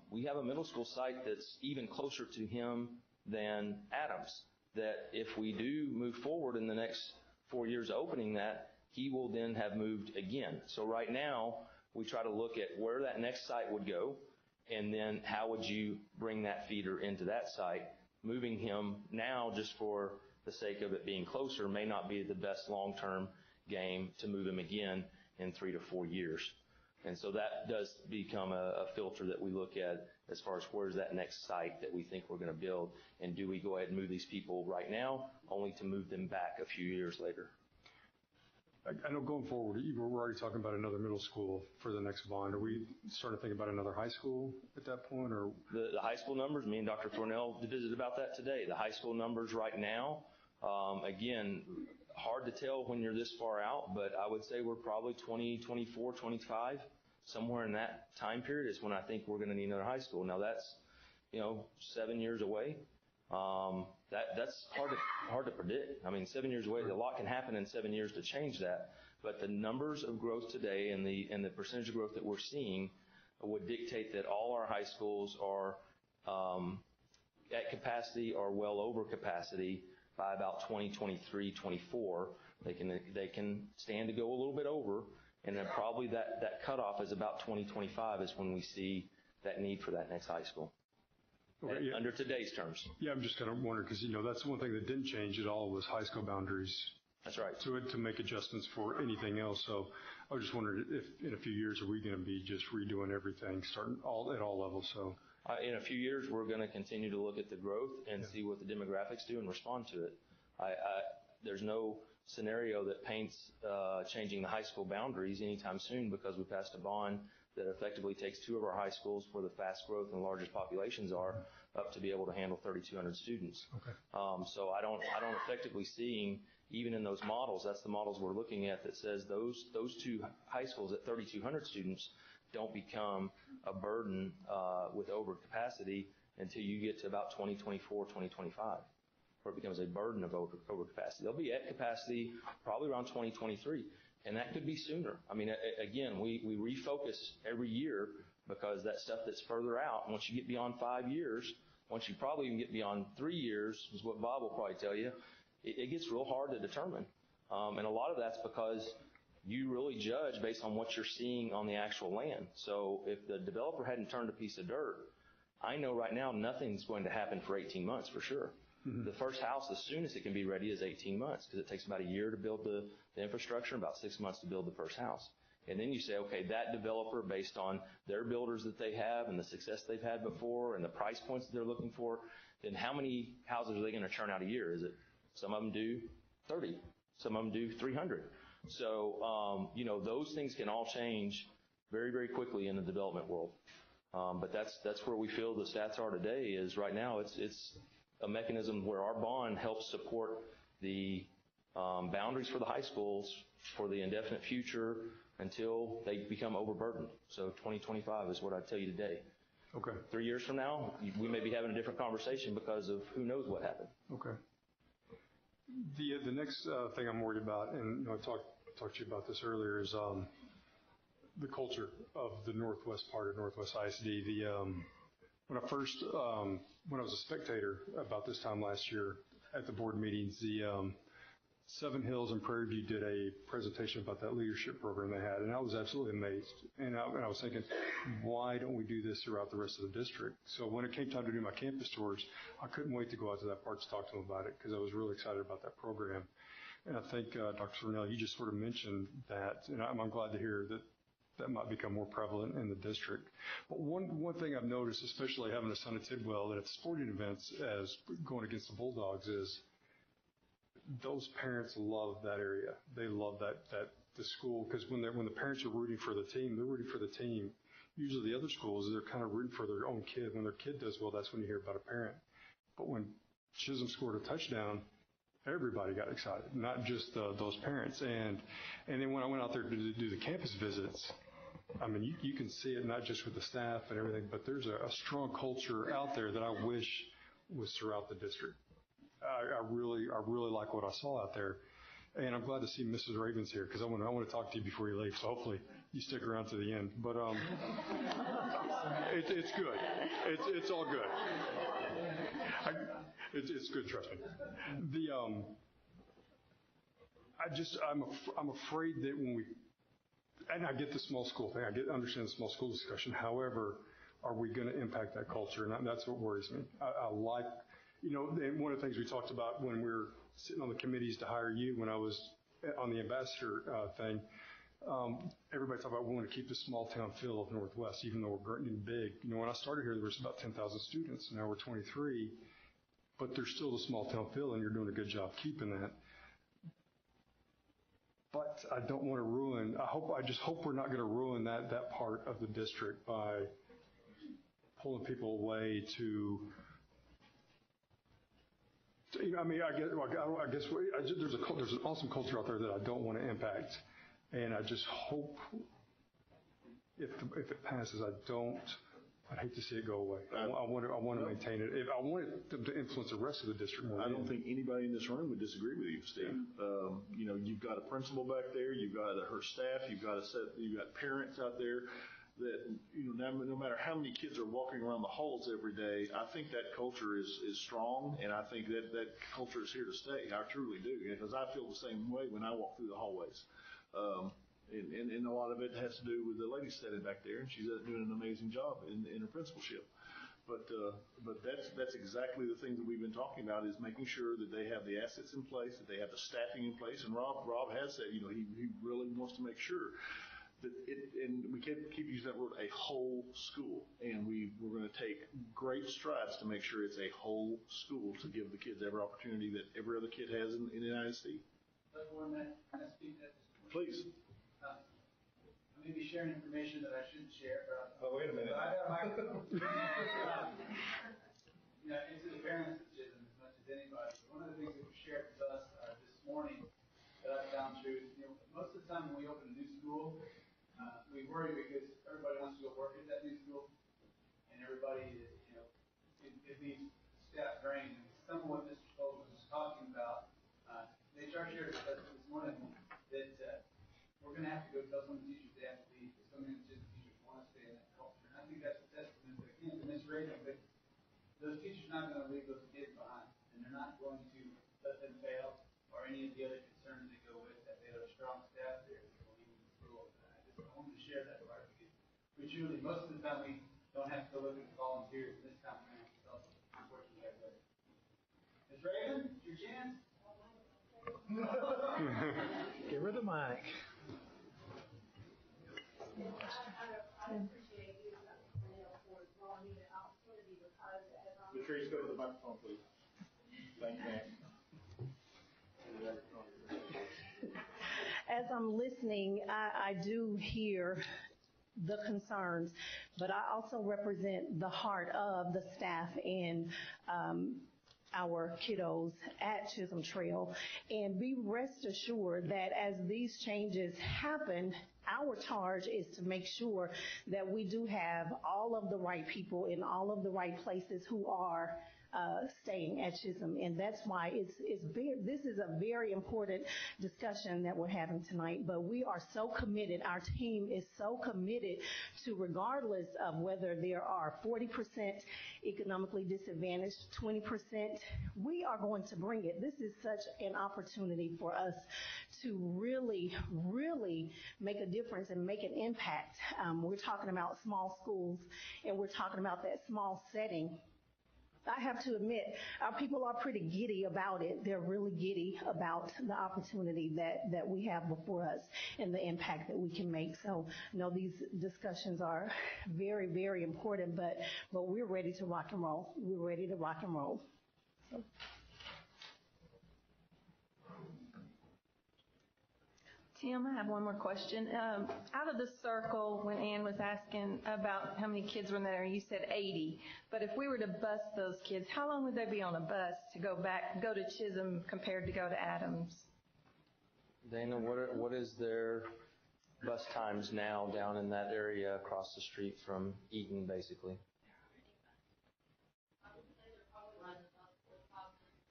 we have a middle school site that's even closer to him than Adams, that if we do move forward in the next 4 years opening that, he will then have moved again. So right now, we try to look at where that next site would go, and then how would you bring that feeder into that site. Moving him now just for the sake of it being closer may not be the best long-term game to move him again in 3 to 4 years. And so that does become a filter that we look at as far as where's that next site that we think we're going to build, and do we go ahead and move these people right now only to move them back a few years later. I know going forward, we're already talking about another middle school for the next bond. Are we starting to think about another high school at that point? Or the high school numbers, me and Dr. Thornell visited about that today. The high school numbers right now, again, hard to tell when you're this far out, but I would say we're probably 2024, 25, somewhere in that time period is when I think we're going to need another high school. Now that's, 7 years away. That's hard to predict. I mean, 7 years away, a lot can happen in 7 years to change that. But the numbers of growth today and the percentage of growth that we're seeing would dictate that all our high schools are at capacity or well over capacity by about 2023, 24. They can stand to go a little bit over, and then probably that cutoff is about 2025 is when we see that need for that next high school. Okay, under today's terms. Yeah, I'm just kind of wondering, because, that's one thing that didn't change at all was high school boundaries. That's right. To make adjustments for anything else. So I was just wondering if in a few years are we going to be just redoing everything, starting at all levels. So in a few years, we're going to continue to look at the growth and see what the demographics do and respond to it. There's no scenario that paints changing the high school boundaries anytime soon, because we passed a bond that effectively takes 2 of our high schools where the fast growth and largest populations are up to be able to handle 3,200 students. Okay. So I don't effectively seeing, even in those models, that's the models we're looking at that says those 2 high schools at 3,200 students don't become a burden with overcapacity until you get to about 2024, 2025, where it becomes a burden of overcapacity. They'll be at capacity probably around 2023. And that could be sooner. I mean, again, we refocus every year, because that stuff that's further out, once you get beyond 5 years, once you probably even get beyond 3 years, is what Bob will probably tell you, it gets real hard to determine. And a lot of that's because you really judge based on what you're seeing on the actual land. So if the developer hadn't turned a piece of dirt, I know right now nothing's going to happen for 18 months for sure. The first house, as soon as it can be ready, is 18 months, because it takes about a year to build the infrastructure and about 6 months to build the first house. And then you say, okay, that developer, based on their builders that they have and the success they've had before and the price points that they're looking for, then how many houses are they going to churn out a year? Is it some of them do 30, some of them do 300. So, those things can all change very, very quickly in the development world. But that's where we feel the stats are today. Is right now it's a mechanism where our bond helps support the boundaries for the high schools for the indefinite future, until they become overburdened. So 2025 is what I'd tell you today. Okay. 3 years from now, we may be having a different conversation because of who knows what happened. Okay. The next thing I'm worried about, and I talked to you about this earlier, is the culture of the northwest part of Northwest ISD. When I was a spectator about this time last year at the board meetings, the Seven Hills and Prairie View did a presentation about that leadership program they had, and I was absolutely amazed. And I was thinking, why don't we do this throughout the rest of the district? So when it came time to do my campus tours, I couldn't wait to go out to that part to talk to them about it because I was really excited about that program. And I think, Dr. Sornell, you just sort of mentioned that, and I'm glad to hear that might become more prevalent in the district. But one thing I've noticed, especially having a son at Tidwell, that at sporting events as going against the Bulldogs is those parents love that area. They love the school, because when the parents are rooting for the team, they're rooting for the team. Usually the other schools, they're kind of rooting for their own kid. When their kid does well, that's when you hear about a parent. But when Chisholm scored a touchdown, everybody got excited, not just those parents. And then when I went out there to do the campus visits, I mean, you can see it not just with the staff and everything, but there's a strong culture out there that I wish was throughout the district. I really like what I saw out there. And I'm glad to see Mrs. Ravens here because I want to talk to you before you leave. So hopefully you stick around to the end. But it's good. It's all good. It's good, trust me. I'm afraid that when and I get the small school thing. I understand the small school discussion. However, are we going to impact that culture? And that's what worries me. I like, and one of the things we talked about when we were sitting on the committees to hire you, when I was on the ambassador thing, everybody talked about we want to keep the small town feel of Northwest, even though we're getting big. When I started here, there was about 10,000 students. Now we're 23, but there's still the small town feel, and you're doing a good job keeping that. But I don't want to ruin, I just hope we're not going to ruin that part of the district by pulling people away to, I guess there's an awesome culture out there that I don't want to impact. And I just hope if it passes, I'd hate to see it go away. I want to maintain it. I want it to influence the rest of the district more. I don't think anybody in this room would disagree with you, Steve. You've got a principal back there, you've got her staff, you've got parents out there that, no matter how many kids are walking around the halls every day, I think that culture is strong, and I think that culture is here to stay. I truly do, because I feel the same way when I walk through the hallways. And a lot of it has to do with the lady standing back there, and she's doing an amazing job in her principalship. But that's exactly the thing that we've been talking about, is making sure that they have the assets in place, that they have the staffing in place. And Rob has said, he really wants to make sure that and we keep using that word, a whole school. And we're going to take great strides to make sure it's a whole school, to give the kids every opportunity that every other kid has in the United States. Please. I may be sharing information that I shouldn't share. Wait a minute. I got a microphone. It's the parents of Chisholm as much as anybody. One of the things that was shared with us this morning that I found true is, most of the time when we open a new school, we worry because everybody wants to go work at that new school, and everybody is, it leaves staff drained. And some of what Mr. Fogle was talking about, the HR shared with us this morning that we're going to have to go tell some of the teachers they have to leave, because some of the teachers want to stay in that culture. And I think that's a testament again to Ms. Reagan, but those teachers are not going to leave those kids behind, and they're not going to let them fail, or any of the other concerns that go with that. They have a strong staff there that believe in the school. And I wanted to share that part, because we truly, most of the time, we don't have to go look at the volunteers. This time we have to tell them, unfortunately, have better. Ms. Reagan, it's your chance. Give her the mic. I appreciate you for drawing me the opportunity, because Latrice, go to the microphone, please. Thank you, ma'am. as I'm listening, I do hear the concerns, but I also represent the heart of the staff, and our kiddos at Chisholm Trail. And be rest assured that as these changes happen, our charge is to make sure that we do have all of the right people in all of the right places who are staying at Chisholm, and that's why this is a very important discussion that we're having tonight. But we are so committed, our team is so committed to, regardless of whether there are 40% economically disadvantaged, 20%, we are going to bring it. This is such an opportunity for us to really, really make a difference and make an impact. We're talking about small schools, and we're talking about that small setting. I have to admit, our people are pretty giddy about it. They're really giddy about the opportunity that we have before us and the impact that we can make. So, no, these discussions are very, very important, but we're ready to rock and roll. We're ready to rock and roll. So. Tim, I have one more question. Out of the circle, when Ann was asking about how many kids were there, you said 80. But if we were to bus those kids, how long would they be on a bus to go to Chisholm compared to go to Adams? Dana, what is their bus times now down in that area across the street from Eaton, basically?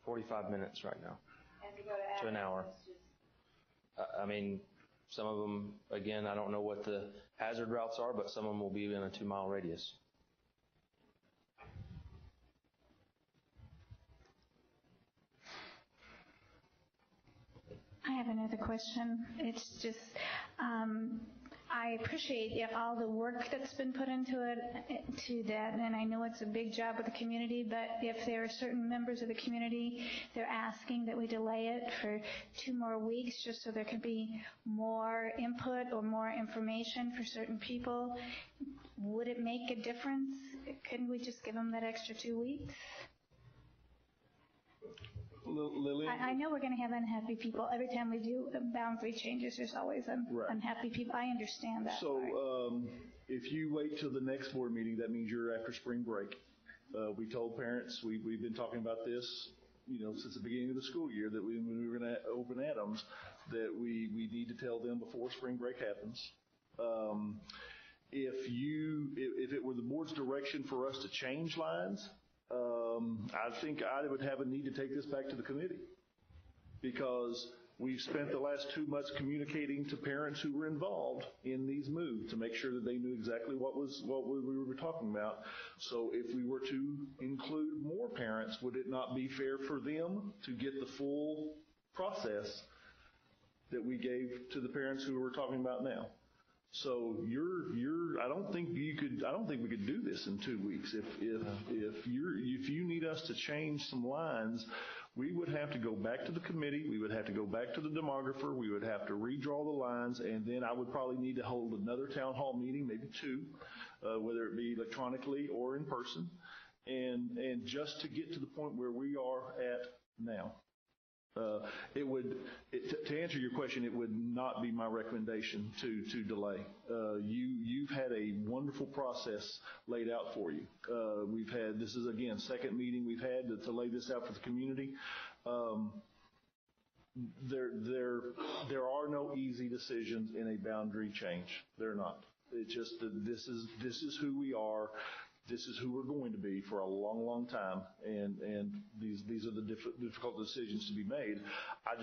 45 minutes right now. And to go to Adams, to an hour. I mean, some of them, again, I don't know what the hazard routes are, but some of them will be in a 2-mile radius. I have another question. It's just, I appreciate all the work that's been put into that, and I know it's a big job with the community, but if there are certain members of the community, they're asking that we delay it for 2 more weeks just so there can be more input or more information for certain people, would it make a difference? Couldn't we just give them that extra 2 weeks? Lily? I know we're going to have unhappy people. Every time we do boundary changes, there's always unhappy people. I understand that. So if you wait till the next board meeting, that means you're after spring break. We told parents, we've been talking about this, since the beginning of the school year, that when we were going to open Adams, that we need to tell them before spring break happens. If it were the board's direction for us to change lines, I think I would have a need to take this back to the committee, because we've spent the last 2 months communicating to parents who were involved in these moves to make sure that they knew exactly what we were talking about. So if we were to include more parents, would it not be fair for them to get the full process that we gave to the parents who we're talking about now? So I don't think we could do this in 2 weeks. If you need us to change some lines, we would have to go back to the committee, we would have to go back to the demographer, we would have to redraw the lines, and then I would probably need to hold another town hall meeting, maybe 2, whether it be electronically or in person, and just to get to the point where we are at now. To answer your question, it would not be my recommendation to delay. You've had a wonderful process laid out for you. This is again, second meeting we've had to lay this out for the community. There are no easy decisions in a boundary change. They're not. It's just that this is who we are. This is who we're going to be for a long, long time, and these are the difficult decisions to be made. I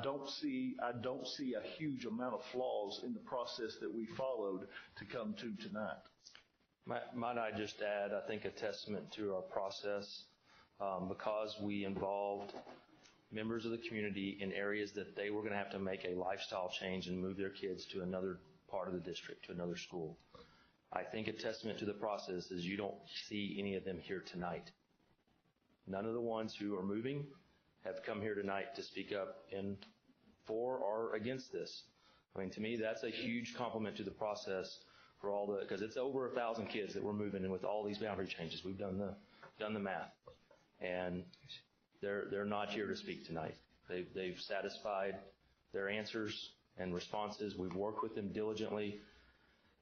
don't see a huge amount of flaws in the process that we followed to come to tonight. Might I just add, I think, a testament to our process, because we involved members of the community in areas that they were going to have to make a lifestyle change and move their kids to another part of the district, to another school. I think a testament to the process is you don't see any of them here tonight. None of the ones who are moving have come here tonight to speak up for or against this. I mean, to me, that's a huge compliment to the process for all because it's over 1,000 kids that we're moving in with all these boundary changes. We've done the math, and they're not here to speak tonight. They've satisfied their answers and responses. We've worked with them diligently.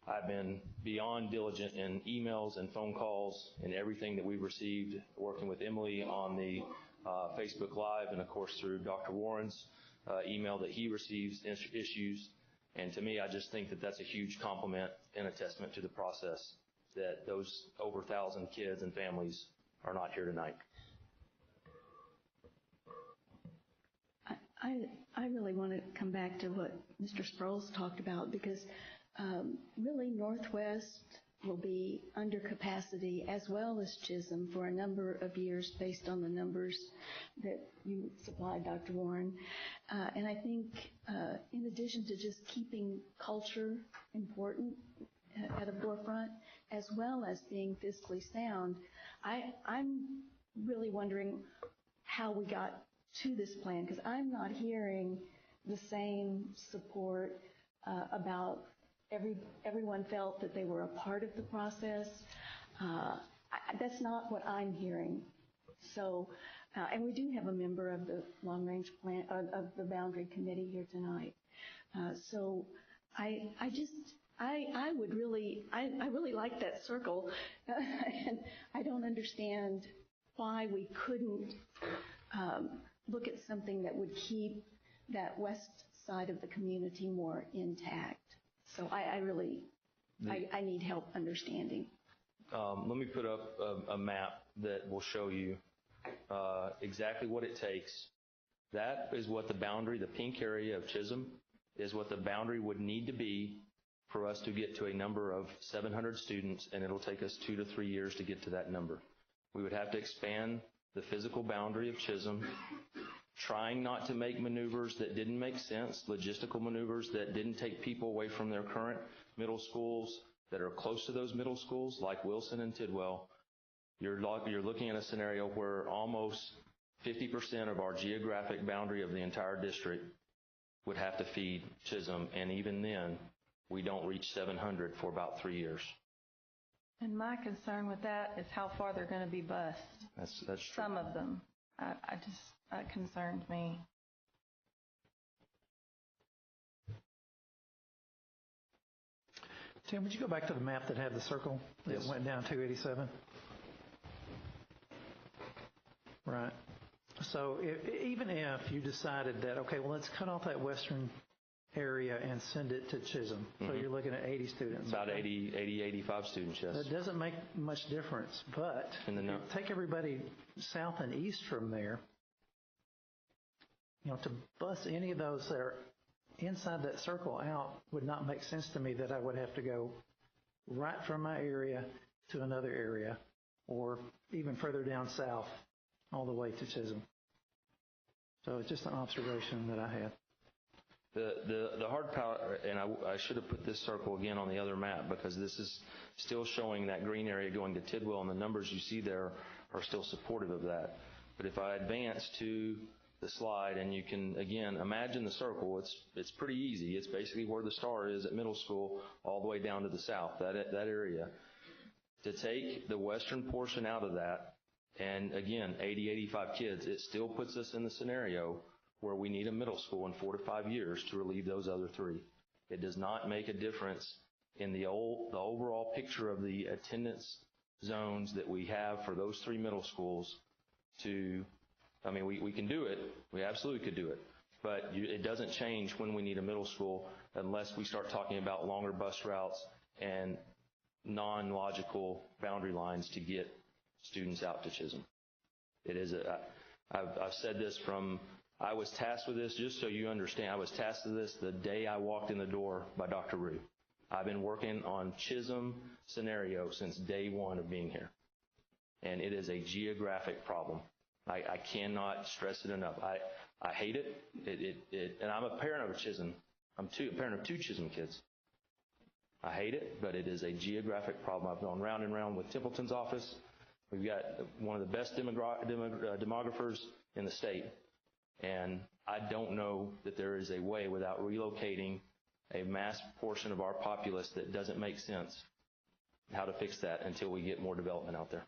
I've been beyond diligent in emails and phone calls and everything that we've received, working with Emily on the Facebook Live, and of course through Dr. Warren's email that he receives issues. And to me, I just think that that's a huge compliment and a testament to the process that those over 1,000 kids and families are not here tonight. I really want to come back to what Mr. Sproles talked about, because really Northwest will be under capacity as well as Chisholm for a number of years based on the numbers that you supplied, Dr. Warren. And I think in addition to just keeping culture important at a forefront, as well as being fiscally sound, I'm really wondering how we got to this plan, because I'm not hearing the same support about everyone felt that they were a part of the process. That's not what I'm hearing. So, and we do have a member of the long-range plan, of the boundary committee here tonight. So I really like that circle, and I don't understand why we couldn't look at something that would keep that west side of the community more intact. So I need help understanding. Let me put up a map that will show you exactly what it takes. That is what the boundary, the pink area of Chisholm, is what the boundary would need to be for us to get to a number of 700 students, and it'll take us 2 to 3 years to get to that number. We would have to expand the physical boundary of Chisholm, trying not to make maneuvers that didn't make sense, logistical maneuvers that didn't take people away from their current middle schools that are close to those middle schools, like Wilson and Tidwell. You're looking at a scenario where almost 50% of our geographic boundary of the entire district would have to feed Chisholm, and even then, we don't reach 700 for about 3 years. And my concern with that is how far they're going to be bused. That's true. Some of them. That concerned me. Tim, would you go back to the map that had the circle that went down 287? Right. So even if you decided that, okay, well, let's cut off that western area and send it to Chisholm. So you're looking at 80 students. About 85 students, yes. That doesn't make much difference, but if you take everybody south and east from there, to bus any of those that are inside that circle out would not make sense to me, that I would have to go right from my area to another area, or even further down south all the way to Chisholm. So it's just an observation that I had. The hard part, and I should have put this circle again on the other map, because this is still showing that green area going to Tidwell, and the numbers you see there are still supportive of that. But if I advance to the slide, and you can, again, imagine the circle, it's pretty easy. It's basically where the star is at middle school all the way down to the south, that area. To take the western portion out of that, and again, 85 kids, it still puts us in the scenario where we need a middle school in 4 to 5 years to relieve those other 3. It does not make a difference in the overall picture of the attendance zones that we have for those 3 middle schools we can do it. We absolutely could do it. But it doesn't change when we need a middle school unless we start talking about longer bus routes and non-logical boundary lines to get students out to Chisholm. It is I've said this I was tasked with this, just so you understand, I was tasked with this the day I walked in the door by Dr. Rue. I've been working on Chisholm scenario since day one of being here. And it is a geographic problem. I cannot stress it enough. I hate it. And I'm a parent of a Chisholm. I'm a parent of 2 Chisholm kids. I hate it, but it is a geographic problem. I've gone round and round with Templeton's office. We've got one of the best demographers in the state. And I don't know that there is a way without relocating a mass portion of our populace that doesn't make sense how to fix that until we get more development out there.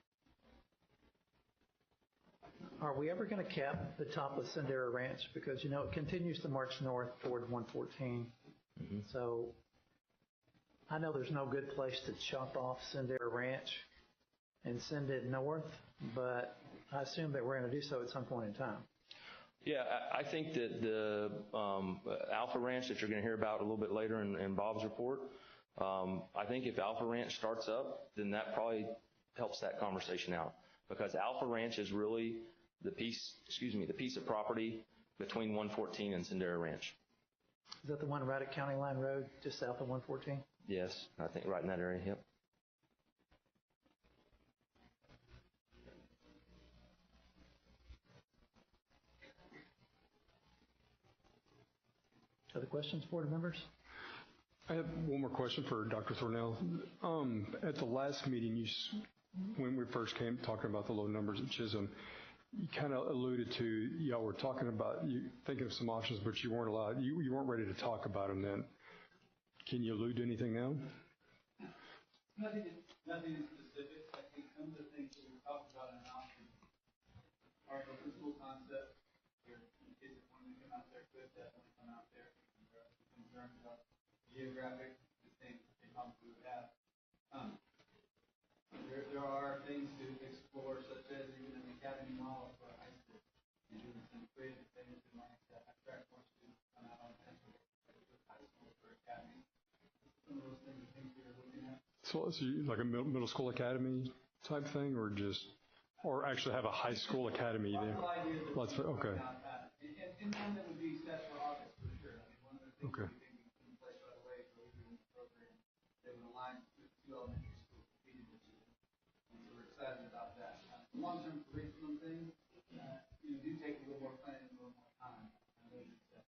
Are we ever going to cap the top of Sendera Ranch? Because, it continues to march north toward 114. So I know there's no good place to chop off Sendera Ranch and send it north, but I assume that we're going to do so at some point in time. Yeah, I think that the Alpha Ranch that you're going to hear about a little bit later in Bob's report, I think if Alpha Ranch starts up, then that probably helps that conversation out, because Alpha Ranch is really the piece of property between 114 and Sendera Ranch. Is that the one right at County Line Road, just south of 114? Yes, I think right in that area, yep. Other questions, board members? I have one more question for Dr. Thornell. At the last meeting, when we first came talking about the low numbers at Chisholm, you kind of alluded to, y'all were talking about, you thinking of some options, but you weren't allowed, you weren't ready to talk about them then. Can you allude to anything now? Nothing in specific. I think some of the things that we talked about in an option are open school concept, where kids that want to come out there could definitely come out there. Concerns about geographic distinct they probably would have. There are things to explore, such as even an academy model for a high school, and doing some creative things that might attract more students to come out on campus with high school for academy. Some of those things are things we are looking at. So like a middle school academy type thing, or actually have a high school academy there? Okay. And one that would be set for August for sure. I mean, one of the things Okay. we think we can put in place right away is we're doing the program that would align with two elementary schools competing with each other. And so we're excited about that. The long-term curriculum thing, do take a little more planning, a little more time. I know that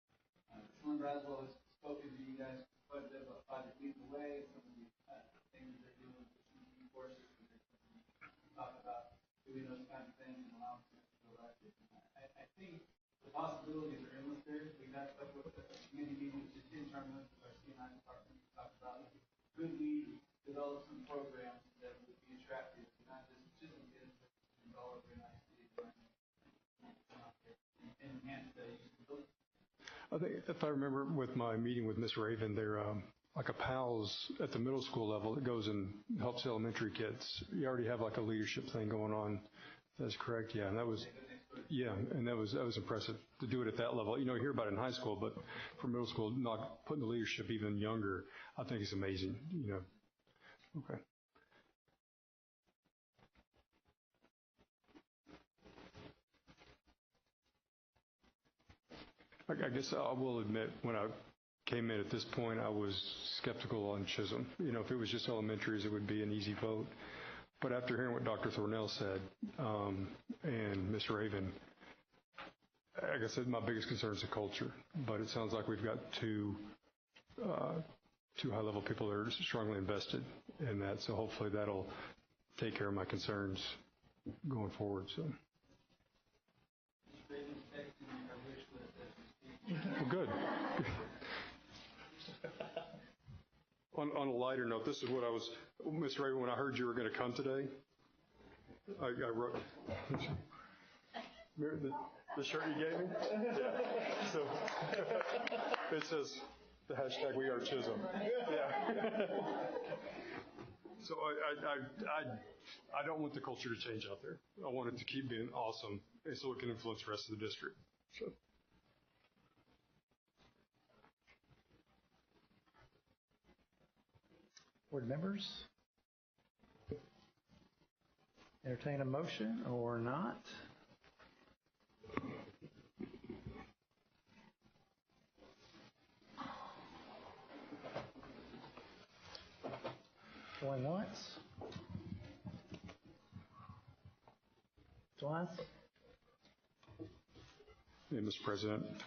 Slim Braswell has spoken to you guys quite a bit about Project Lead the Way, some of the things they're doing with the CP courses. Talk about doing those kind of things and allowing students to go back. I think the possibilities are endless there. We've had stuff with the community meetings just internally with our C&I department. We talked about could we develop some programs that would be attractive to not just Chisholm kids, but all over NISD and enhance the usability. I think if I remember with my meeting with Ms. Raven, they're like a PALS at the middle school level that goes and helps elementary kids. You already have like a leadership thing going on. That's correct, yeah. And that was impressive to do it at that level. You hear about it in high school, but for middle school, not putting the leadership even younger, I think is amazing. Okay. I guess I will admit, when I came in at this point, I was skeptical on Chisholm. If it was just elementaries, it would be an easy vote. But after hearing what Dr. Thornell said and Ms. Raven, like I said, my biggest concern is the culture. But it sounds like we've got two high-level people that are strongly invested in that. So hopefully that'll take care of my concerns going forward. So. Well, good. On a lighter note, this is what I was, Ms. Raven, when I heard you were going to come today, I wrote the shirt you gave me? Yeah. So it says the hashtag We Are Chisholm. Yeah. So I don't want the culture to change out there. I want it to keep being awesome, and so it can influence the rest of the district. So. Board members? Entertain a motion or not? Going once? Twice? Yeah, Mr. President,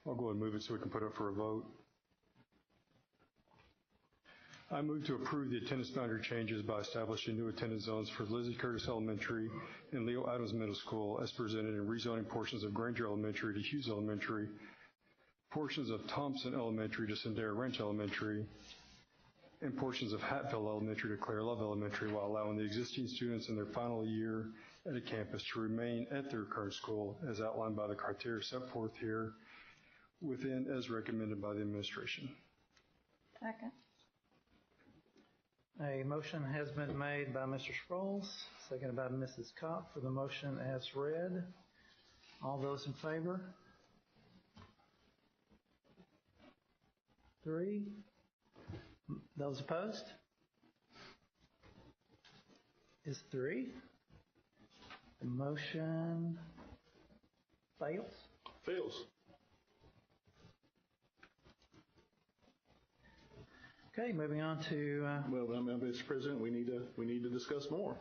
I'll go ahead and move it so we can put it up for a vote. I move to approve the attendance boundary changes by establishing new attendance zones for Lizzie Curtis Elementary and Leo Adams Middle School as presented in rezoning portions of Granger Elementary to Hughes Elementary, portions of Thompson Elementary to Sendera Ranch Elementary, and portions of Hatfield Elementary to Claire Love Elementary, while allowing the existing students in their final year at a campus to remain at their current school as outlined by the criteria set forth here within as recommended by the administration. Second. A motion has been made by Mr. Sproles, seconded by Mrs. Kopp for the motion as read. All those in favor? 3. Those opposed? Is 3. The motion fails. Fails. Okay, moving on to. Well, Mr. President, we need to discuss more.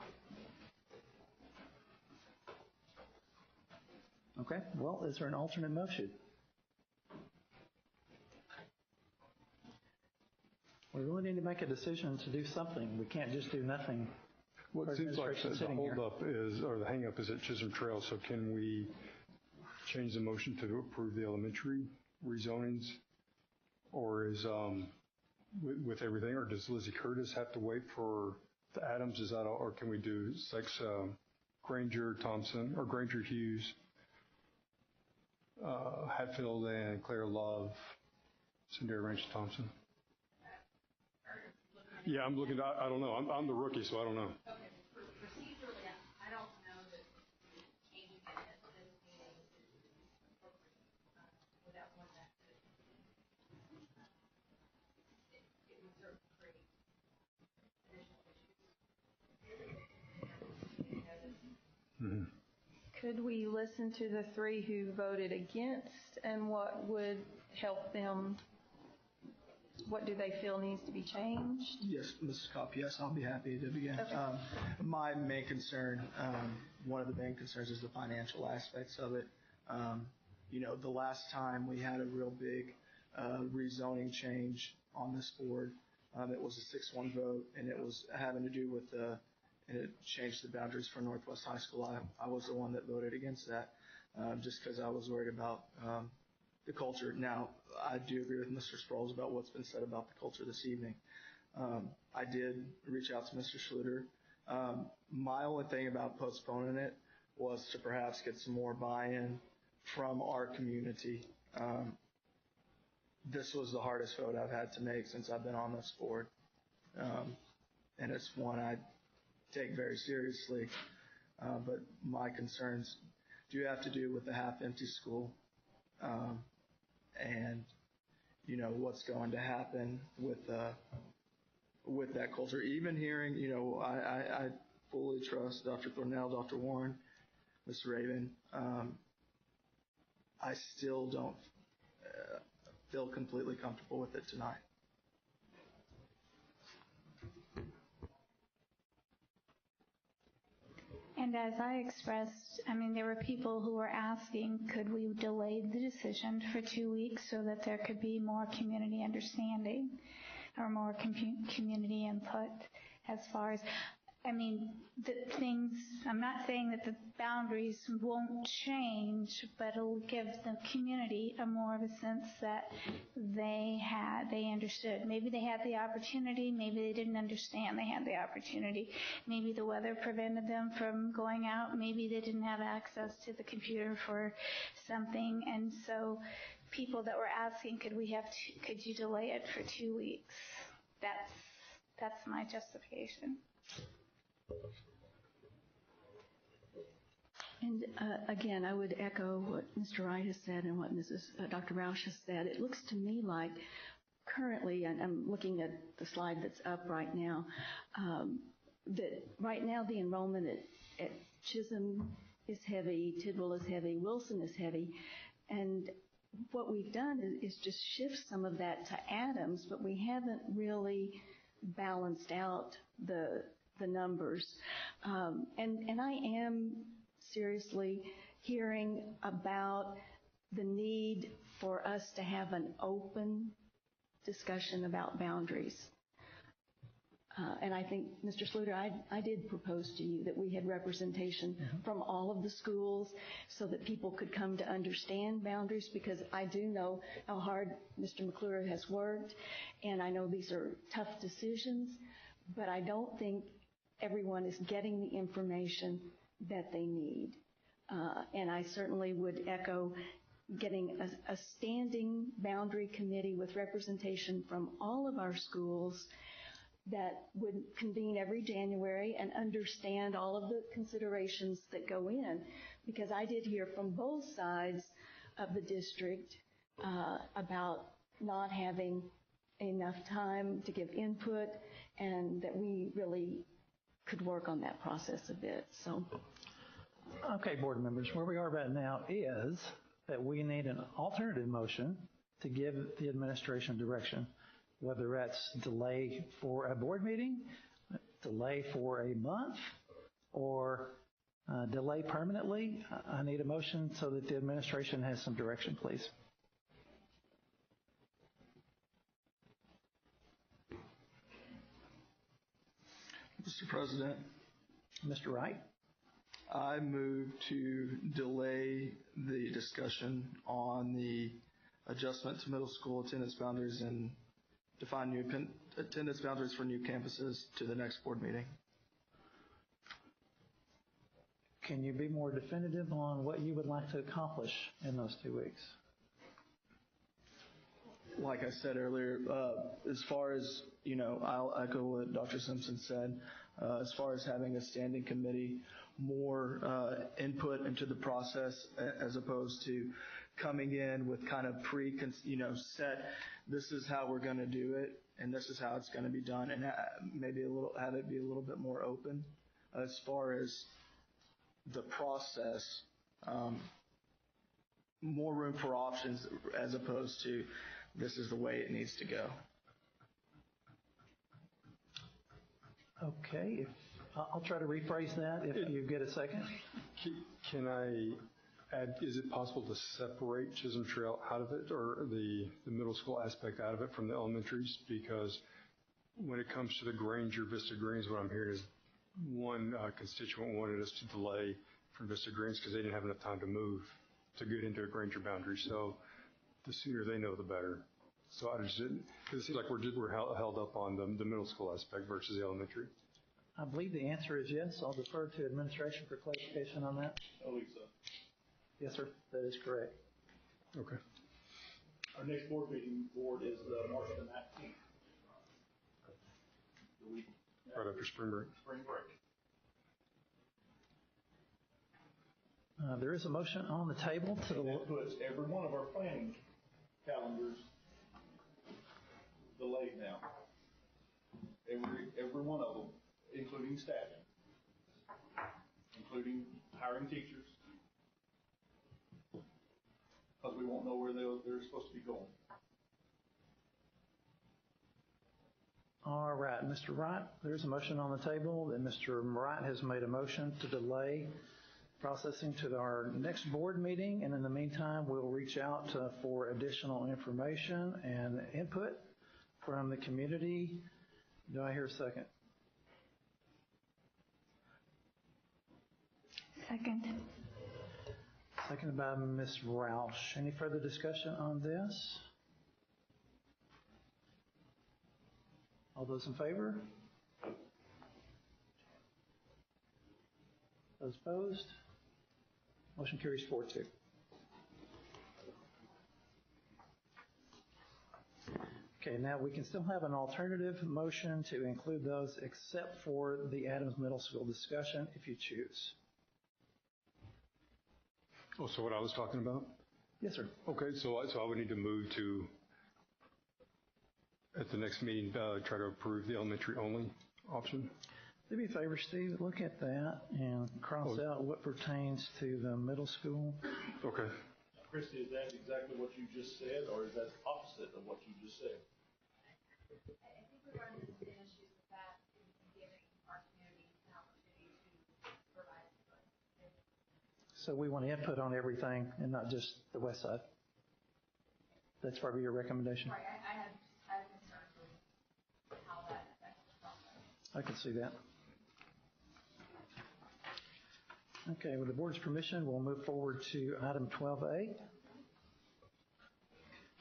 Okay, well, is there an alternate motion? We really need to make a decision to do something. We can't just do nothing. Well, it seems like the Sitting here. holdup is, or the hang-up is at Chisholm Trail, so can we change the motion to approve the elementary rezonings? Or is, with everything, or does Lizzie Curtis have to wait for the Adams? Is that all, or can we do Granger, Thompson, or Granger Hughes, Hatfield and Claire Love, Sendera Ranch Thompson? Yeah, I'm looking. I don't know. I'm the rookie, so I don't know. Okay, procedurally, I don't know that changing it at this meeting is appropriate without one that could. It would certainly create additional issues. Could we listen to the 3 who voted against, and what would help them? What do they feel needs to be changed? Yes, Mrs. Kopp, yes, I'll be happy to begin. Okay. My main concern, one of the main concerns is the financial aspects of it. The last time we had a real big rezoning change on this board, it was a 6-1 vote, and it was having to do with and it changed the boundaries for Northwest High School. I was the one that voted against that, just because I was worried about the culture. Now, I do agree with Mr. Sproles about what's been said about the culture this evening. I did reach out to Mr. Schluter. My only thing about postponing it was to perhaps get some more buy-in from our community. This was the hardest vote I've had to make since I've been on this board. And it's one I take very seriously. But my concerns do have to do with the half-empty school. And what's going to happen with that culture. Even hearing, I fully trust Dr. Thornell, Dr. Warren, Ms. Raven. I still don't feel completely comfortable with it tonight. And as I expressed, there were people who were asking, could we delay the decision for 2 weeks so that there could be more community understanding or more community input as far as, the things, I'm not saying that the boundaries won't change, but it'll give the community a more of a sense that they understood. Maybe they had the opportunity, maybe they didn't understand they had the opportunity. Maybe the weather prevented them from going out, maybe they didn't have access to the computer for something, and so people that were asking, could you delay it for 2 weeks? That's my justification. And again, I would echo what Mr. Wright has said and what Dr. Roush has said. It looks to me like currently, and I'm looking at the slide that's up right now, that right now the enrollment at Chisholm is heavy, Tidwell is heavy, Wilson is heavy, and what we've done is just shift some of that to Adams, but we haven't really balanced out the numbers. And I am seriously hearing about the need for us to have an open discussion about boundaries. And I think, Mr. Schluter, I did propose to you that we had representation from all of the schools so that people could come to understand boundaries, because I do know how hard Mr. McClure has worked, and I know these are tough decisions, but I don't think everyone is getting the information that they need. And I certainly would echo getting a standing boundary committee with representation from all of our schools that would convene every January and understand all of the considerations that go in. Because I did hear from both sides of the district about not having enough time to give input, and that we really could work on that process a bit. So, Okay, board members, where we are right now is that we need an alternative motion to give the administration direction, whether that's delay for a board meeting, delay for a month, or delay permanently. I need a motion so that the administration has some direction, please. Mr. President. Mr. Wright. I move to delay the discussion on the adjustment to middle school attendance boundaries and define new attendance boundaries for new campuses to the next board meeting. Can you be more definitive on what you would like to accomplish in those 2 weeks? Like I said earlier, as far as, I'll echo what Dr. Simpson said, as far as having a standing committee, more input into the process as opposed to coming in with kind of set, this is how we're going to do it and this is how it's going to be done, and maybe have it be a little bit more open as far as the process, more room for options as opposed to this is the way it needs to go. Okay, I'll try to rephrase that if you get a second. Can I add, is it possible to separate Chisholm Trail out of it, or the middle school aspect out of it from the elementaries? Because when it comes to the Granger Vista Greens, what I'm hearing is one constituent wanted us to delay from Vista Greens because they didn't have enough time to move to get into a Granger boundary. So the sooner they know, the better. So I just didn't, because it seems like we're held up on the middle school aspect versus the elementary. I believe the answer is yes. I'll defer to administration for clarification on that. I believe so. Yes, sir. That is correct. Okay. Our next board meeting is March the 19th. The week Right after spring break. Spring break. There is a motion on the table to the... That puts every one of our planning calendars delayed now. Every one of them, including staffing, including hiring teachers, because we won't know where they're supposed to be going. All right, Mr. Wright, there's a motion on the table, and Mr. Wright has made a motion to delay processing to our next board meeting, and in the meantime, we'll reach out for additional information and input from the community. Do I hear a second? Second. Seconded by Ms. Roush. Any further discussion on this? All those in favor? Those opposed? Motion carries 4-2. Okay, now we can still have an alternative motion to include those except for the Adams Middle School discussion if you choose. Oh, so what I was talking about? Yes, sir. Okay, so I would need to move to, at the next meeting, try to approve the elementary only option. Do me a favor, Steve, look at that and cross out what pertains to the middle school. Okay. Christy, is that exactly what you just said, or is that opposite of what you just said? I think we're running into some issues with that and giving our community an opportunity to provide input. So we want input on everything and not just the west side. That's probably your recommendation? Right, I have concerns with how that affects the process. I can see that. Okay, with the board's permission, we'll move forward to item 12A.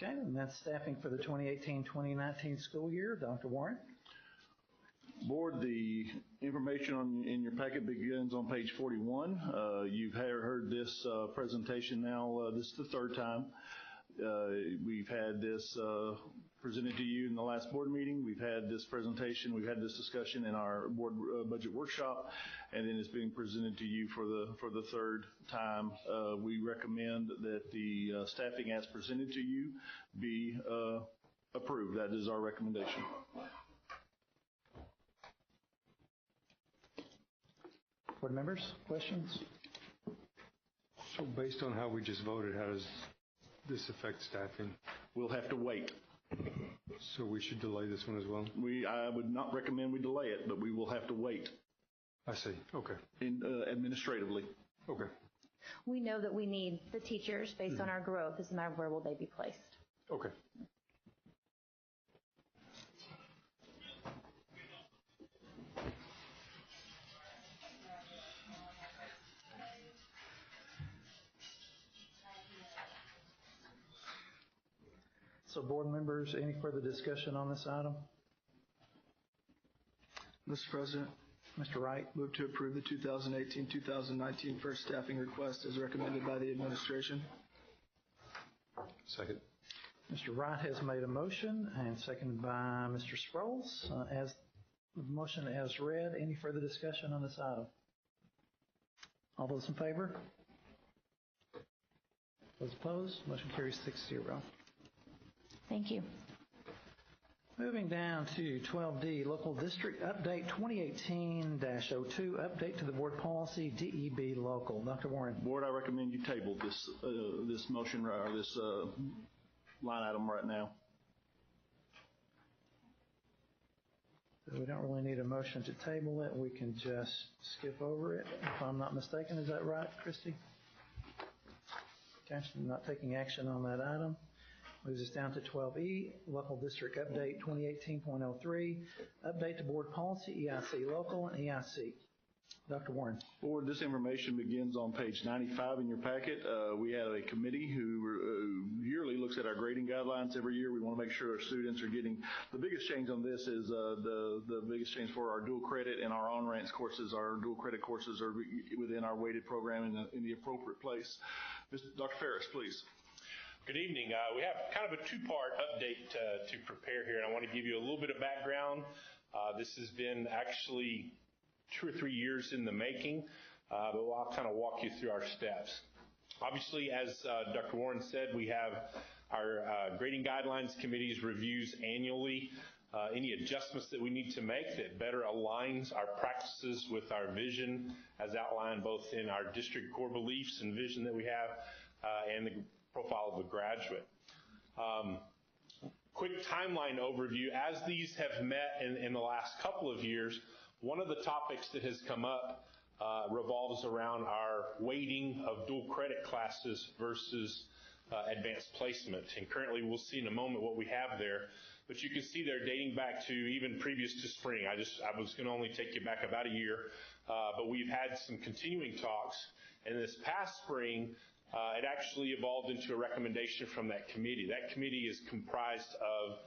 Okay, and that's staffing for the 2018-2019 school year. Dr. Warren. Board, the information in your packet begins on page 41. You've heard this presentation now. This is the third time. We've had this presented to you in the last board meeting. We've had this presentation. We've had this discussion in our board budget workshop, and then it's being presented to you for the third time. We recommend that the staffing as presented to you be approved. That is our recommendation. Board members, questions? So based on how we just voted, how does this affect staffing? We'll have to wait. So we should delay this one as well? I would not recommend we delay it, but we will have to wait. I see. Okay. Administratively. Okay. We know that we need the teachers based on our growth. It's a matter of where will they be placed. Okay. So board members, any further discussion on this item? Mr. President, Mr. Wright? move to approve the 2018-2019 first staffing request as recommended by the administration. Second. Mr. Wright has made a motion and seconded by Mr. Sproles. As the motion as read, any further discussion on this item? All those in favor? Those opposed? Motion carries 6-0. Thank you. Moving down to 12D, Local District Update 2018-02, Update to the Board Policy, DEB Local. Dr. Warren. Board, I recommend you table this motion or this line item right now. We don't really need a motion to table it. We can just skip over it, if I'm not mistaken. Is that right, Christy? Okay, I'm not taking action on that item. Moves us down to 12E, Local District Update 2018.03, Update to Board Policy, EIC Local and EIC. Dr. Warren. Board, this information begins on page 95 in your packet. We have a committee who yearly looks at our grading guidelines every year. We want to make sure our students are getting, the biggest change on this is the biggest change for our dual credit and our on-ramps courses. Our dual credit courses are within our weighted program in the appropriate place. Dr. Ferris, please. Good evening. We have kind of a two-part update to prepare here, and I want to give you a little bit of background. This has been actually 2 or 3 years in the making, but I'll kind of walk you through our steps. Obviously, as Dr. Warren said, we have our grading guidelines committees reviews annually. Any adjustments that we need to make that better aligns our practices with our vision as outlined both in our district core beliefs and vision that we have and the profile of a graduate. Quick timeline overview. As these have met in the last couple of years, one of the topics that has come up revolves around our weighting of dual credit classes versus advanced placement. And currently we'll see in a moment what we have there. But you can see there dating back to even previous to spring. I was going to only take you back about a year, but we've had some continuing talks. And this past spring, it actually evolved into a recommendation from that committee. That committee is comprised of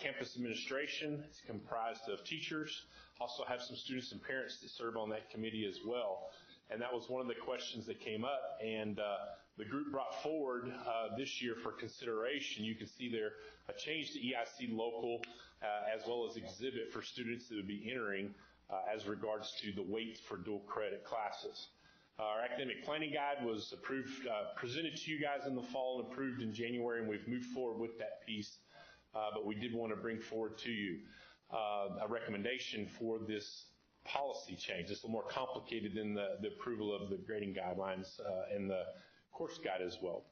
campus administration, it's comprised of teachers, also have some students and parents that serve on that committee as well. And that was one of the questions that came up, and the group brought forward this year for consideration. You can see there a change to EIC Local as well as exhibit for students that would be entering as regards to the weight for dual credit classes. Our academic planning guide was approved, presented to you guys in the fall and approved in January, and we've moved forward with that piece. But we did want to bring forward to you a recommendation for this policy change. It's a little more complicated than the approval of the grading guidelines and the course guide as well.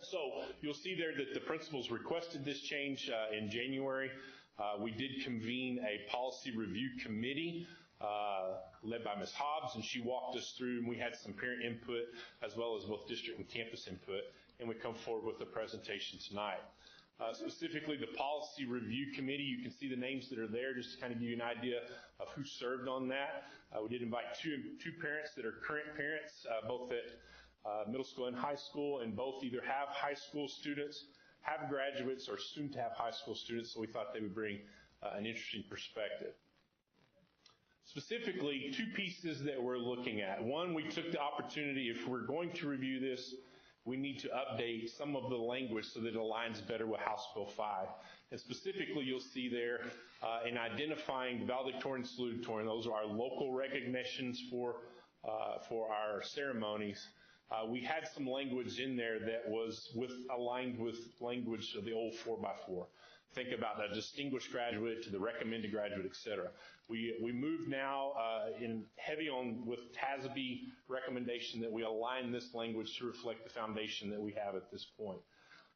So you'll see there that the principals requested this change in January. We did convene a policy review committee led by Ms. Hobbs, and she walked us through, and we had some parent input as well as both district and campus input, and we come forward with a presentation tonight. Specifically, the policy review committee, you can see the names that are there just to kind of give you an idea of who served on that. We did invite two parents that are current parents, both at middle school and high school, and both either have high school students, have graduates, or soon to have high school students, so we thought they would bring an interesting perspective. Specifically, two pieces that we're looking at. One, we took the opportunity, if we're going to review this, we need to update some of the language so that it aligns better with House Bill 5. And specifically, you'll see there in identifying valedictorian and salutatorian, those are our local recognitions for our ceremonies. We had some language in there that was aligned with language of the old 4x4. Think about a distinguished graduate to the recommended graduate, et cetera. We move now heavy on with TASB recommendation that we align this language to reflect the foundation that we have at this point.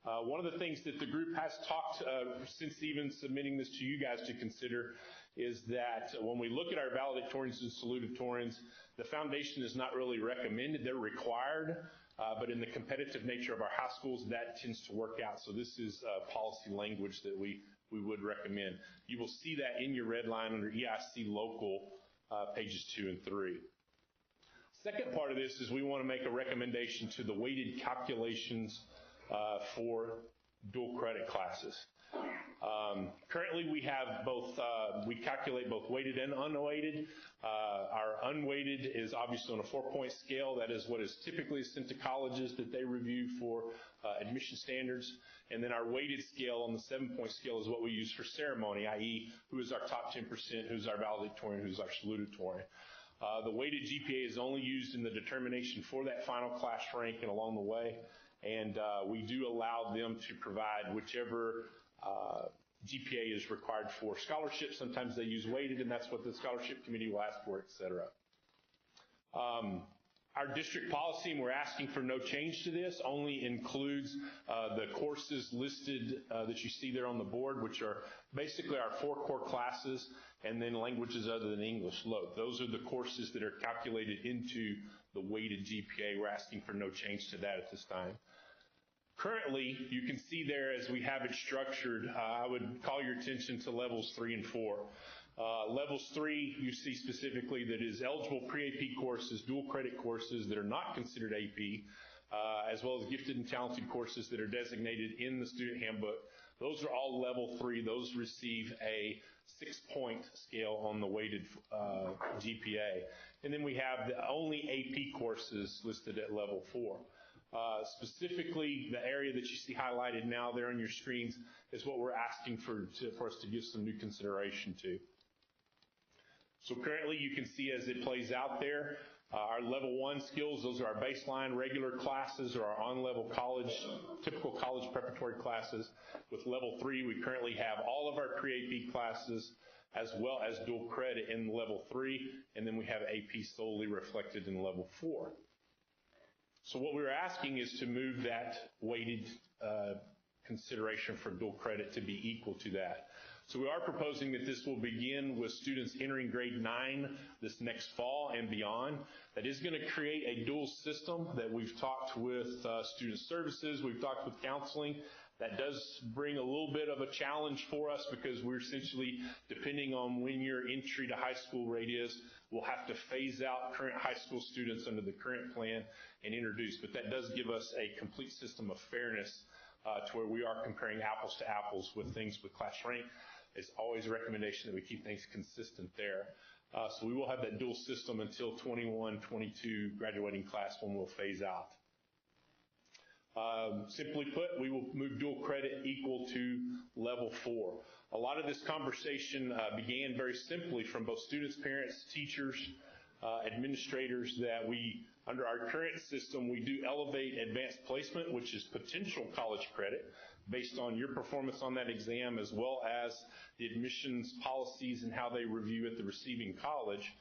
One of the things that the group has talked since even submitting this to you guys to consider is that when we look at our valedictorians and salutatorians, the foundation is not really recommended, they're required, but in the competitive nature of our high schools, that tends to work out. So this is policy language that we would recommend. You will see that in your red line under EIC local, pages 2 and 3. Second part of this is we want to make a recommendation to the weighted calculations for dual credit classes. Currently we have both, we calculate both weighted and unweighted. Our unweighted is obviously on a 4-point scale. That is what is typically sent to colleges that they review for admission standards. And then our weighted scale on the 7-point scale is what we use for ceremony, i.e. who is our top 10%, who's our valedictorian, who's our salutatorian. The weighted GPA is only used in the determination for that final class rank and along the way. And we do allow them to provide whichever GPA is required for scholarships. Sometimes they use weighted, and that's what the scholarship committee will ask for, et cetera. Our district policy, and we're asking for no change to this, only includes the courses listed that you see there on the board, which are basically our 4 core classes, and then languages other than English load. Those are the courses that are calculated into the weighted GPA. We're asking for no change to that at this time. Currently, you can see there as we have it structured, I would call your attention to levels 3 and 4. Levels 3, you see specifically that is eligible pre-AP courses, dual credit courses that are not considered AP, as well as gifted and talented courses that are designated in the student handbook. Those are all level 3. Those receive a 6-point scale on the weighted GPA. And then we have the only AP courses listed at level 4. Specifically, the area that you see highlighted now there on your screens is what we're asking for us to give some new consideration to. So currently, you can see as it plays out there, our level 1 skills, those are our baseline regular classes or our on-level college, typical college preparatory classes. With level 3, we currently have all of our pre-AP classes as well as dual credit in level 3, and then we have AP solely reflected in level 4. So what we're asking is to move that weighted consideration for dual credit to be equal to that. So we are proposing that this will begin with students entering grade 9 this next fall and beyond. That is going to create a dual system that we've talked with student services, we've talked with counseling. That does bring a little bit of a challenge for us because we're essentially, depending on when your entry to high school rate is, we'll have to phase out current high school students under the current plan and introduce. But that does give us a complete system of fairness to where we are comparing apples to apples with things with class rank. It's always a recommendation that we keep things consistent there. So we will have that dual system until 21-22 graduating class when we'll phase out. Simply put, we will move dual credit equal to level 4. A lot of this conversation began very simply from both students, parents, teachers, administrators, that we, under our current system, we do elevate advanced placement, which is potential college credit, based on your performance on that exam, as well as the admissions policies and how they review at the receiving college,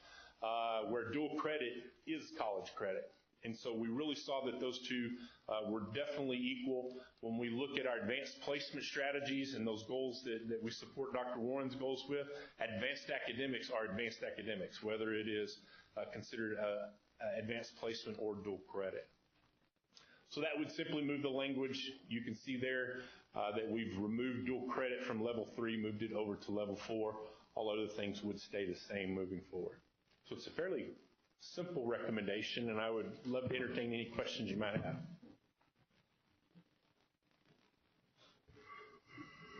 where dual credit is college credit. And so we really saw that those two were definitely equal. When we look at our advanced placement strategies and those goals that we support Dr. Warren's goals with, advanced academics are advanced academics, whether it is considered advanced placement or dual credit. So that would simply move the language. You can see there that we've removed dual credit from level 3, moved it over to level 4. All other things would stay the same moving forward. So it's a fairly simple recommendation, and I would love to entertain any questions you might have.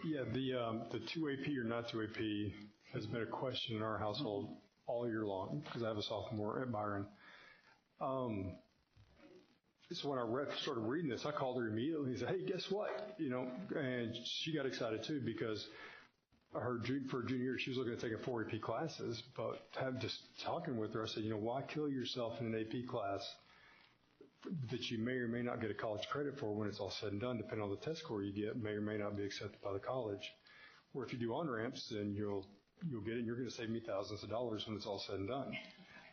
Yeah, the 2 AP or not 2 AP has been a question in our household all year long because I have a sophomore at Byron. So when I started reading this, I called her immediately and said, hey, guess what? And she got excited too because for junior year, she was looking at taking 4 AP classes, but just talking with her, I said, why kill yourself in an AP class that you may or may not get a college credit for when it's all said and done, depending on the test score you get, may or may not be accepted by the college. Or if you do on-ramps, then you'll get it, and you're going to save me thousands of dollars when it's all said and done.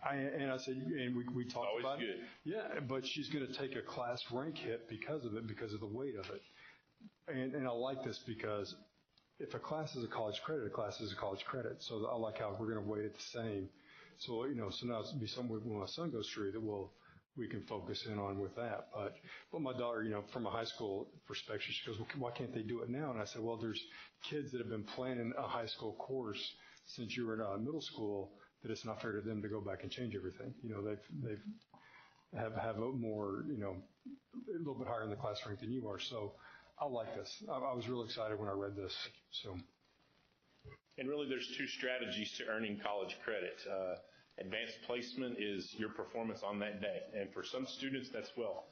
I said, and we talked Always about good. it. Yeah, but she's going to take a class rank hit because of it, because of the weight of it. And I like this because if a class is a college credit, a class is a college credit. So I like how we're going to weight it the same. So, so now it's be somewhere when my son goes through that we can focus in on with that. But my daughter, from a high school perspective, she goes, well, why can't they do it now? And I said, well, there's kids that have been planning a high school course since you were in middle school that it's not fair to them to go back and change everything. They've have a more, a little bit higher in the class rank than you are. So I like this. I was real excited when I read this. So. And really, there's 2 strategies to earning college credit. Advanced placement is your performance on that day. And for some students, that's well.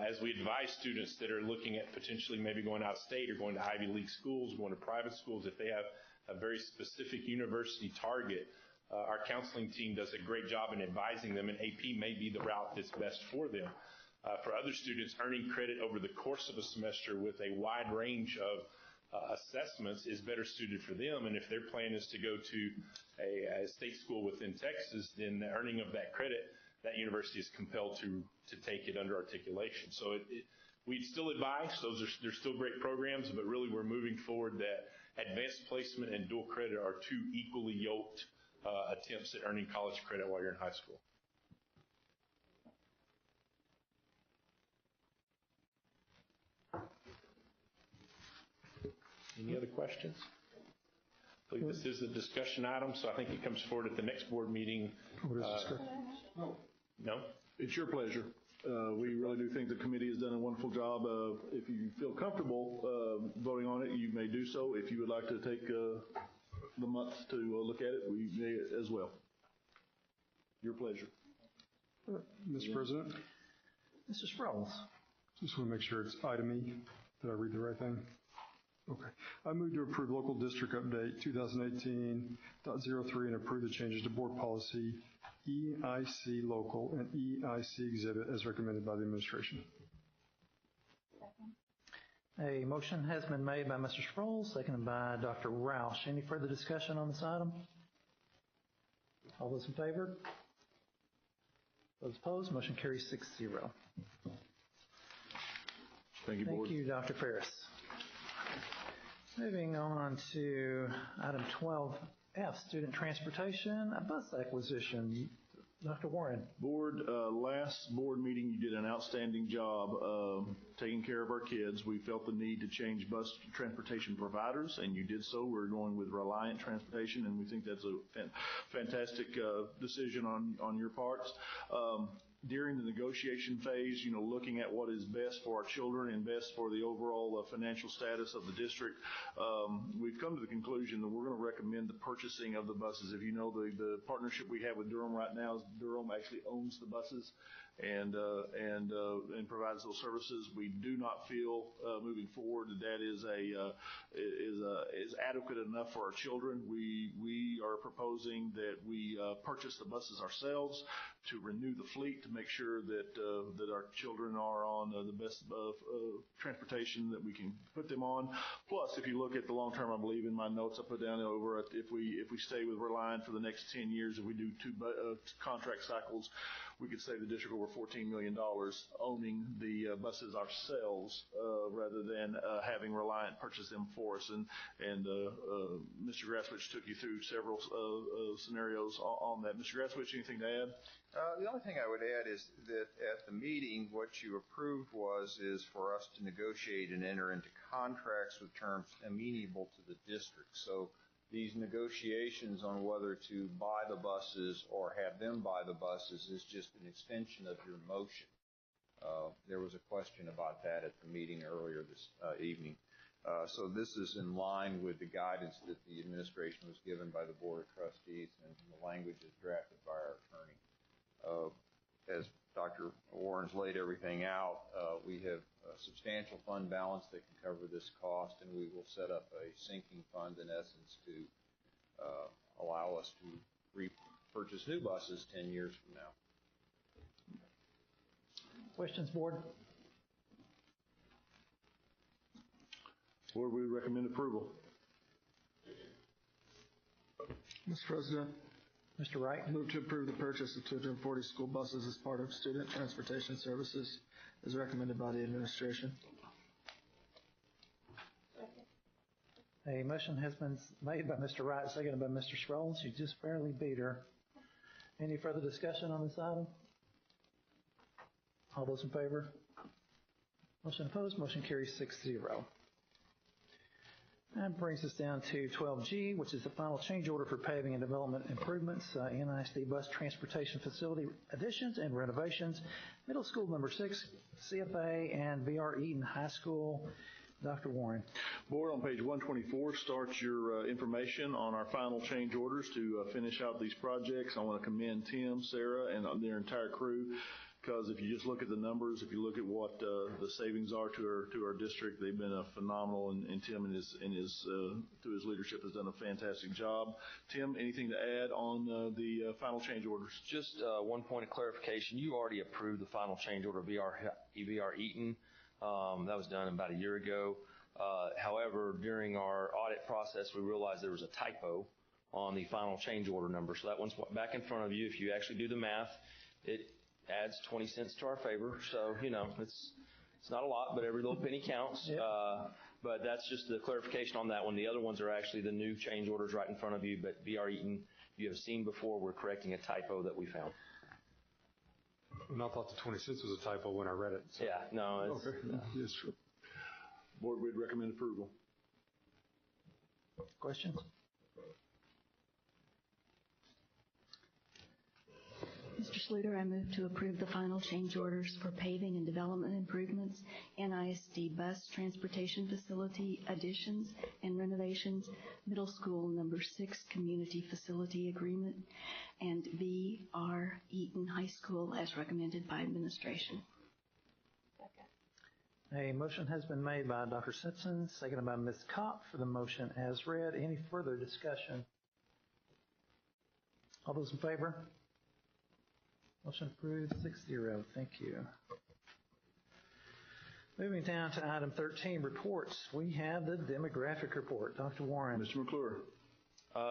As we advise students that are looking at potentially maybe going out of state or going to Ivy League schools, going to private schools, if they have a very specific university target, our counseling team does a great job in advising them, and AP may be the route that's best for them. For other students, earning credit over the course of a semester with a wide range of assessments is better suited for them. And if their plan is to go to a state school within Texas, then the earning of that credit, that university is compelled to take it under articulation. So we'd still advise, they're still great programs, but really we're moving forward that advanced placement and dual credit are 2 equally yoked attempts at earning college credit while you're in high school. Any other questions? I believe this is a discussion item, so I think it comes forward at the next board meeting. What is discussion? No? It's your pleasure. We really do think the committee has done a wonderful job. If you feel comfortable voting on it, you may do so. If you would like to take the month to look at it, we may as well. Your pleasure. Mr. President? Mr. Sproles. Just want to make sure it's item E. Did I read the right thing? Okay. I move to approve local district update 2018.03 and approve the changes to board policy EIC local and EIC exhibit as recommended by the administration. A motion has been made by Mr. Sproles, seconded by Dr. Roush. Any further discussion on this item? All those in favor? Those opposed? Motion carries 6-0. Thank you, Board. Thank you, Dr. Ferris. Moving on to item 12F, student transportation, a bus acquisition. Dr. Warren. Board, last board meeting, you did an outstanding job taking care of our kids. We felt the need to change bus transportation providers, and you did so. We're going with Reliant Transportation, and we think that's a fantastic decision on your parts. During the negotiation phase, looking at what is best for our children and best for the overall financial status of the district, we've come to the conclusion that we're going to recommend the purchasing of the buses. If you know, the partnership we have with Durham right now is Durham actually owns the buses and provides those services. We do not feel moving forward that is adequate enough for our children. We are proposing that we purchase the buses ourselves to renew the fleet to make sure that our children are on the best transportation that we can put them on. Plus, if you look at the long term, I believe in my notes I put down over if we stay with Reliant for the next 10 years, if we do 2 contract cycles, we could save the district over $14 million owning the buses ourselves rather than having Reliant purchase them for us. And Mr. Grasswich took you through several scenarios on that. Mr. Grasswich, anything to add? The only thing I would add is that at the meeting, what you approved is for us to negotiate and enter into contracts with terms amenable to the district. So these negotiations on whether to buy the buses or have them buy the buses is just an extension of your motion. There was a question about that at the meeting earlier this evening. So this is in line with the guidance that the administration was given by the Board of Trustees, and the language is drafted by our attorney. As Dr. Warren's laid everything out, we have a substantial fund balance that can cover this cost, and we will set up a sinking fund, in essence, to allow us to repurchase new buses 10 years from now. Questions, Board? Board, we recommend approval. Mr. President, Mr. Wright. I move to approve the purchase of 240 school buses as part of student transportation services as recommended by the administration. A motion has been made by Mr. Wright, seconded by Mr. Scrolls. You just barely beat her. Any further discussion on this item? All those in favor? Motion opposed. Motion carries 6-0. That brings us down to 12G, which is the final change order for paving and development improvements, NISD bus transportation facility additions and renovations, middle school number 6, CFA, and VR Eaton High School. Dr. Warren. Board, on page 124 starts your information on our final change orders to finish out these projects. I want to commend Tim, Sarah, and their entire crew, because if you just look at the numbers, if you look at what the savings are to our district, they've been phenomenal, and Tim and his through his leadership has done a fantastic job. Tim, anything to add on the final change orders? Just one point of clarification. You already approved the final change order of VR Eaton. That was done about a year ago. However, during our audit process, we realized there was a typo on the final change order number. So that one's back in front of you. If you actually do the math, it adds 20 cents to our favor. So, it's not a lot, but every little penny counts. Yep. But that's just the clarification on that one. The other ones are actually the new change orders right in front of you, but VR Eaton, you have seen before. We're correcting a typo that we found. And I thought the 20 cents was a typo when I read it. So. Yeah, no, it's... Okay. Yes, sir. Board, we'd recommend approval. Questions? Mr. Schluter, I move to approve the final change orders for paving and development improvements, NISD bus transportation facility additions and renovations, middle school number 6 community facility agreement, and VR Eaton High School as recommended by administration. A motion has been made by Dr. Simpson, seconded by Ms. Kopp for the motion as read. Any further discussion? All those in favor? Motion approved, 6-0. Thank you. Moving down to item 13, reports. We have the demographic report. Dr. Warren. Mr. McClure.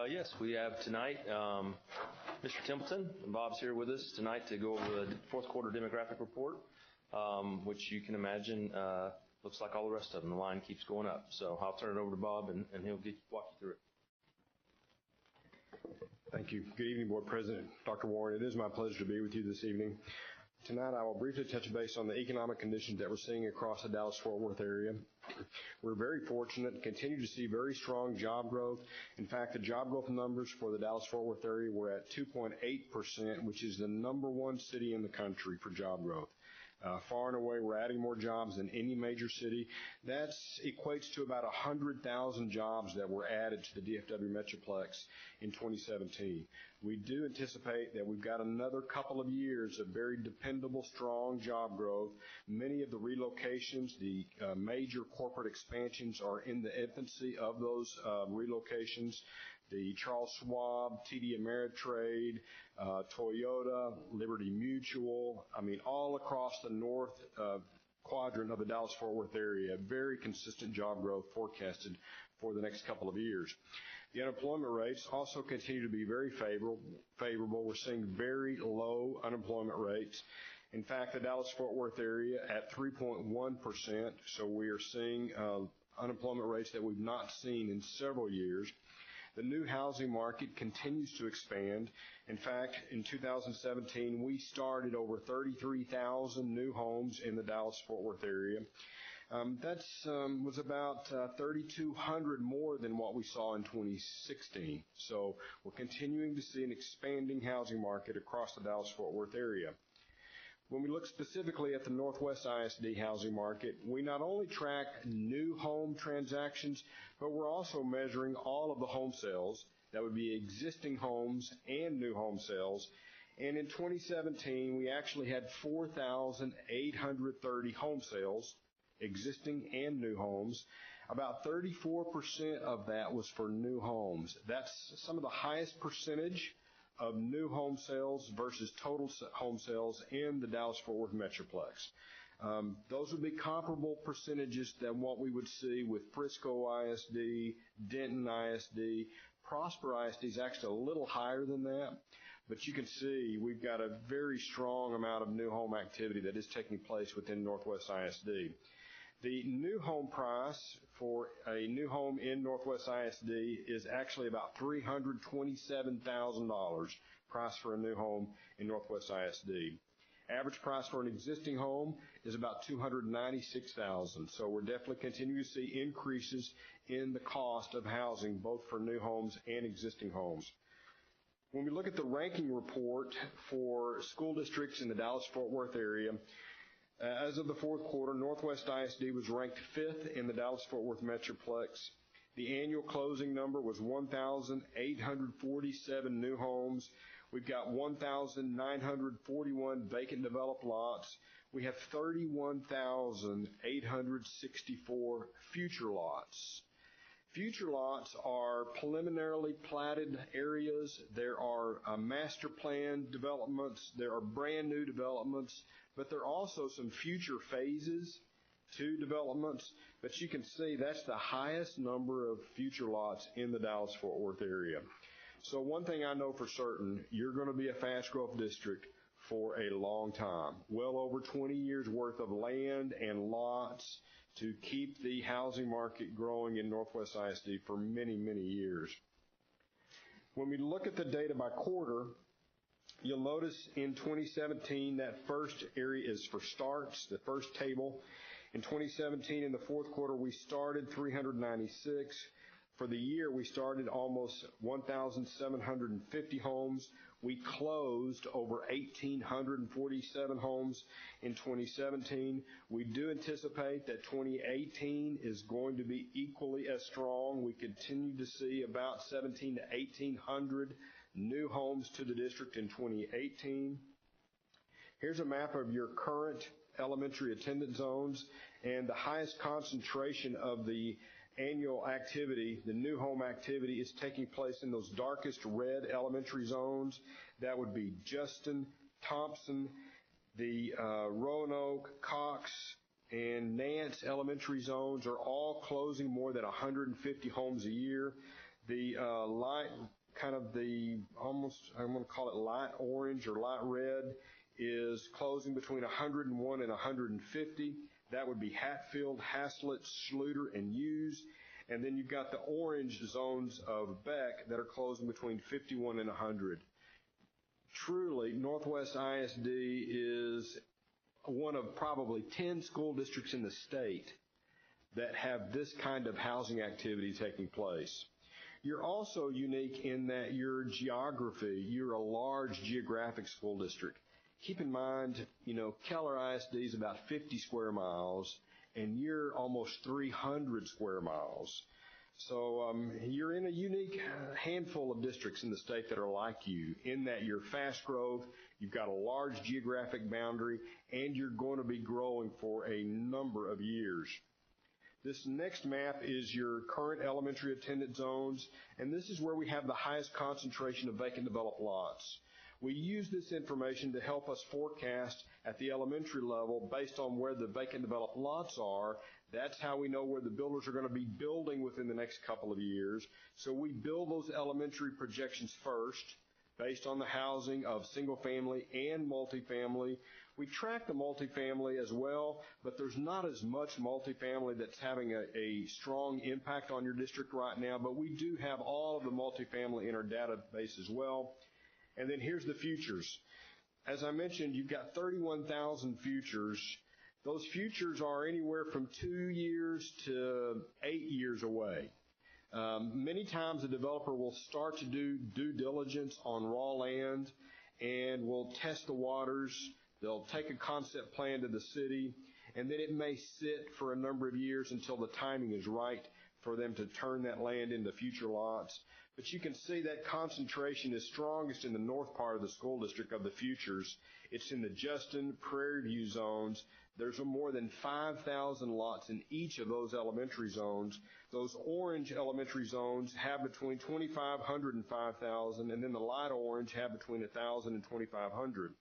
Yes, we have tonight Mr. Templeton. Bob's here with us tonight to go over the fourth quarter demographic report, which you can imagine looks like all the rest of them. The line keeps going up. So I'll turn it over to Bob, and he'll walk you through it. Thank you. Good evening, Board President. Dr. Warren, it is my pleasure to be with you this evening. Tonight, I will briefly touch base on the economic conditions that we're seeing across the Dallas-Fort Worth area. We're very fortunate and continue to see very strong job growth. In fact, the job growth numbers for the Dallas-Fort Worth area were at 2.8%, which is the #1 city in the country for job growth. Far and away, we're adding more jobs than any major city. That equates to about 100,000 jobs that were added to the DFW Metroplex in 2017. We do anticipate that we've got another couple of years of very dependable, strong job growth. Many of the relocations, the major corporate expansions are in the infancy of those relocations. The Charles Schwab, TD Ameritrade, Toyota, Liberty Mutual, all across the north quadrant of the Dallas-Fort Worth area, very consistent job growth forecasted for the next couple of years. The unemployment rates also continue to be very favorable. We're seeing very low unemployment rates. In fact, the Dallas-Fort Worth area at 3.1%, so we are seeing unemployment rates that we've not seen in several years. The new housing market continues to expand. In fact, in 2017, we started over 33,000 new homes in the Dallas-Fort Worth area. That was about 3,200 more than what we saw in 2016. So we're continuing to see an expanding housing market across the Dallas-Fort Worth area. When we look specifically at the Northwest ISD housing market, we not only track new home transactions, but we're also measuring all of the home sales, that would be existing homes and new home sales, And in 2017, we actually had 4,830 home sales, existing and new homes. About 34% of that was for new homes. That's some of the highest percentage of new home sales versus total home sales in the Dallas-Fort Worth Metroplex. Those would be comparable percentages than what we would see with Frisco ISD, Denton ISD. Prosper ISD is actually a little higher than that, but you can see we've got a very strong amount of new home activity that is taking place within Northwest ISD. The new home price for a new home in Northwest ISD is actually about $327,000 price for a new home in Northwest ISD. Average price for an existing home is about $296,000. So we're definitely continuing to see increases in the cost of housing, both for new homes and existing homes. When we look at the ranking report for school districts in the Dallas-Fort Worth area, as of the fourth quarter, Northwest ISD was ranked 5th in the Dallas-Fort Worth Metroplex. The annual closing number was 1,847 new homes. We've got 1,941 vacant developed lots. We have 31,864 future lots. Future lots are preliminarily platted areas. There are master plan developments. There are brand new developments, but there are also some future phases to developments. But you can see that's the highest number of future lots in the Dallas-Fort Worth area. So one thing I know for certain, you're going to be a fast growth district for a long time. Well over 20 years worth of land and lots to keep the housing market growing in Northwest ISD for many, many years. When we look at the data by quarter, you'll notice in 2017 that first area is for starts, the first table. In 2017, in the fourth quarter, we started 396. For the year, we started almost 1,750 homes. We closed over 1,847 homes in 2017. We do anticipate that 2018 is going to be equally as strong. We continue to see about 1,700 to 1,800 new homes to the district in 2018. Here's a map of your current elementary attendance zones, and the highest concentration of the annual activity, the new home activity, is taking place in those darkest red elementary zones. That would be Justin, Thompson, the Roanoke, Cox, and Nance elementary zones are all closing more than 150 homes a year. The light, kind of the almost, I'm going to call it light orange or light red, is closing between 101 and 150. That would be Hatfield, Haslett, Schluter, and Hughes. And then you've got the orange zones of Beck that are closing between 51 and 100. Truly, Northwest ISD is one of probably 10 school districts in the state that have this kind of housing activity taking place. You're also unique in that your geography, you're a large geographic school district. Keep in mind, Keller ISD is about 50 square miles, and you're almost 300 square miles. So you're in a unique handful of districts in the state that are like you, in that you're fast growth, you've got a large geographic boundary, and you're going to be growing for a number of years. This next map is your current elementary attendance zones, and this is where we have the highest concentration of vacant developed lots. We use this information to help us forecast at the elementary level based on where the vacant developed lots are. That's how we know where the builders are going to be building within the next couple of years. So we build those elementary projections first based on the housing of single family and multifamily. We track the multifamily as well, but there's not as much multifamily that's having a strong impact on your district right now, but we do have all of the multifamily in our database as well. And then here's the futures. As I mentioned, you've got 31,000 futures. Those futures are anywhere from 2 years to 8 years away. Many times a developer will start to do due diligence on raw land and will test the waters. They'll take a concept plan to the city, and then it may sit for a number of years until the timing is right for them to turn that land into future lots. But you can see that concentration is strongest in the north part of the school district of the futures. It's in the Justin, Prairie View zones. There's more than 5,000 lots in each of those elementary zones. Those orange elementary zones have between 2,500 and 5,000, and then the light orange have between 1,000 and 2,500.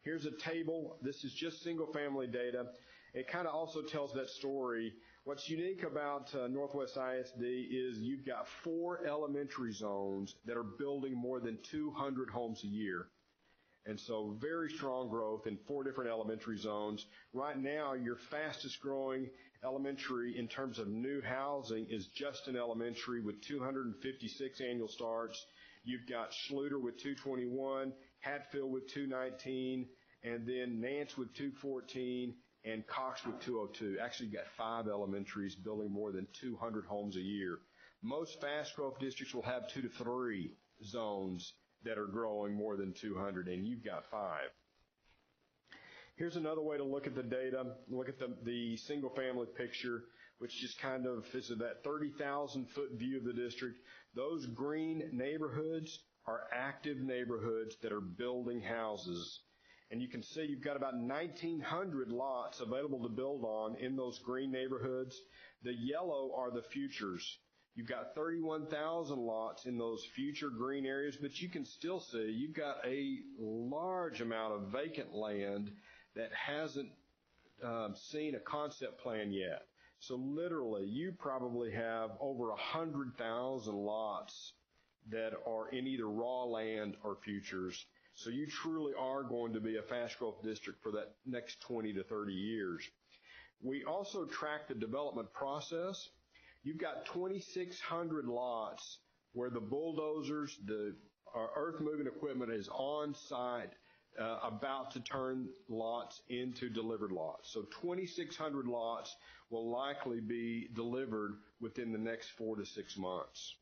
Here's a table. This is just single-family data. It kind of also tells that story. What's unique about Northwest ISD is you've got 4 elementary zones that are building more than 200 homes a year. And so very strong growth in 4 different elementary zones. Right now, your fastest growing elementary in terms of new housing is Justin Elementary with 256 annual starts. You've got Schluter with 221, Hatfield with 219, and then Nance with 214, and Cox with 202. Actually, you've got 5 elementaries building more than 200 homes a year. Most fast growth districts will have 2 to 3 zones that are growing more than 200, and you've got 5. Here's another way to look at the data. Look at the single-family picture, which just kind of is that 30,000-foot view of the district. Those green neighborhoods are active neighborhoods that are building houses. And you can see you've got about 1,900 lots available to build on in those green neighborhoods. The yellow are the futures. You've got 31,000 lots in those future green areas, but you can still see you've got a large amount of vacant land that hasn't seen a concept plan yet. So literally, you probably have over 100,000 lots that are in either raw land or futures. So you truly are going to be a fast growth district for that next 20 to 30 years. We also track the development process. You've got 2,600 lots where the bulldozers, the earth-moving equipment is on site, about to turn lots into delivered lots. So 2,600 lots will likely be delivered within the next 4 to 6 months.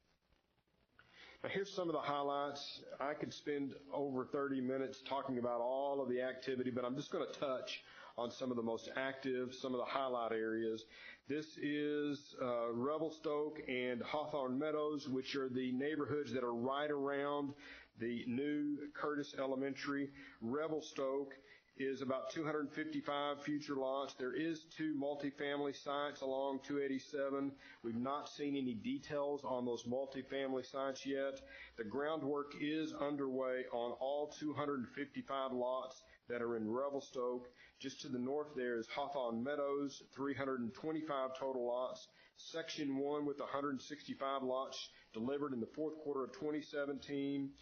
Now here's some of the highlights. I could spend over 30 minutes talking about all of the activity, but I'm just going to touch on some of the most active, some of the highlight areas. This is Revelstoke and Hawthorne Meadows, which are the neighborhoods that are right around the new Curtis Elementary. Revelstoke is about 255 future lots. There is 2 multifamily sites along 287. We've not seen any details on those multifamily sites yet. The groundwork is underway on all 255 lots that are in Revelstoke. Just to the north there is Hawthorne Meadows, 325 total lots. Section 1 with 165 lots delivered in the fourth quarter of 2017.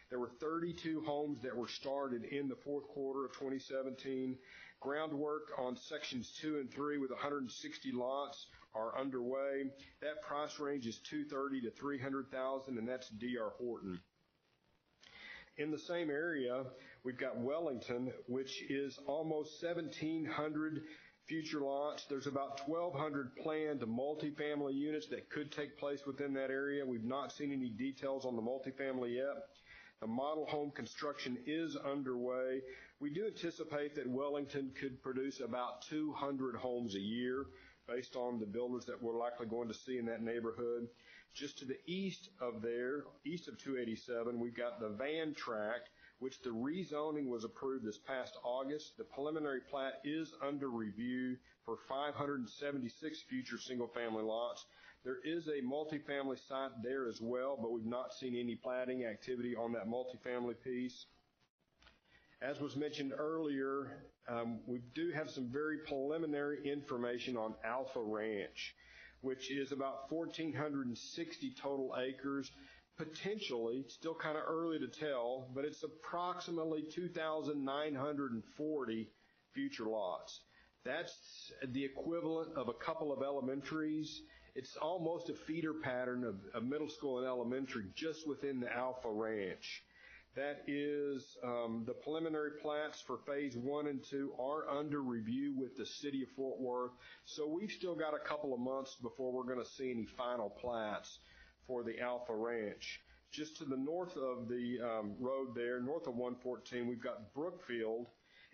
There were 32 homes that were started in the fourth quarter of 2017. Groundwork on sections 2 and 3 with 160 lots are underway. That price range is $230,000 to $300,000, and that's D.R. Horton. In the same area, we've got Wellington, which is almost 1,700 future lots. There's about 1,200 planned multifamily units that could take place within that area. We've not seen any details on the multifamily yet. The model home construction is underway. We do anticipate that Wellington could produce about 200 homes a year based on the builders that we're likely going to see in that neighborhood. Just to the east of there, east of 287, we've got the Van Tract, which the rezoning was approved this past August. The preliminary plat is under review for 576 future single-family lots. There is a multifamily site there as well, but we've not seen any platting activity on that multifamily piece. As was mentioned earlier, we do have some very preliminary information on Alpha Ranch, which is about 1,460 total acres, potentially, still kind of early to tell, but it's approximately 2,940 future lots. That's the equivalent of a couple of elementaries. It's almost a feeder pattern of middle school and elementary just within the Alpha Ranch. That is, the preliminary plats for phase 1 and 2 are under review with the city of Fort Worth. So we've still got a couple of months before we're going to see any final plats for the Alpha Ranch. Just to the north of the road there, north of 114, we've got Brookfield.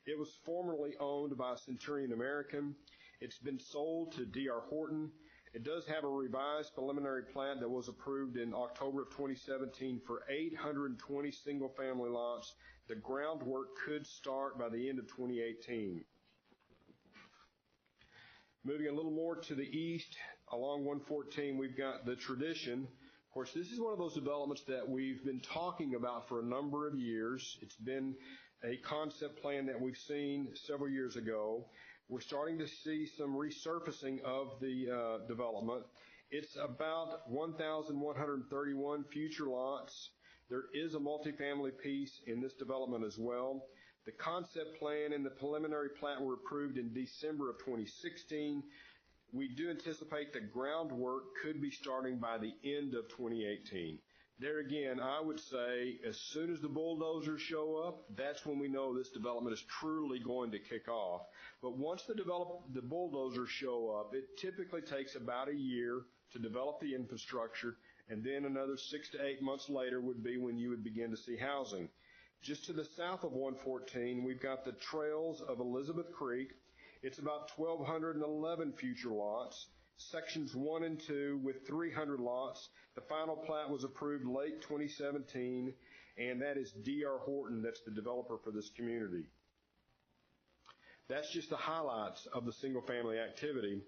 It was formerly owned by Centurion American. It's been sold to D.R. Horton. It does have a revised preliminary plan that was approved in October of 2017 for 820 single-family lots. The groundwork could start by the end of 2018. Moving a little more to the east, along 114, we've got the Tradition. Of course, this is one of those developments that we've been talking about for a number of years. It's been a concept plan that we've seen several years ago. We're starting to see some resurfacing of the development. It's about 1,131 future lots. There is a multifamily piece in this development as well. The concept plan and the preliminary plat were approved in December of 2016. We do anticipate the groundwork could be starting by the end of 2018. There again, I would say as soon as the bulldozers show up, that's when we know this development is truly going to kick off. But once the bulldozers show up, it typically takes about a year to develop the infrastructure, and then another 6 to 8 months later would be when you would begin to see housing. Just to the south of 114, we've got the Trails of Elizabeth Creek. It's about 1,211 future lots, sections 1 and 2 with 300 lots. The final plat was approved late 2017, and that is D.R. Horton that's the developer for this community. That's just the highlights of the single-family activity.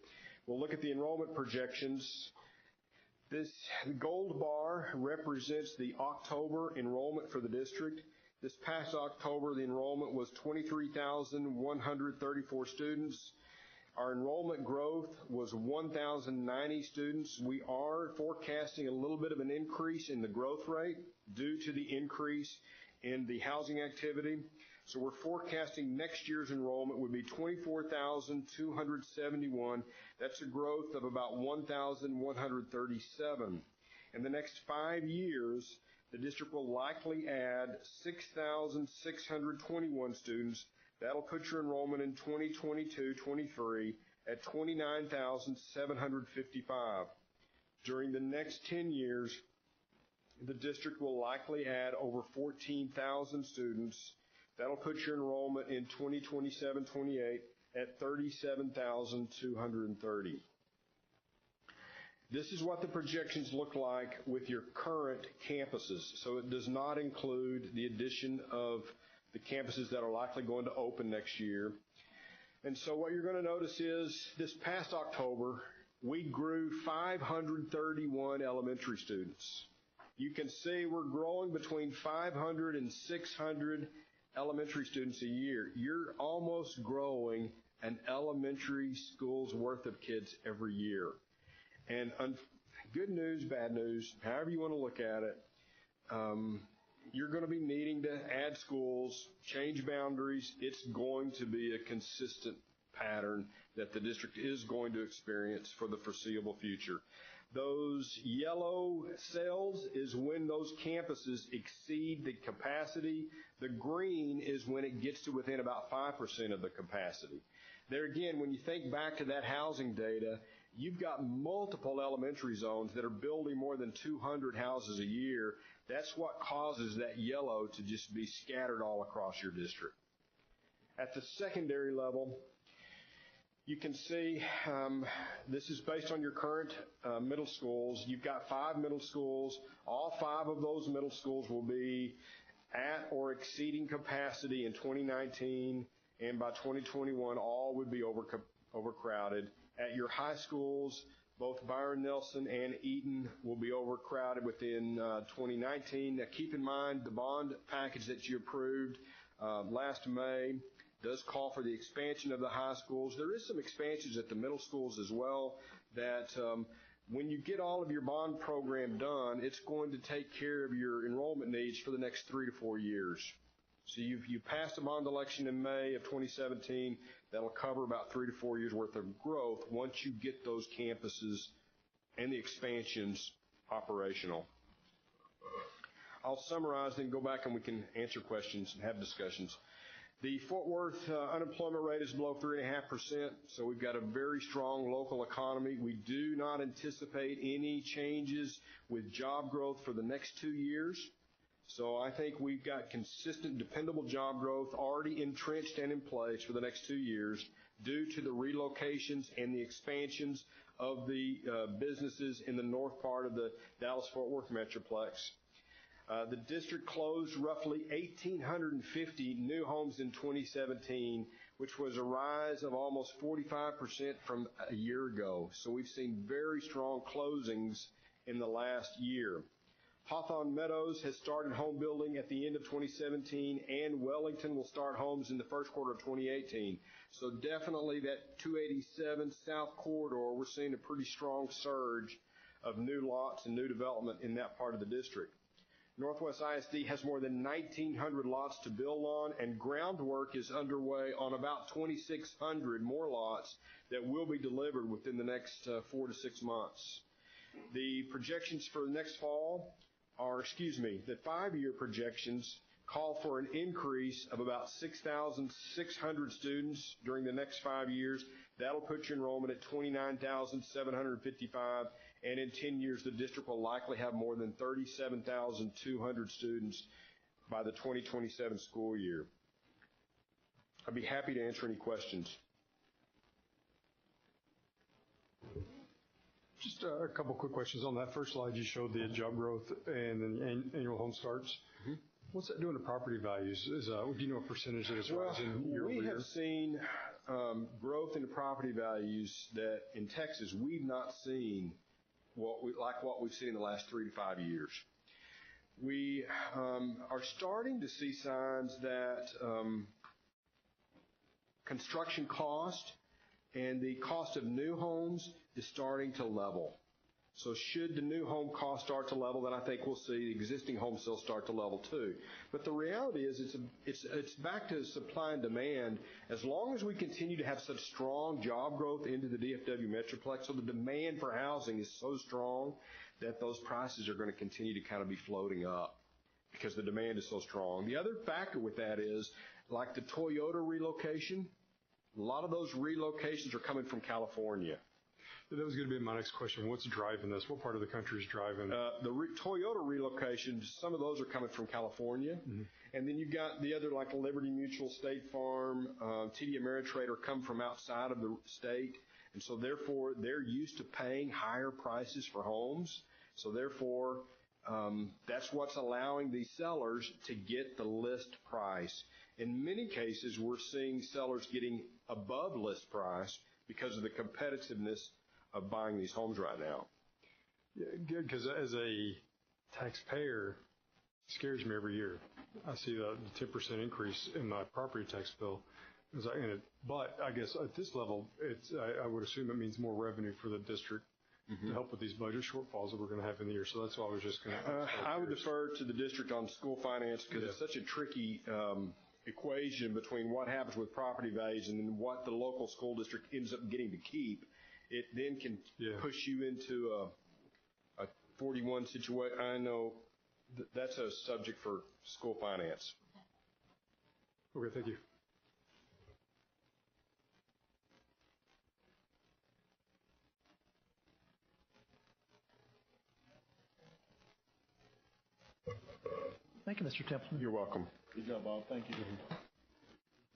We'll look at the enrollment projections. This gold bar represents the October enrollment for the district. This past October, the enrollment was 23,134 students. Our enrollment growth was 1,090 students. We are forecasting a little bit of an increase in the growth rate due to the increase in the housing activity. So we're forecasting next year's enrollment would be 24,271. That's a growth of about 1,137. In the next 5 years, the district will likely add 6,621 students. That'll put your enrollment in 2022-23 at 29,755. During the next 10 years, the district will likely add over 14,000 students. That'll put your enrollment in 2027-28 at 37,230. This is what the projections look like with your current campuses. So it does not include the addition of the campuses that are likely going to open next year. And so what you're going to notice is this past October, we grew 531 elementary students. You can see we're growing between 500 and 600 elementary students a year. You're almost growing an elementary school's worth of kids every year. And good news, bad news, however you want to look at it, you're going to be needing to add schools, change boundaries. It's going to be a consistent pattern that the district is going to experience for the foreseeable future. Those yellow cells is when those campuses exceed the capacity. The green is when it gets to within about 5% of the capacity. There again, when you think back to that housing data, you've got multiple elementary zones that are building more than 200 houses a year. That's what causes that yellow to just be scattered all across your district. At the secondary level, you can see this is based on your current middle schools. You've got 5 middle schools. All 5 of those middle schools will be at or exceeding capacity in 2019, and by 2021, all would be overcrowded. At your high schools, both Byron Nelson and Eaton will be overcrowded within 2019. Now keep in mind the bond package that you approved last May does call for the expansion of the high schools. There is some expansions at the middle schools as well that when you get all of your bond program done, it's going to take care of your enrollment needs for the next 3 to 4 years. So you passed a bond election in May of 2017. That'll cover about 3 to 4 years worth of growth once you get those campuses and the expansions operational. I'll summarize, then go back and we can answer questions and have discussions. The Fort Worth unemployment rate is below 3.5%, so we've got a very strong local economy. We do not anticipate any changes with job growth for the next 2 years. So I think we've got consistent, dependable job growth already entrenched and in place for the next 2 years due to the relocations and the expansions of the businesses in the north part of the Dallas-Fort Worth Metroplex. The district closed roughly 1,850 new homes in 2017, which was a rise of almost 45% from a year ago. So we've seen very strong closings in the last year. Hawthorne Meadows has started home building at the end of 2017, and Wellington will start homes in the first quarter of 2018. So definitely that 287 South Corridor, we're seeing a pretty strong surge of new lots and new development in that part of the district. Northwest ISD has more than 1,900 lots to build on, and groundwork is underway on about 2,600 more lots that will be delivered within the next 4 to 6 months. The projections for next fall the 5-year projections call for an increase of about 6,600 students during the next 5 years. That'll put your enrollment at 29,755, and in 10 years, the district will likely have more than 37,200 students by the 2027 school year. I'd be happy to answer any questions. Just a couple quick questions. On that first slide, you showed the job growth and then annual home starts. Mm-hmm. What's that doing to property values? Do you know a percentage that is rising year over year? We have seen growth in property values that in Texas we've not seen what we've seen in the last 3 to 5 years. We are starting to see signs that construction cost and the cost of new homes is starting to level. So should the new home cost start to level, then I think we'll see the existing home sales start to level too. But the reality is it's back to supply and demand. As long as we continue to have such strong job growth into the DFW Metroplex, so the demand for housing is so strong that those prices are going to continue to kind of be floating up because the demand is so strong. The other factor with that is, like the Toyota relocation, a lot of those relocations are coming from California. That was going to be my next question. What's driving this? What part of the country is driving? Toyota relocations, some of those are coming from California. Mm-hmm. And then you've got the other, like Liberty Mutual, State Farm, TD Ameritrade come from outside of the state. And so therefore, they're used to paying higher prices for homes. So therefore, that's what's allowing these sellers to get the list price. In many cases, we're seeing sellers getting above list price because of the competitiveness of buying these homes right now. Yeah, good, because as a taxpayer, it scares me every year. I see the 10% increase in my property tax bill. But I guess at this level, I would assume it means more revenue for the district to help with these budget shortfalls that we're going to have in the year. So that's why I was just going to... I would defer to the district on school finance because it's such a tricky equation between what happens with property values and then what the local school district ends up getting to keep. It then can push you into a 41 situation. I know that's a subject for school finance. Okay, thank you. Thank you, Mr. Templeton. You're welcome. Good job, Bob. Thank you.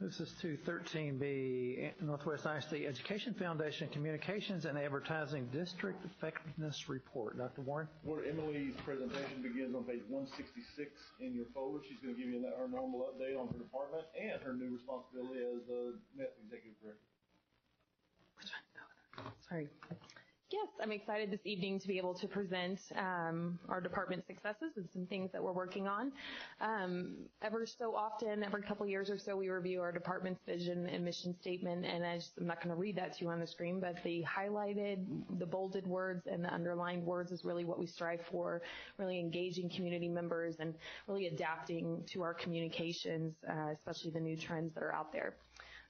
This is to 13B, Northwest ISD Education Foundation Communications and Advertising District Effectiveness Report. Dr. Warren? Emily's presentation begins on page 166 in your folder. She's going to give you her normal update on her department and her new responsibility as the MET Executive Director. Sorry. Yes, I'm excited this evening to be able to present our department successes and some things that we're working on. Every so often, every couple years or so, we review our department's vision and mission statement, and I'm not going to read that to you on the screen, but the highlighted, the bolded words, and the underlined words is really what we strive for, really engaging community members and really adapting to our communications, especially the new trends that are out there.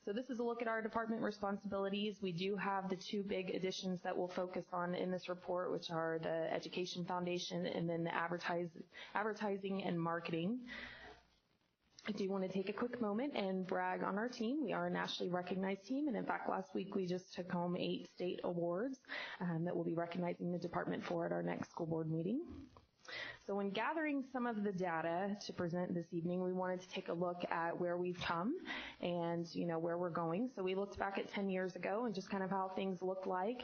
So this is a look at our department responsibilities. We do have the 2 big additions that we'll focus on in this report, which are the Education Foundation and then the advertising and marketing. I do want to take a quick moment and brag on our team. We are a nationally recognized team, and in fact, last week we just took home 8 state awards that we'll be recognizing the department for at our next school board meeting. So when gathering some of the data to present this evening, we wanted to take a look at where we've come and, where we're going. So we looked back at 10 years ago and just kind of how things looked like.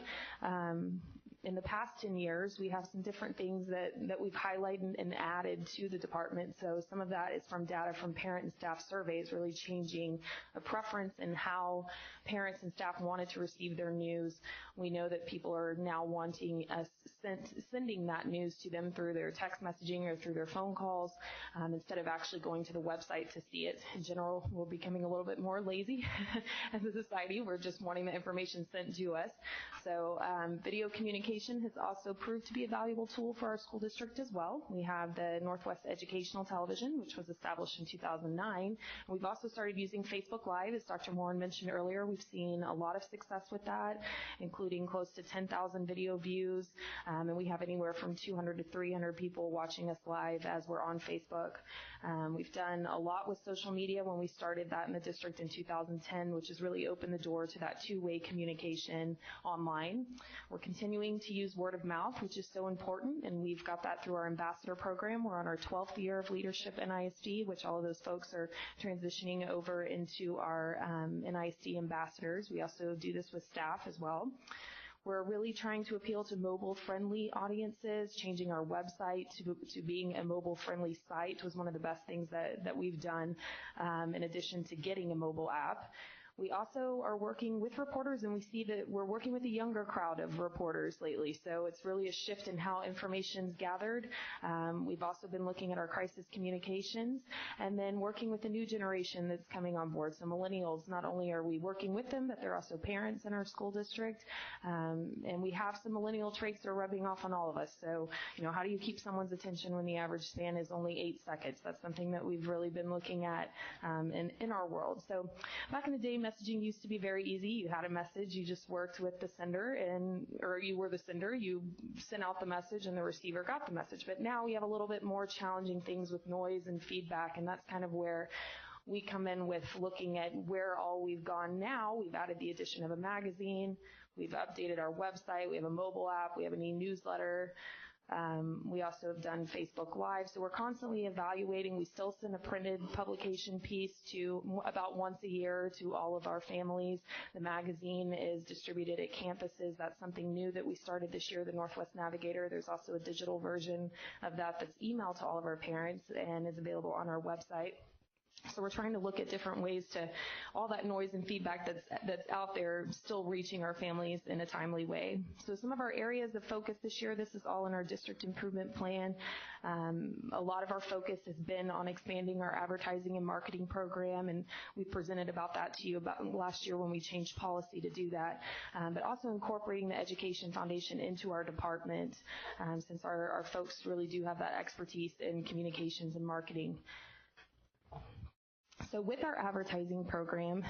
In the past 10 years, we have some different things that we've highlighted and added to the department. So some of that is from data from parent and staff surveys, really changing a preference in how parents and staff wanted to receive their news. We know that people are now wanting us sending that news to them through their text messaging or through their phone calls instead of actually going to the website to see it. In general, we're becoming a little bit more lazy as a society. We're just wanting the information sent to us. So video communication has also proved to be a valuable tool for our school district as well. We have the Northwest Educational Television, which was established in 2009. We've also started using Facebook Live, as Dr. Warren mentioned earlier. We've seen a lot of success with that, including close to 10,000 video views, and we have anywhere from 200 to 300 people watching us live as we're on Facebook. We've done a lot with social media when we started that in the district in 2010, which has really opened the door to that two-way communication online. We're continuing to use word of mouth, which is so important, and we've got that through our ambassador program. We're on our 12th year of leadership NISD, which all of those folks are transitioning over into our NISD ambassadors. We also do this with staff as well. We're really trying to appeal to mobile-friendly audiences. Changing our website to being a mobile-friendly site was one of the best things that we've done, in addition to getting a mobile app. We also are working with reporters, and we see that we're working with a younger crowd of reporters lately. So it's really a shift in how information's gathered. We've also been looking at our crisis communications and then working with the new generation that's coming on board. So millennials, not only are we working with them, but they're also parents in our school district. And we have some millennial traits that are rubbing off on all of us. So, how do you keep someone's attention when the average span is only 8 seconds? That's something that we've really been looking at in our world. So back in the day, messaging used to be very easy. You had a message, you just worked with the sender, or you were the sender, you sent out the message and the receiver got the message. But now we have a little bit more challenging things with noise and feedback, and that's kind of where we come in with looking at where all we've gone now. We've added the addition of a magazine, we've updated our website, we have a mobile app, we have an e-newsletter. We also have done Facebook Live, so we're constantly evaluating. We still send a printed publication piece to about once a year to all of our families. The magazine is distributed at campuses. That's something new that we started this year, the Northwest Navigator. There's also a digital version of that that's emailed to all of our parents and is available on our website. So we're trying to look at different ways to all that noise and feedback that's out there still reaching our families in a timely way. So some of our areas of focus this year, this is all in our district improvement plan. A lot of our focus has been on expanding our advertising and marketing program, and we presented about that to you about last year when we changed policy to do that, but also incorporating the Education Foundation into our department, since our folks really do have that expertise in communications and marketing. So with our advertising program,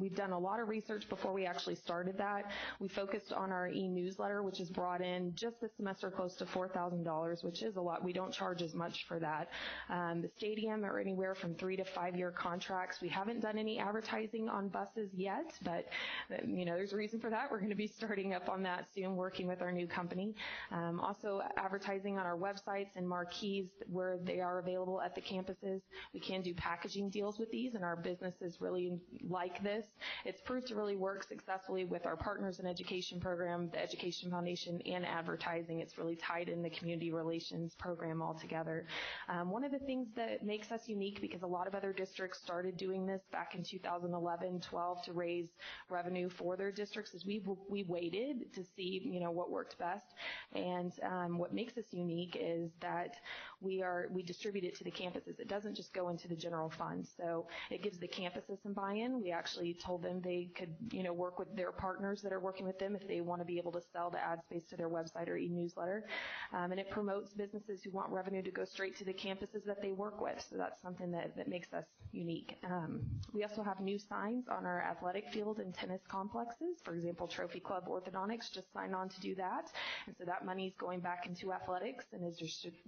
we've done a lot of research before we actually started that. We focused on our e-newsletter, which has brought in just this semester close to $4,000, which is a lot. We don't charge as much for that. The stadium are anywhere from 3 to 5 year contracts. We haven't done any advertising on buses yet, but there's a reason for that. We're going to be starting up on that soon, working with our new company. Also advertising on our websites and marquees where they are available at the campuses. We can do packaging deals with these, and our businesses really like this. It's proved to really work successfully with our partners in education program, the Education Foundation, and advertising. It's really tied in the community relations program all together. One of the things that makes us unique, because a lot of other districts started doing this back in 2011-12 to raise revenue for their districts, is we waited to see what worked best. And what makes us unique is that we distribute it to the campuses. It doesn't just go into the general fund. So it gives the campuses some buy-in. We actually told them they could, work with their partners that are working with them if they want to be able to sell the ad space to their website or e-newsletter. And it promotes businesses who want revenue to go straight to the campuses that they work with. So that's something that makes us unique. We also have new signs on our athletic field and tennis complexes. For example, Trophy Club Orthodontics just signed on to do that. And so that money is going back into athletics and is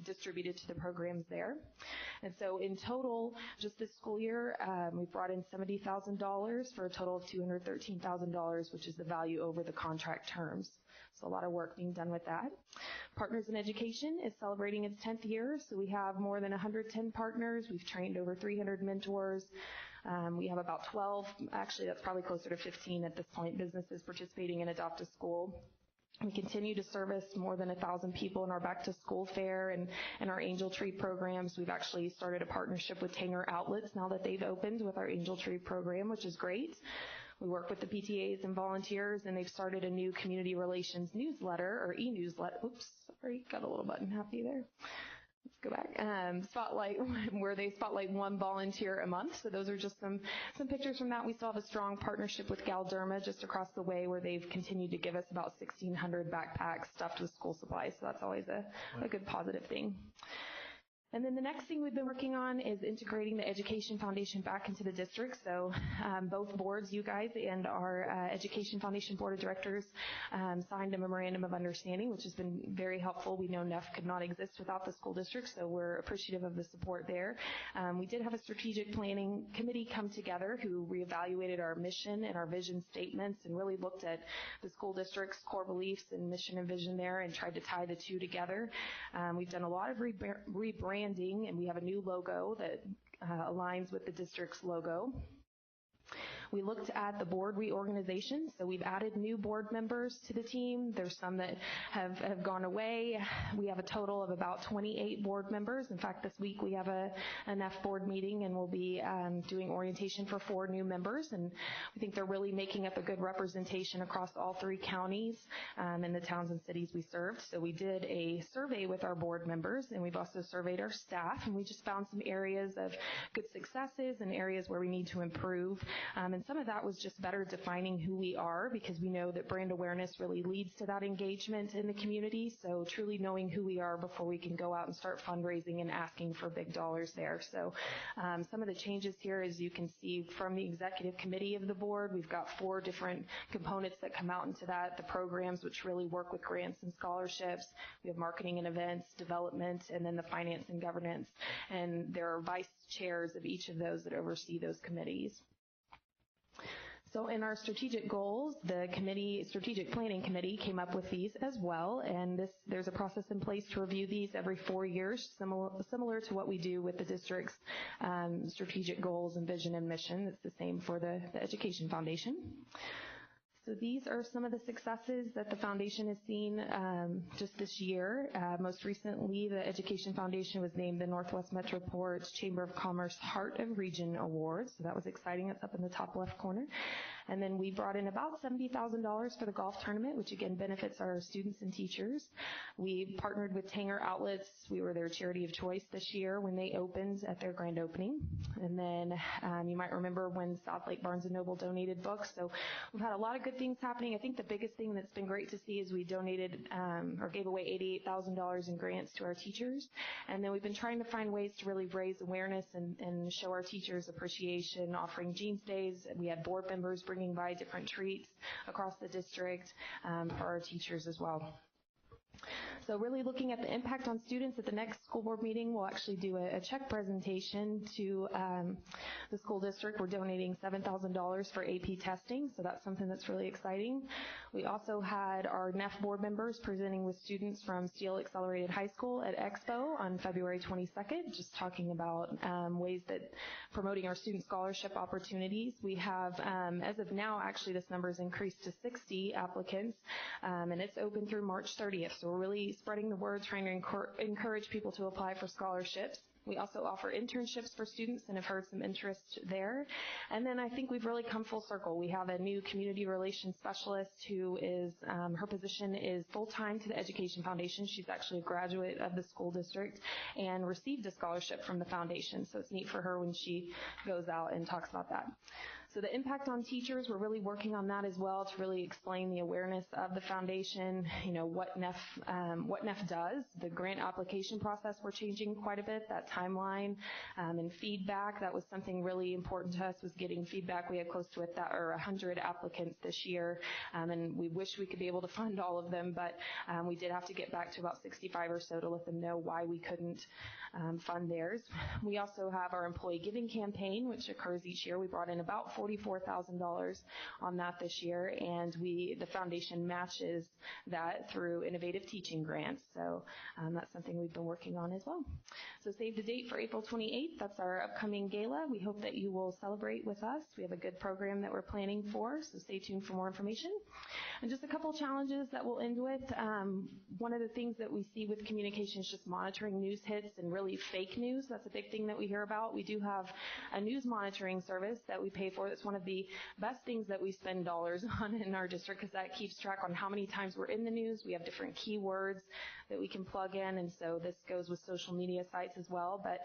distributed to the programs there. And so in total, just this school year, we brought in $70,000 for a total of $213,000, which is the value over the contract terms. So a lot of work being done with that. Partners in Education is celebrating its 10th year, so we have more than 110 partners. We've trained over 300 mentors. We have about 12, actually that's probably closer to 15 at this point, businesses participating in Adopt a School. We continue to service more than 1,000 people in our Back to School Fair and our Angel Tree programs. We've actually started a partnership with Tanger Outlets now that they've opened with our Angel Tree program, which is great. We work with the PTAs and volunteers, and they've started a new community relations newsletter, or e-newsletter. Oops, sorry, got a little button happy there. Let's go back. Spotlight, where they spotlight one volunteer a month. So those are just some pictures from that. We still have a strong partnership with Galderma just across the way, where they've continued to give us about 1,600 backpacks stuffed with school supplies. So that's always a good positive thing. And then the next thing we've been working on is integrating the Education Foundation back into the district. So both boards, you guys and our Education Foundation Board of Directors, signed a memorandum of understanding, which has been very helpful. We know NEF could not exist without the school district, so we're appreciative of the support there. We did have a strategic planning committee come together who reevaluated our mission and our vision statements and really looked at the school district's core beliefs and mission and vision there and tried to tie the two together. We've done a lot of rebranding, and we have a new logo that aligns with the district's logo. We looked at the board reorganization, so we've added new board members to the team. There's some that have gone away. We have a total of about 28 board members. In fact, this week we have an NF board meeting, and we'll be doing orientation for 4 new members, and we think they're really making up a good representation across all 3 counties and the towns and cities we served. So we did a survey with our board members, and we've also surveyed our staff, and we just found some areas of good successes and areas where we need to improve. And some of that was just better defining who we are, because we know that brand awareness really leads to that engagement in the community. So truly knowing who we are before we can go out and start fundraising and asking for big dollars there. So some of the changes here, as you can see from the executive committee of the board, we've got 4 different components that come out into that. The programs, which really work with grants and scholarships. We have marketing and events, development, and then the finance and governance. And there are vice chairs of each of those that oversee those committees. So in our strategic goals, the strategic planning committee came up with these as well, and there's a process in place to review these every 4 years, similar to what we do with the district's strategic goals and vision and mission. It's the same for the Education Foundation. So these are some of the successes that the foundation has seen just this year. Most recently, the Education Foundation was named the Northwest Metroport Chamber of Commerce Heart of Region Award. So that was exciting. It's up in the top left corner. And then we brought in about $70,000 for the golf tournament, which again benefits our students and teachers. We partnered with Tanger Outlets. We were their charity of choice this year when they opened at their grand opening. And then you might remember when South Lake Barnes & Noble donated books. So we've had a lot of good things happening. I think the biggest thing that's been great to see is we donated or gave away $88,000 in grants to our teachers. And then we've been trying to find ways to really raise awareness and show our teachers appreciation, offering Jeans Days. We had board members bringing by different treats across the district for our teachers as well. So really looking at the impact on students, at the next school board meeting, we'll actually do a check presentation to the school district. We're donating $7,000 for AP testing, so that's something that's really exciting. We also had our NEF board members presenting with students from Steele Accelerated High School at Expo on February 22nd, just talking about ways that promoting our student scholarship opportunities. We have, as of now, actually this number has increased to 60 applicants, and it's open through March 30th. So we're really spreading the word, trying to encourage people to apply for scholarships. We also offer internships for students and have heard some interest there. And then I think we've really come full circle. We have a new community relations specialist who is, her position is full-time to the Education Foundation. She's actually a graduate of the school district and received a scholarship from the foundation. So it's neat for her when she goes out and talks about that. So the impact on teachers, we're really working on that as well to really explain the awareness of the foundation, you know, what NEF does. The grant application process, we're changing quite a bit, that timeline and feedback. That was something really important to us, was getting feedback. We had close to 100 applicants this year, and we wish we could be able to fund all of them, but we did have to get back to about 65 or so to let them know why we couldn't fund theirs. We also have our employee giving campaign, which occurs each year. We brought in about $44,000 on that this year, and the foundation matches that through innovative teaching grants. So that's something we've been working on as well. So save the date for April 28th. That's our upcoming gala. We hope that you will celebrate with us. We have a good program that we're planning for, so stay tuned for more information. And just a couple challenges that we'll end with. One of the things that we see with communication is just monitoring news hits and really fake news. That's a big thing that we hear about. We do have a news monitoring service that we pay for. That's one of the best things that we spend dollars on in our district, because that keeps track on how many times we're in the news. We have different keywords that we can plug in, and so this goes with social media sites as well. But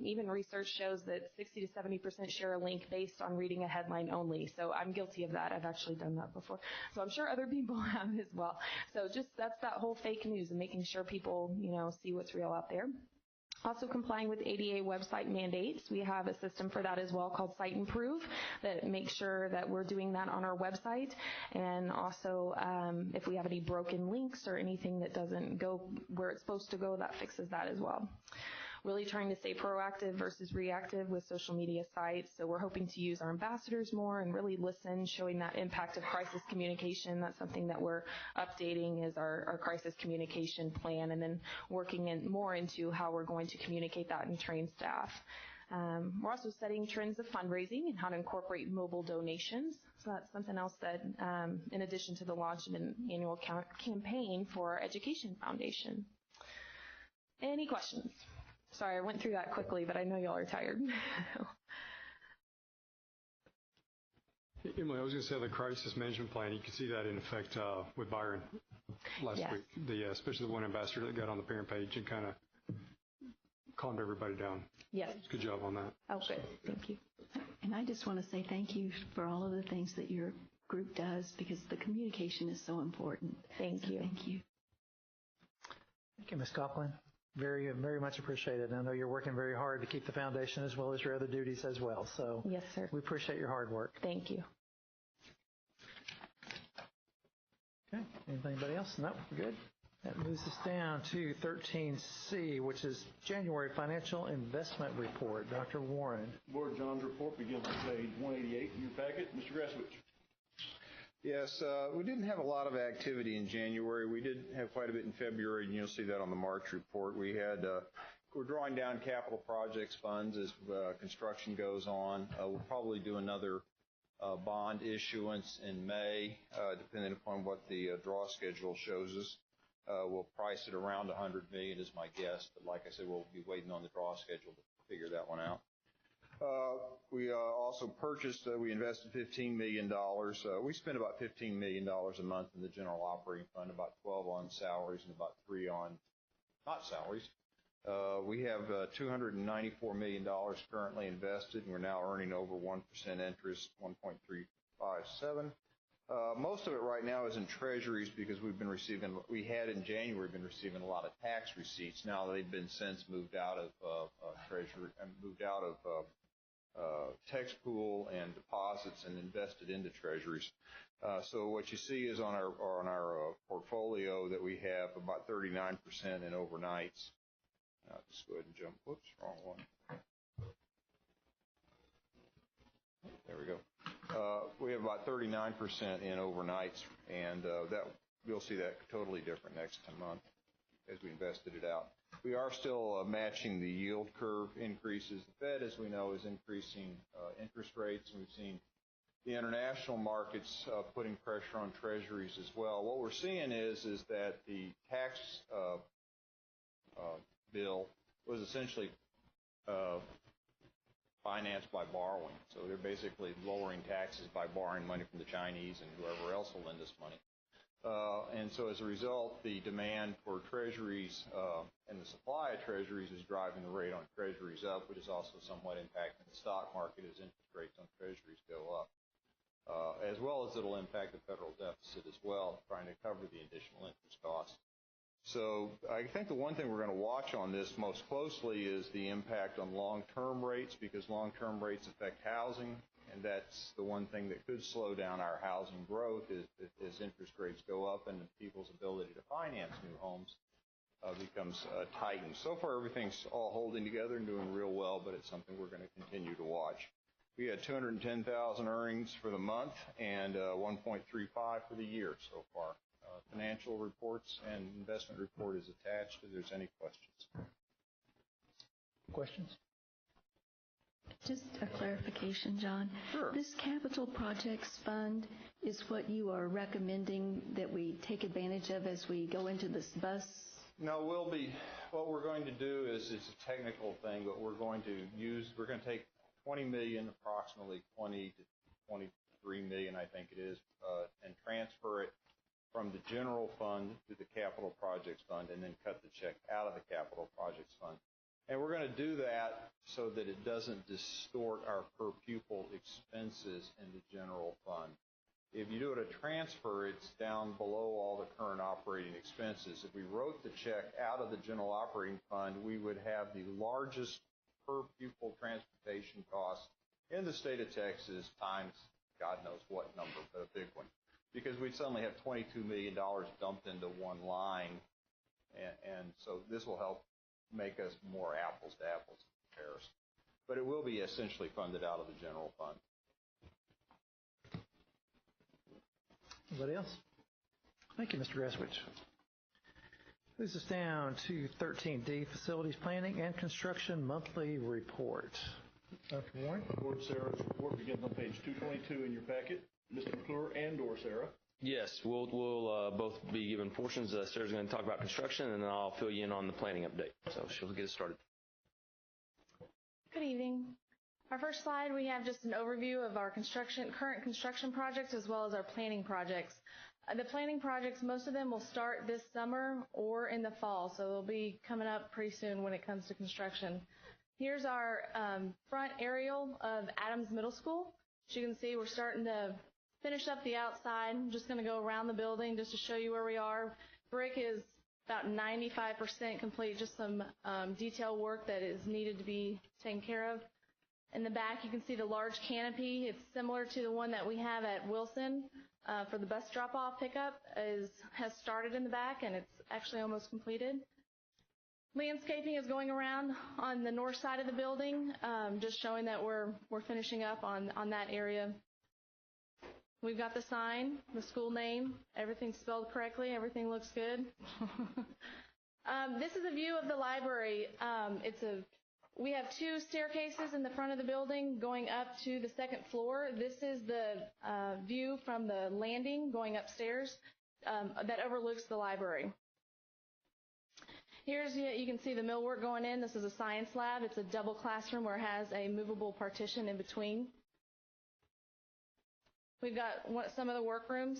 even research shows that 60 to 70% share a link based on reading a headline only. So I'm guilty of that. I've actually done that before. So I'm sure other people have as well. So just that's that whole fake news and making sure people, see what's real out there. Also complying with ADA website mandates. We have a system for that as well called Cite and Prove that makes sure that we're doing that on our website. And also if we have any broken links or anything that doesn't go where it's supposed to go, that fixes that as well. Really trying to stay proactive versus reactive with social media sites. So we're hoping to use our ambassadors more and really listen, showing that impact of crisis communication. That's something that we're updating is our crisis communication plan, and then working more into how we're going to communicate that and train staff. We're also setting trends of fundraising and how to incorporate mobile donations. So that's something else that, in addition to the launch of an annual campaign for our Education Foundation. Any questions? Sorry, I went through that quickly, but I know y'all are tired. Emily, I was going to say the crisis management plan, you can see that in effect with Byron last week, especially the one ambassador that got on the parent page and kind of calmed everybody down. Yes. Good job on that. Oh, good. Thank you. And I just want to say thank you for all of the things that your group does, because the communication is so important. Thank you. Thank you. Thank you, Ms. Coughlin. Very, very much appreciated. I know you're working very hard to keep the foundation as well as your other duties as well. So yes, sir. We appreciate your hard work. Thank you. Okay. Anybody else? No, we're good. That moves us down to 13C, which is January Financial Investment Report. Dr. Warren. Board John's report begins on page 188 in your packet. Mr. Graswich. Yes, we didn't have a lot of activity in January. We did have quite a bit in February, and you'll see that on the March report. We're drawing down capital projects funds as construction goes on. We'll probably do another bond issuance in May, depending upon what the draw schedule shows us. We'll price it around $100 million is my guess, but like I said, we'll be waiting on the draw schedule to figure that one out. We also purchased, we invested $15 million. We spend about $15 million a month in the general operating fund, about 12 on salaries and about 3 on not salaries. We have $294 million currently invested, and we're now earning over 1% interest, 1.357. Most of it right now is in treasuries because we had in January been receiving a lot of tax receipts. Now they've been since moved out of treasury and moved out of tax pool and deposits and invested into treasuries. So what you see is on our portfolio that we have about 39% in overnights. I'll just go ahead and jump. Whoops, wrong one. There we go. We have about 39% in overnights, and you'll see that totally different next month as we invested it out. We are still matching the yield curve increases. The Fed, as we know, is increasing interest rates, and we've seen the international markets putting pressure on treasuries as well. What we're seeing is that the tax bill was essentially financed by borrowing. So they're basically lowering taxes by borrowing money from the Chinese and whoever else will lend us money. And so as a result, the demand for treasuries and the supply of treasuries is driving the rate on treasuries up, which is also somewhat impacting the stock market as interest rates on treasuries go up. As well as it'll impact the federal deficit as well, trying to cover the additional interest costs. So I think the one thing we're going to watch on this most closely is the impact on long-term rates, because long-term rates affect housing, and that's the one thing that could slow down our housing growth as interest rates go up and people's ability to finance new homes becomes tightened. So far, everything's all holding together and doing real well, but it's something we're going to continue to watch. We had 210,000 earnings for the month and 1.35 for the year so far. Financial reports and investment report is attached if there's any questions. Questions? Just a clarification, John. Sure. This capital projects fund is what you are recommending that we take advantage of as we go into this bus? No, what we're going to do is, it's a technical thing, but we're going to take 20 million, approximately 20 to 23 million, I think it is, and transfer it from the general fund to the capital projects fund, and then cut the check out of the capital projects fund. And we're going to do that so that it doesn't distort our per pupil expenses in the general fund. If you do it a transfer, it's down below all the current operating expenses. If we wrote the check out of the general operating fund, we would have the largest per pupil transportation cost in the state of Texas times God knows what number, but a big one. Because we'd suddenly have $22 million dumped into one line. And so this will help make us more apples to apples comparison. But it will be essentially funded out of the general fund. Anybody else? Thank you, Mr. Graswich. Moves us down to 13D, Facilities Planning and Construction Monthly Report. Dr. Warren? Board Sarah's report begins on page 222 in your packet. Mr. McClure and/or Sarah. Yes, we'll both be given portions. Sarah's going to talk about construction, and then I'll fill you in on the planning update. So she'll get us started. Good evening. Our first slide, we have just an overview of our current construction projects as well as our planning projects. The planning projects, most of them will start this summer or in the fall, so they'll be coming up pretty soon when it comes to construction. Here's our front aerial of Adams Middle School. As you can see, we're starting to finish up the outside. I'm just going to go around the building just to show you where we are. Brick is about 95% complete, just some detail work that is needed to be taken care of. In the back, you can see the large canopy. It's similar to the one that we have at Wilson for the bus drop-off pickup. Has started in the back, and it's actually almost completed. Landscaping is going around on the north side of the building, just showing that we're finishing up on that area. We've got the sign, the school name, everything's spelled correctly, everything looks good. This is a view of the library. We have two staircases in the front of the building going up to the second floor. This is the view from the landing going upstairs that overlooks the library. Here's, you can see the millwork going in. This is a science lab. It's a double classroom where it has a movable partition in between. We've got some of the workrooms.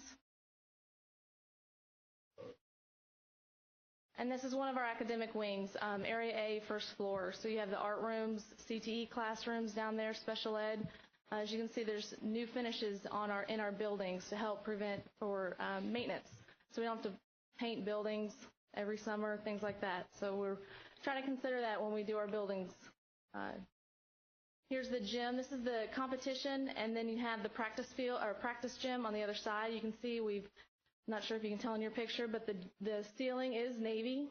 And this is one of our academic wings, Area A, first floor. So you have the art rooms, CTE classrooms down there, special ed. As you can see, there's new finishes in our buildings to help prevent for maintenance. So we don't have to paint buildings every summer, things like that. So we're trying to consider that when we do our buildings. Here's the gym. This is the competition, and then you have the practice field or practice gym on the other side. You can see not sure if you can tell in your picture, but the ceiling is navy.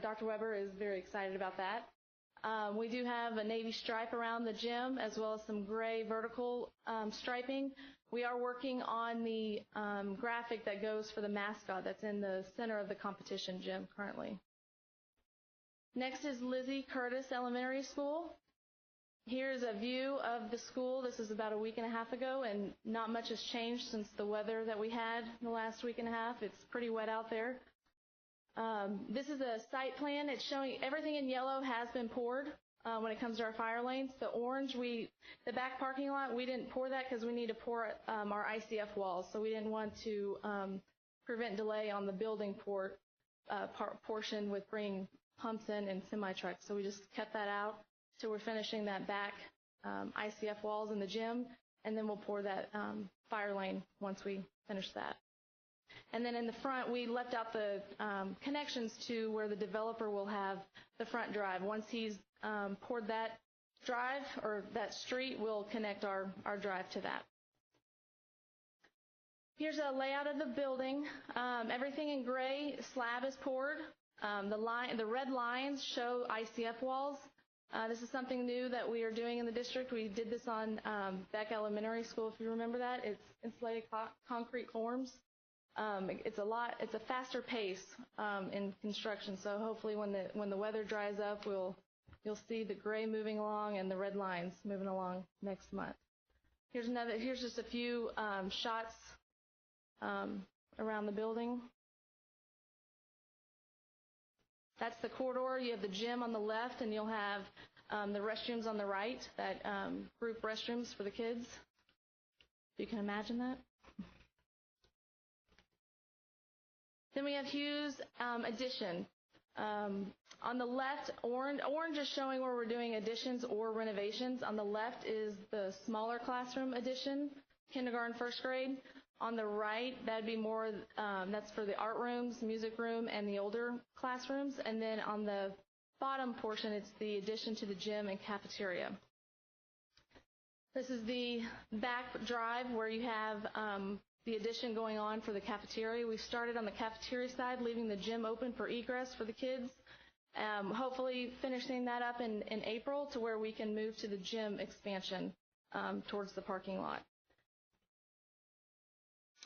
Dr. Weber is very excited about that. We do have a navy stripe around the gym as well as some gray vertical striping. We are working on the graphic that goes for the mascot that's in the center of the competition gym currently. Next is Lizzie Curtis Elementary School. Here's a view of the school. This is about a week and a half ago, and not much has changed since the weather that we had the last week and a half. It's pretty wet out there. This is a site plan. It's showing everything in yellow has been poured when it comes to our fire lanes. The orange, the back parking lot, we didn't pour that because we need to pour our ICF walls, so we didn't want to prevent delay on the building portion with bringing pumps in and semi-trucks. So we just cut that out. So we're finishing that back ICF walls in the gym, and then we'll pour that fire lane once we finish that. And then in the front, we left out the connections to where the developer will have the front drive. Once he's poured that drive or that street, we'll connect our drive to that. Here's a layout of the building. Everything in gray, slab is poured. The red lines show ICF walls. This is something new that we are doing in the district. We did this on Beck Elementary School, if you remember that. It's insulated concrete forms. It's a faster pace in construction. So hopefully when the weather dries up, you'll see the gray moving along and the red lines moving along next month. Here's just a few shots around the building. That's the corridor. You have the gym on the left, and you'll have the restrooms on the right, that group restrooms for the kids. If you can imagine that. Then we have Hughes addition. On the left, orange is showing where we're doing additions or renovations. On the left is the smaller classroom addition, kindergarten, first grade. On the right, that'd be more, that's for the art rooms, music room, and the older classrooms. And then on the bottom portion, it's the addition to the gym and cafeteria. This is the back drive where you have the addition going on for the cafeteria. We started on the cafeteria side, leaving the gym open for egress for the kids. Hopefully finishing that up in April to where we can move to the gym expansion towards the parking lot.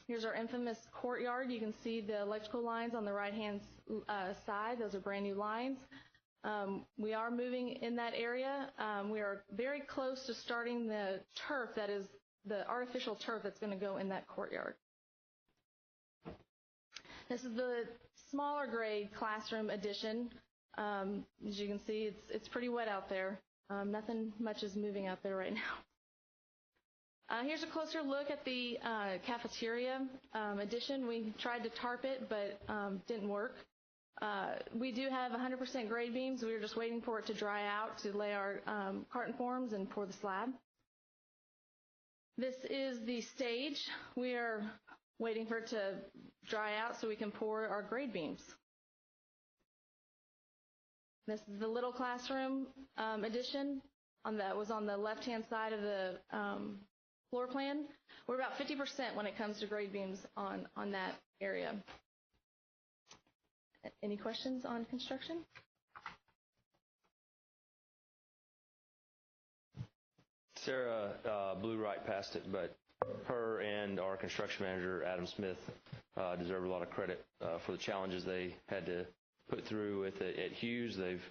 Here's our infamous courtyard. You can see the electrical lines on the right-hand side. Those are brand new lines. We are moving in that area. We are very close to starting the turf, that is the artificial turf that's going to go in that courtyard. This is the smaller grade classroom addition. As you can see, it's pretty wet out there. Nothing much is moving out there right now. Here's a closer look at the cafeteria addition. We tried to tarp it, but didn't work. We do have 100% grade beams. We were just waiting for it to dry out to lay our carton forms and pour the slab. This is the stage. We are waiting for it to dry out so we can pour our grade beams. This is the little classroom addition that was on the left-hand side of the floor plan. We're about 50% when it comes to grade beams on that area. Any questions on construction? Sarah blew right past it, but her and our construction manager, Adam Smith, deserve a lot of credit for the challenges they had to put through at Hughes. They've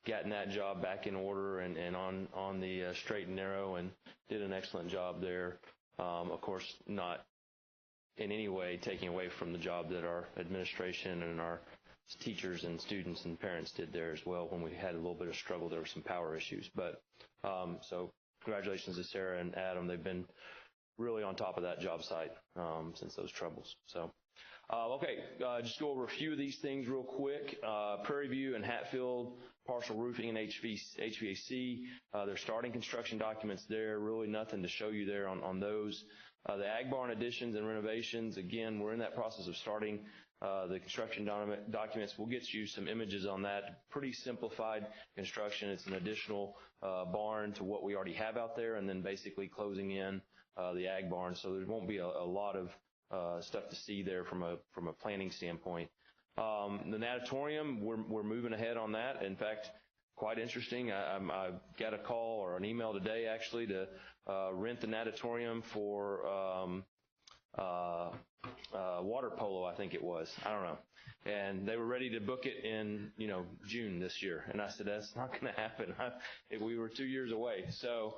gotten that job back in order and on the straight and narrow, and did an excellent job there. Of course, not in any way taking away from the job that our administration and our teachers and students and parents did there as well. When we had a little bit of struggle, there were some power issues. But so congratulations to Sarah and Adam. They've been really on top of that job site since those troubles. So. Okay, just go over a few of these things real quick. Prairie View and Hatfield, partial roofing and HVAC. They're starting construction documents there. Really nothing to show you there on those. The Ag Barn additions and renovations, again, we're in that process of starting the construction documents. We'll get you some images on that. Pretty simplified construction. It's an additional barn to what we already have out there, and then basically closing in the Ag Barn. So there won't be a lot of stuff to see there from a planning standpoint. The natatorium, we're moving ahead on that. In fact, quite interesting. I got a call or an email today actually to rent the natatorium for water polo, I think it was. I don't know. And they were ready to book it in, June this year. And I said, that's not going to happen. We were 2 years away. So,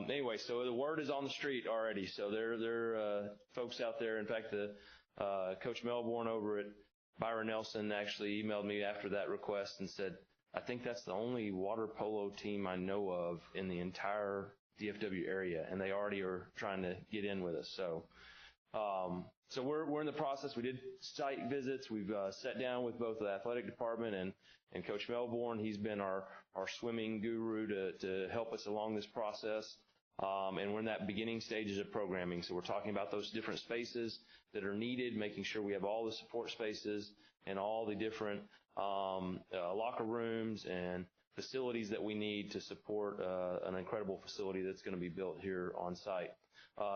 anyway, so the word is on the street already. So there are folks out there. In fact, the Coach Melbourne over at Byron Nelson actually emailed me after that request and said, I think that's the only water polo team I know of in the entire DFW area. And they already are trying to get in with us. So, so we're in the process. We did site visits. We've sat down with both the athletic department and Coach Melbourne. He's been our swimming guru to help us along this process. And we're in that beginning stages of programming. So we're talking about those different spaces that are needed, making sure we have all the support spaces and all the different locker rooms and facilities that we need to support an incredible facility that's going to be built here on site.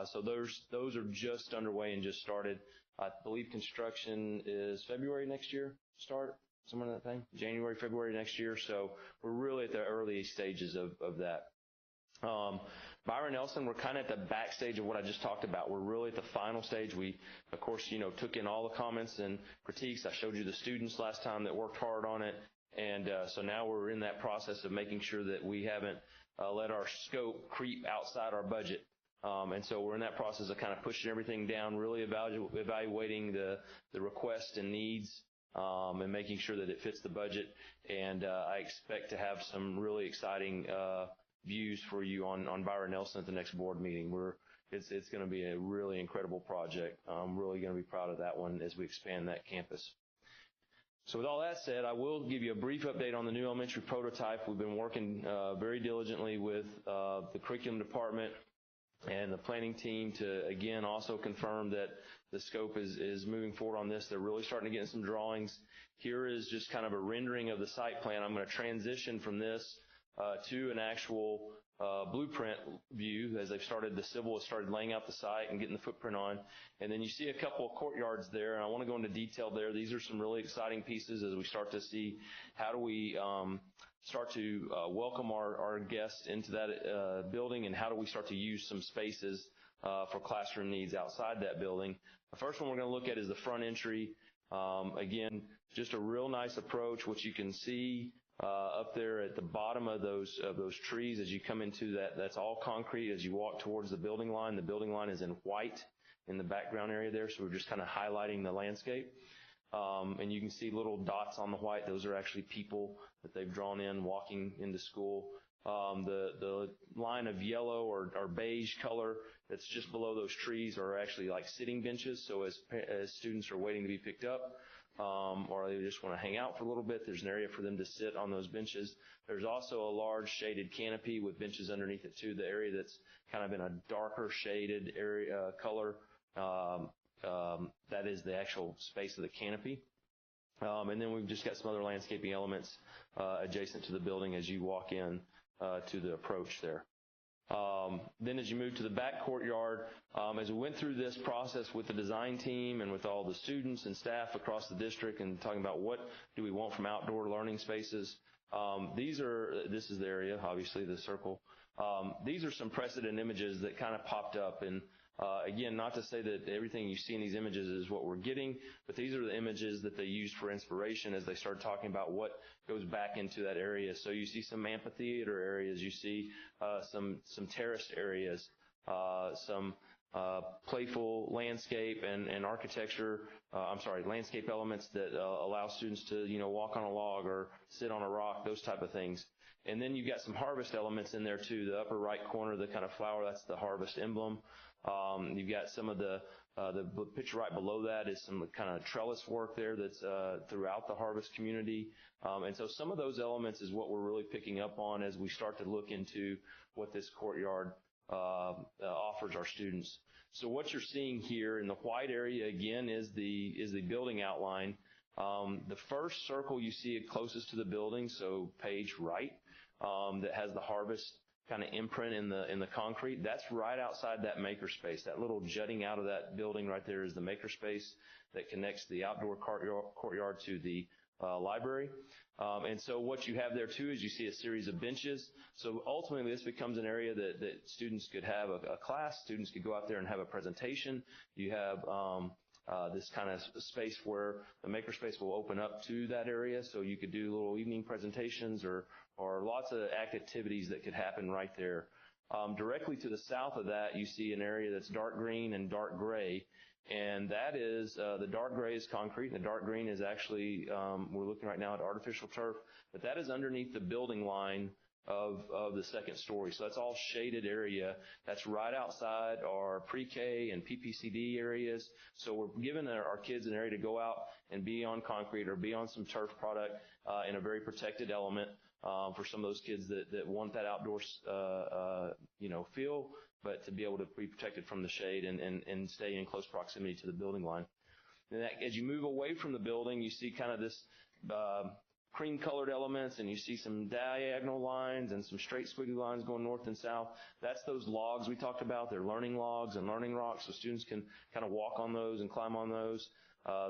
So those are just underway and just started. I believe construction is February next year start. somewhere in that thing, January, February next year. So we're really at the early stages of that. Byron Nelson, we're kind of at the backstage of what I just talked about. We're really at the final stage. We, of course, took in all the comments and critiques. I showed you the students last time that worked hard on it. And so now we're in that process of making sure that we haven't let our scope creep outside our budget. And so we're in that process of kind of pushing everything down, really evaluating the requests and needs, and making sure that it fits the budget. And I expect to have some really exciting views for you on Byron Nelson at the next board meeting. It's going to be a really incredible project. I'm really going to be proud of that one as we expand that campus. So with all that said, I will give you a brief update on the new elementary prototype. We've been working very diligently with the curriculum department and the planning team to, again, also confirm that the scope is moving forward on this. They're really starting to get some drawings. Here is just kind of a rendering of the site plan. I'm going to transition from this to an actual blueprint view as the civil has started laying out the site and getting the footprint on. And then you see a couple of courtyards there, and I want to go into detail there. These are some really exciting pieces as we start to see how do we start to welcome our guests into that building, and how do we start to use some spaces for classroom needs outside that building. The first one we're going to look at is the front entry. Again, just a real nice approach, which you can see up there at the bottom of those trees as you come into that's all concrete. As you walk towards the building line is in white in the background area there, so we're just kind of highlighting the landscape. And you can see little dots on the white. Those are actually people that they've drawn in walking into school. The line of yellow or beige color that's just below those trees are actually like sitting benches, so as students are waiting to be picked up, or they just want to hang out for a little bit, there's an area for them to sit on those benches. There's also a large shaded canopy with benches underneath it too. The area that's kind of in a darker shaded area color, that is the actual space of the canopy. And then we've just got some other landscaping elements adjacent to the building as you walk in to the approach there. Then as you move to the back courtyard, as we went through this process with the design team and with all the students and staff across the district and talking about what do we want from outdoor learning spaces, this is the area, obviously, the circle. These are some precedent images that kind of popped up, and again, not to say that everything you see in these images is what we're getting, but these are the images that they used for inspiration as they started talking about what goes back into that area. So you see some amphitheater areas, you see some terraced areas, some playful landscape and architecture, landscape elements that allow students to, walk on a log or sit on a rock, those type of things. And then you've got some harvest elements in there too. The upper right corner, the kind of flower, that's the harvest emblem. You've got some of the picture right below that is some kind of trellis work there that's throughout the harvest community. And so some of those elements is what we're really picking up on as we start to look into what this courtyard offers our students. So what you're seeing here in the white area, again, is the building outline. The first circle you see it closest to the building, so page right, that has the harvest kind of imprint in the concrete. That's right outside that makerspace. That little jutting out of that building right there is the makerspace that connects the outdoor courtyard to the library. And so what you have there too is you see a series of benches. So ultimately this becomes an area that students could have a class, students could go out there and have a presentation. You have this kind of space where the makerspace will open up to that area, so you could do little evening presentations or lots of activities that could happen right there. Directly to the south of that, you see an area that's dark green and dark gray, and that is, the dark gray is concrete, and the dark green is actually, we're looking right now at artificial turf, but that is underneath the building line of the second story. So that's all shaded area. That's right outside our pre-K and PPCD areas. So we're giving our kids an area to go out and be on concrete or be on some turf product in a very protected element for some of those kids that want that outdoor feel, but to be able to be protected from the shade and stay in close proximity to the building line. And as you move away from the building, you see kind of this cream-colored elements, and you see some diagonal lines and some straight squiggly lines going north and south. That's those logs we talked about. They're learning logs and learning rocks, so students can kind of walk on those and climb on those.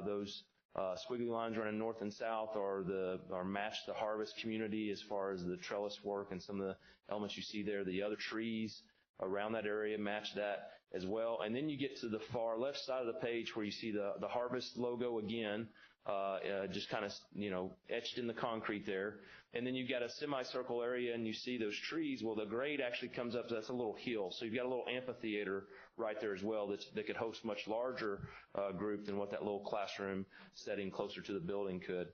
Those squiggly lines running north and south are match the harvest community as far as the trellis work and some of the elements you see there. The other trees around that area match that as well. And then you get to the far left side of the page where you see the harvest logo again, just kind of, etched in the concrete there. And then you've got a semicircle area and you see those trees. Well, the grade actually comes up, that's a little hill. So you've got a little amphitheater right there as well that could host much larger group than what that little classroom setting closer to the building could.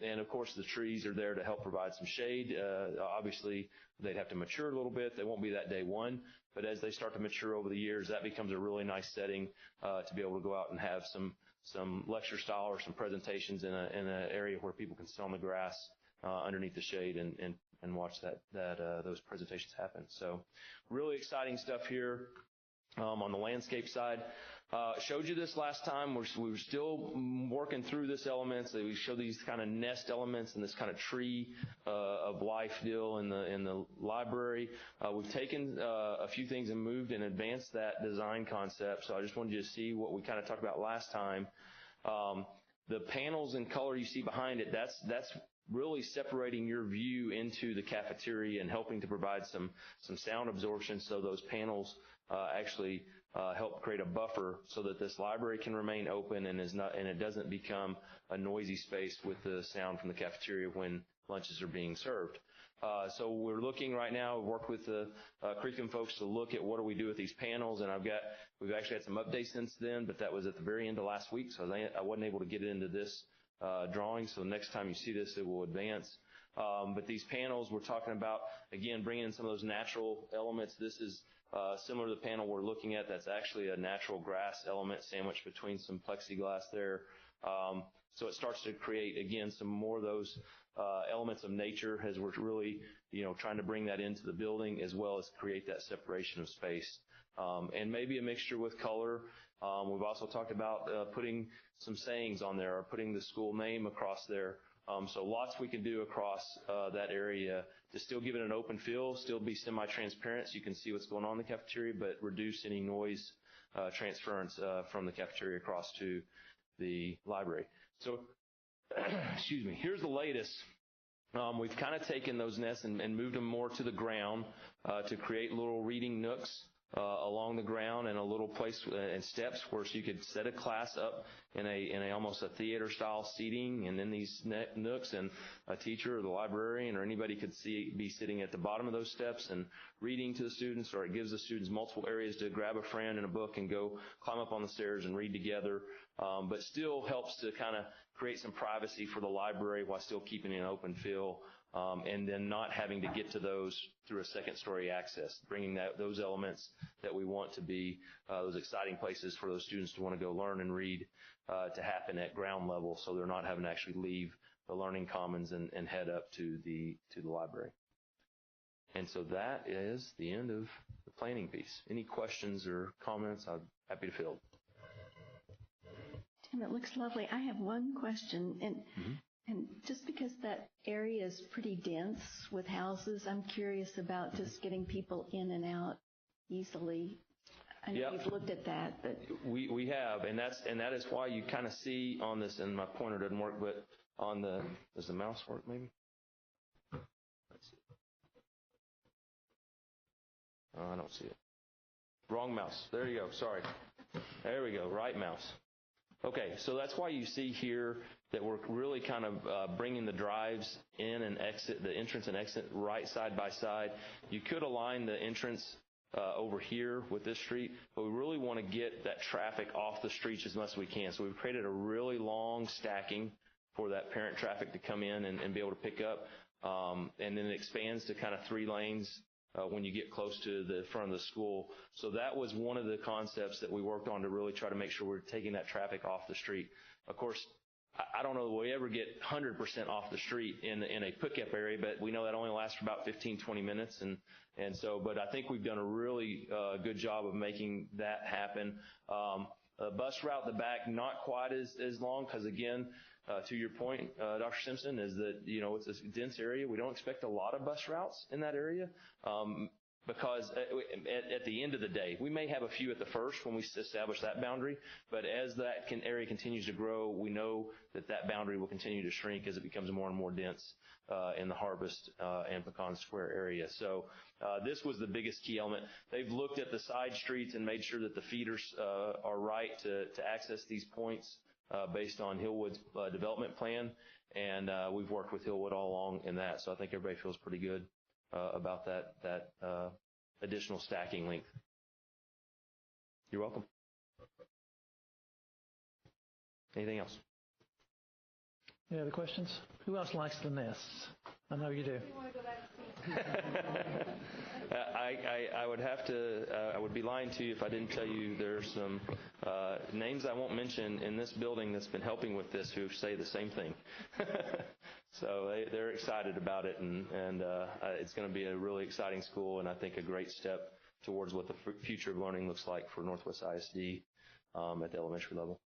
And of course the trees are there to help provide some shade. Obviously they'd have to mature a little bit. They won't be that day one, but as they start to mature over the years, that becomes a really nice setting to be able to go out and have some lecture style or some presentations in an area where people can sit on the grass underneath the shade and watch those presentations happen. So really exciting stuff here on the landscape side. Showed you this last time. We were still working through this elements. We show these kind of nest elements and this kind of tree of life deal in the library. We've taken a few things and moved and advanced that design concept. So I just wanted you to see what we kind of talked about last time. The panels and color you see behind it, that's really separating your view into the cafeteria and helping to provide some sound absorption so those panels actually help create a buffer so that this library can remain open and it doesn't become a noisy space with the sound from the cafeteria when lunches are being served. So we're looking right now, we've worked with the curriculum folks to look at what do we do with these panels, and we've actually had some updates since then, but that was at the very end of last week, so I wasn't able to get it into this drawing, so next time you see this, it will advance. But these panels, we're talking about, again, bringing in some of those natural elements. This is similar to the panel we're looking at. That's actually a natural grass element sandwiched between some plexiglass there. So it starts to create, again, some more of those elements of nature as we're really, trying to bring that into the building as well as create that separation of space. And maybe a mixture with color. We've also talked about putting some sayings on there or putting the school name across there. So lots we can do across that area to still give it an open feel, still be semi-transparent so you can see what's going on in the cafeteria, but reduce any noise transference from the cafeteria across to the library. So, excuse me, here's the latest. We've kind of taken those nests and moved them more to the ground to create little reading nooks along the ground and a little place and steps where so you could set a class up in a almost a theater style seating, and in these nooks, and a teacher or the librarian or anybody could be sitting at the bottom of those steps and reading to the students, or it gives the students multiple areas to grab a friend and a book and go climb up on the stairs and read together, but still helps to kind of create some privacy for the library while still keeping an open feel. And then not having to get to those through a second story access, bringing those elements that we want to be those exciting places for those students to want to go learn and read to happen at ground level, so they're not having to actually leave the learning commons and head up to the library. And so that is the end of the planning piece. Any questions or comments? I'm happy to field. Tim, it looks lovely. I have one question, and just because that area is pretty dense with houses, I'm curious about just getting people in and out easily. I know you've looked at that, but we have, and that is why you kind of see on this, and my pointer doesn't work, but on does the mouse work maybe? Let's see. Oh, I don't see it. Wrong mouse. There you go. Sorry. There we go. Right mouse. Okay, so that's why you see here that we're really kind of bringing the drives in and exit, the entrance and exit right side by side. You could align the entrance over here with this street, but we really want to get that traffic off the streets as much as we can. So we've created a really long stacking for that parent traffic to come in and be able to pick up, and then it expands to kind of 3 lanes when you get close to the front of the school. So that was one of the concepts that we worked on to really try to make sure we're taking that traffic off the street. Of course, I don't know that we'll ever get 100% off the street in a pickup area, but we know that only lasts for about 15, 20 minutes. And so, but I think we've done a really good job of making that happen. A bus route in the back, not quite as long, because again, to your point, Dr. Simpson, is that, it's a dense area. We don't expect a lot of bus routes in that area. because at the end of the day, we may have a few at the first when we establish that boundary, but as that area continues to grow, we know that boundary will continue to shrink as it becomes more and more dense in the Harvest and Pecan Square area. So this was the biggest key element. They've looked at the side streets and made sure that the feeders are right to access these points based on Hillwood's development plan, and we've worked with Hillwood all along in that, so I think everybody feels pretty good about that additional stacking length. You're welcome. Anything else? Any other questions? Who else likes the nests? I know you do. I would have to, I would be lying to you if I didn't tell you there's some names I won't mention in this building that's been helping with this who say the same thing. So they're excited about it, and it's going to be a really exciting school, and I think a great step towards what the future of learning looks like for Northwest ISD at the elementary level.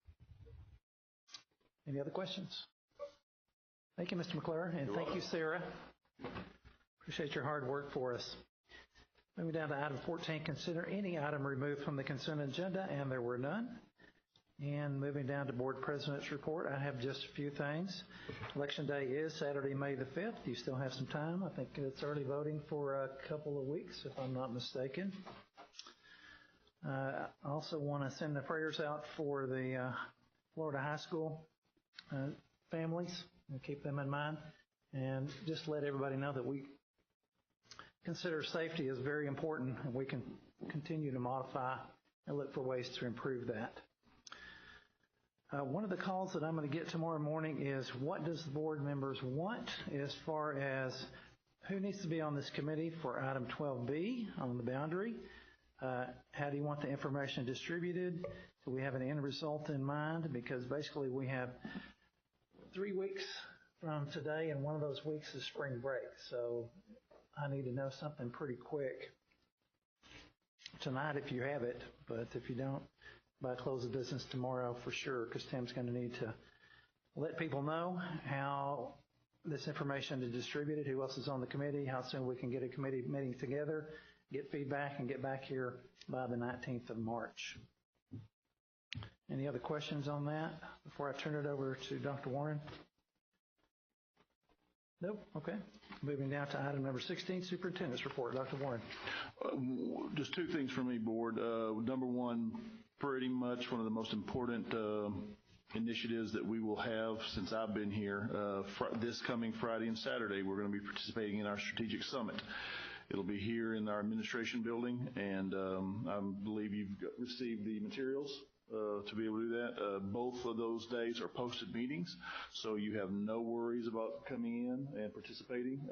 Any other questions? Thank you, Mr. McClure, and thank you, Sarah. Appreciate your hard work for us. Moving down to item 14, consider any item removed from the consent agenda, and there were none. And moving down to Board President's report, I have just a few things. Election day is Saturday, May the 5th. You still have some time. I think it's early voting for a couple of weeks, if I'm not mistaken. I also want to send the prayers out for the Florida high school families and keep them in mind. And just let everybody know that we consider safety as very important, and we can continue to modify and look for ways to improve that. One of the calls that I'm going to get tomorrow morning is what does the board members want as far as who needs to be on this committee for item 12B on the boundary. How do you want the information distributed? Do we have an end result in mind? Because basically we have 3 weeks from today, and one of those weeks is spring break. So I need to know something pretty quick tonight if you have it, but if you don't, by close of business tomorrow for sure, because Tim's going to need to let people know how this information is distributed, who else is on the committee, how soon we can get a committee meeting together, get feedback, and get back here by the 19th of March. Any other questions on that before I turn it over to Dr. Warren? Nope. Okay. Moving down to item number 16, Superintendent's report. Dr. Warren. Just two things for me, Board. Number one, pretty much one of the most important initiatives that we will have since I've been here. This coming Friday and Saturday, we're going to be participating in our strategic summit. It'll be here in our administration building, and I believe you've received the materials to be able to do that. Both of those days are posted meetings, so you have no worries about coming in and participating.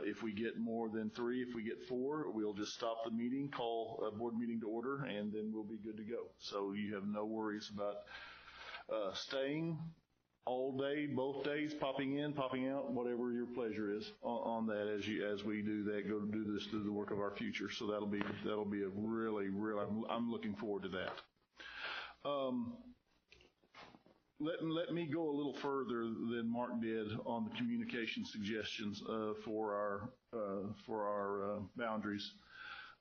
If we get more than 3, if we get 4, we'll just stop the meeting, call a board meeting to order, and then we'll be good to go. So you have no worries about staying all day, both days, popping in, popping out, whatever your pleasure is on that as we do that, go to do this, do the work of our future. So that'll be a really, I'm looking forward to that. Let me go a little further than Mark did on the communication suggestions for our boundaries,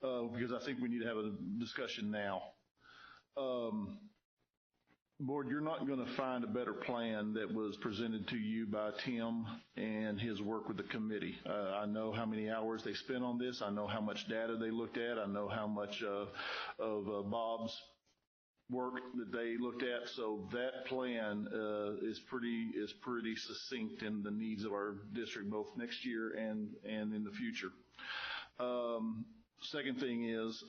because I think we need to have a discussion now. Board, you're not going to find a better plan that was presented to you by Tim and his work with the committee. I know how many hours they spent on this. I know how much data they looked at. I know how much of Bob's work that they looked at. So that plan is pretty succinct in the needs of our district, both next year and in the future. Second thing is,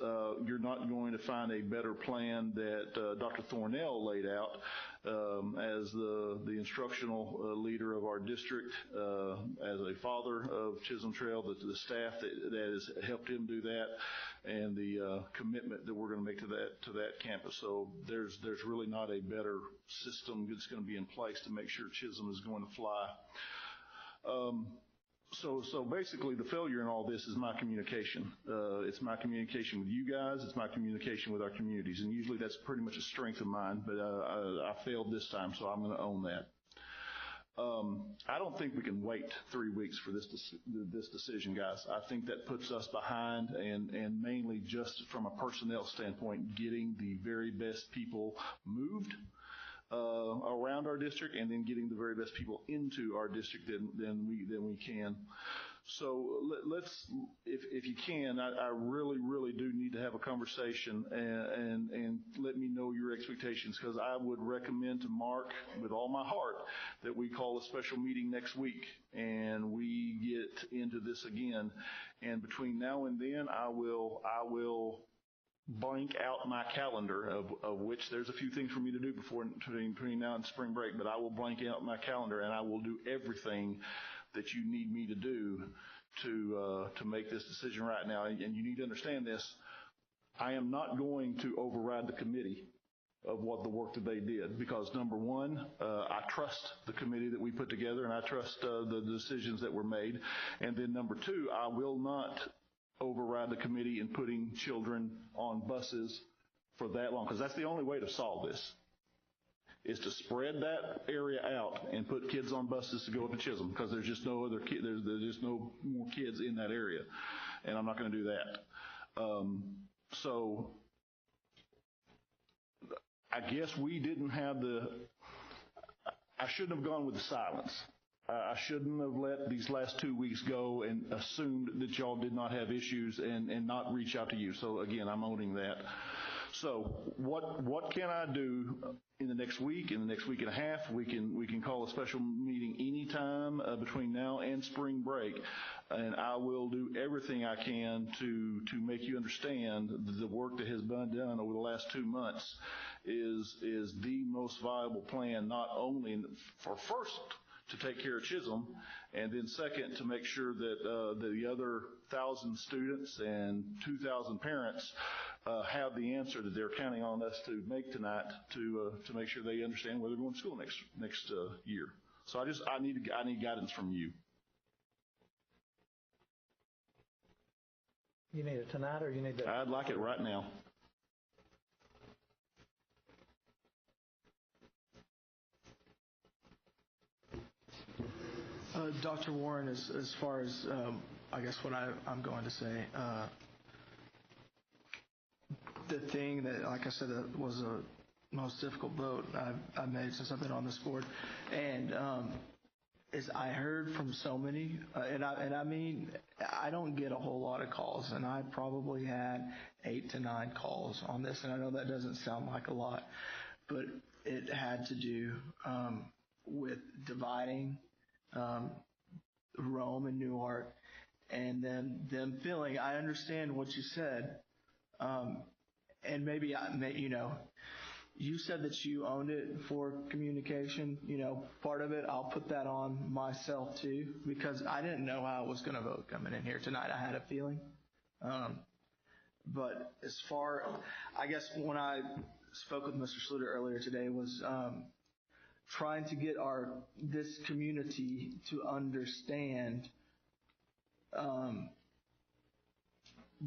you're not going to find a better plan that Dr. Thornell laid out as the instructional leader of our district, as a father of Chisholm Trail, the staff that has helped him do that, and the commitment that we're going to make to that campus. So there's really not a better system that's going to be in place to make sure Chisholm is going to fly. So basically the failure in all this is my communication. It's my communication with you guys. It's my communication with our communities. And usually that's pretty much a strength of mine, but I failed this time, so I'm going to own that. I don't think we can wait 3 weeks for this decision, guys. I think that puts us behind, and mainly just from a personnel standpoint, getting the very best people moved around our district, and then getting the very best people into our district than we can. So let's, if you can, I really, really do need to have a conversation and let me know your expectations, because I would recommend to Mark with all my heart that we call a special meeting next week and we get into this again. And between now and then, I will blank out my calendar, of which there's a few things for me to do between now and spring break, but I will blank out my calendar and I will do everything that you need me to do to make this decision right now. And you need to understand this. I am not going to override the committee of what the work that they did, because number one, I trust the committee that we put together, and I trust the decisions that were made. And then number two, I will not override the committee in putting children on buses for that long, because that's the only way to solve this, is to spread that area out and put kids on buses to go up to Chisholm, because there's just no other there's just no more kids in that area, and I'm not going to do that. So I guess we didn't have I shouldn't have gone with the silence. I shouldn't have let these last 2 weeks go and assumed that y'all did not have issues and not reach out to you. So again, I'm owning that. So what can I do in the next week, in the next week and a half? We can call a special meeting anytime between now and spring break, and I will do everything I can to make you understand the work that has been done over the last 2 months is the most viable plan, not only for first to take care of Chisholm, and then second, to make sure that the other 1,000 students and 2,000 parents have the answer that they're counting on us to make tonight to make sure they understand where they're going to school next year. So I need guidance from you. You need it tonight, or you need it? I'd like it right now. Dr. Warren, as far as I guess what I'm going to say, the thing that, like I said, that was the most difficult vote I've made since I've been on this board, and is I heard from so many, and I mean, I don't get a whole lot of calls, and I probably had 8 to 9 calls on this, and I know that doesn't sound like a lot, but it had to do with dividing Rome and Newark, and then them feeling, I understand what you said, and maybe, you said that you owned it for communication, part of it, I'll put that on myself too, because I didn't know how I was going to vote coming in here tonight. I had a feeling. But as far, I guess when I spoke with Mr. Sluter earlier today was trying to get this community to understand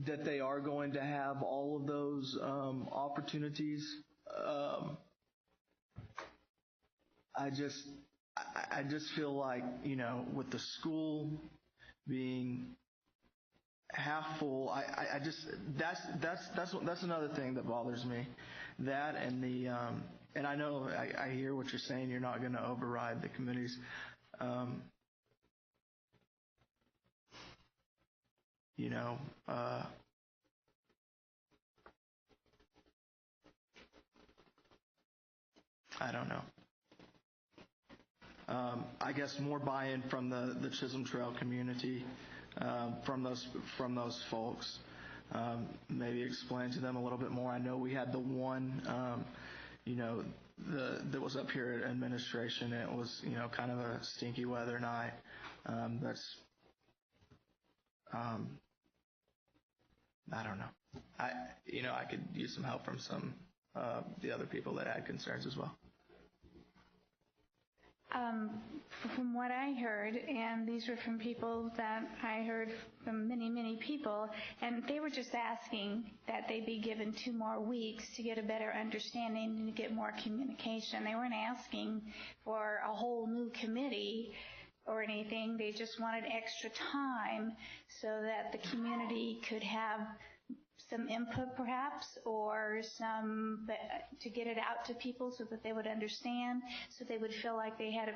that they are going to have all of those opportunities. I just feel like, with the school being half full, I just that's another thing that bothers me. That and the and I know I hear what you're saying. You're not going to override the committees. I don't know. I guess more buy-in from the Chisholm Trail community, from those folks. Maybe explain to them a little bit more. I know we had the one, that was up here at administration. And it was, kind of a stinky weather night. I don't know. I could use some help from some the other people that had concerns as well. From what I heard, and these were from people that I heard from many, many people, and they were just asking that they be given 2 more weeks to get a better understanding and to get more communication. They weren't asking for a whole new committee or anything. They just wanted extra time so that the community could have some input perhaps, or to get it out to people so that they would understand, so they would feel like they had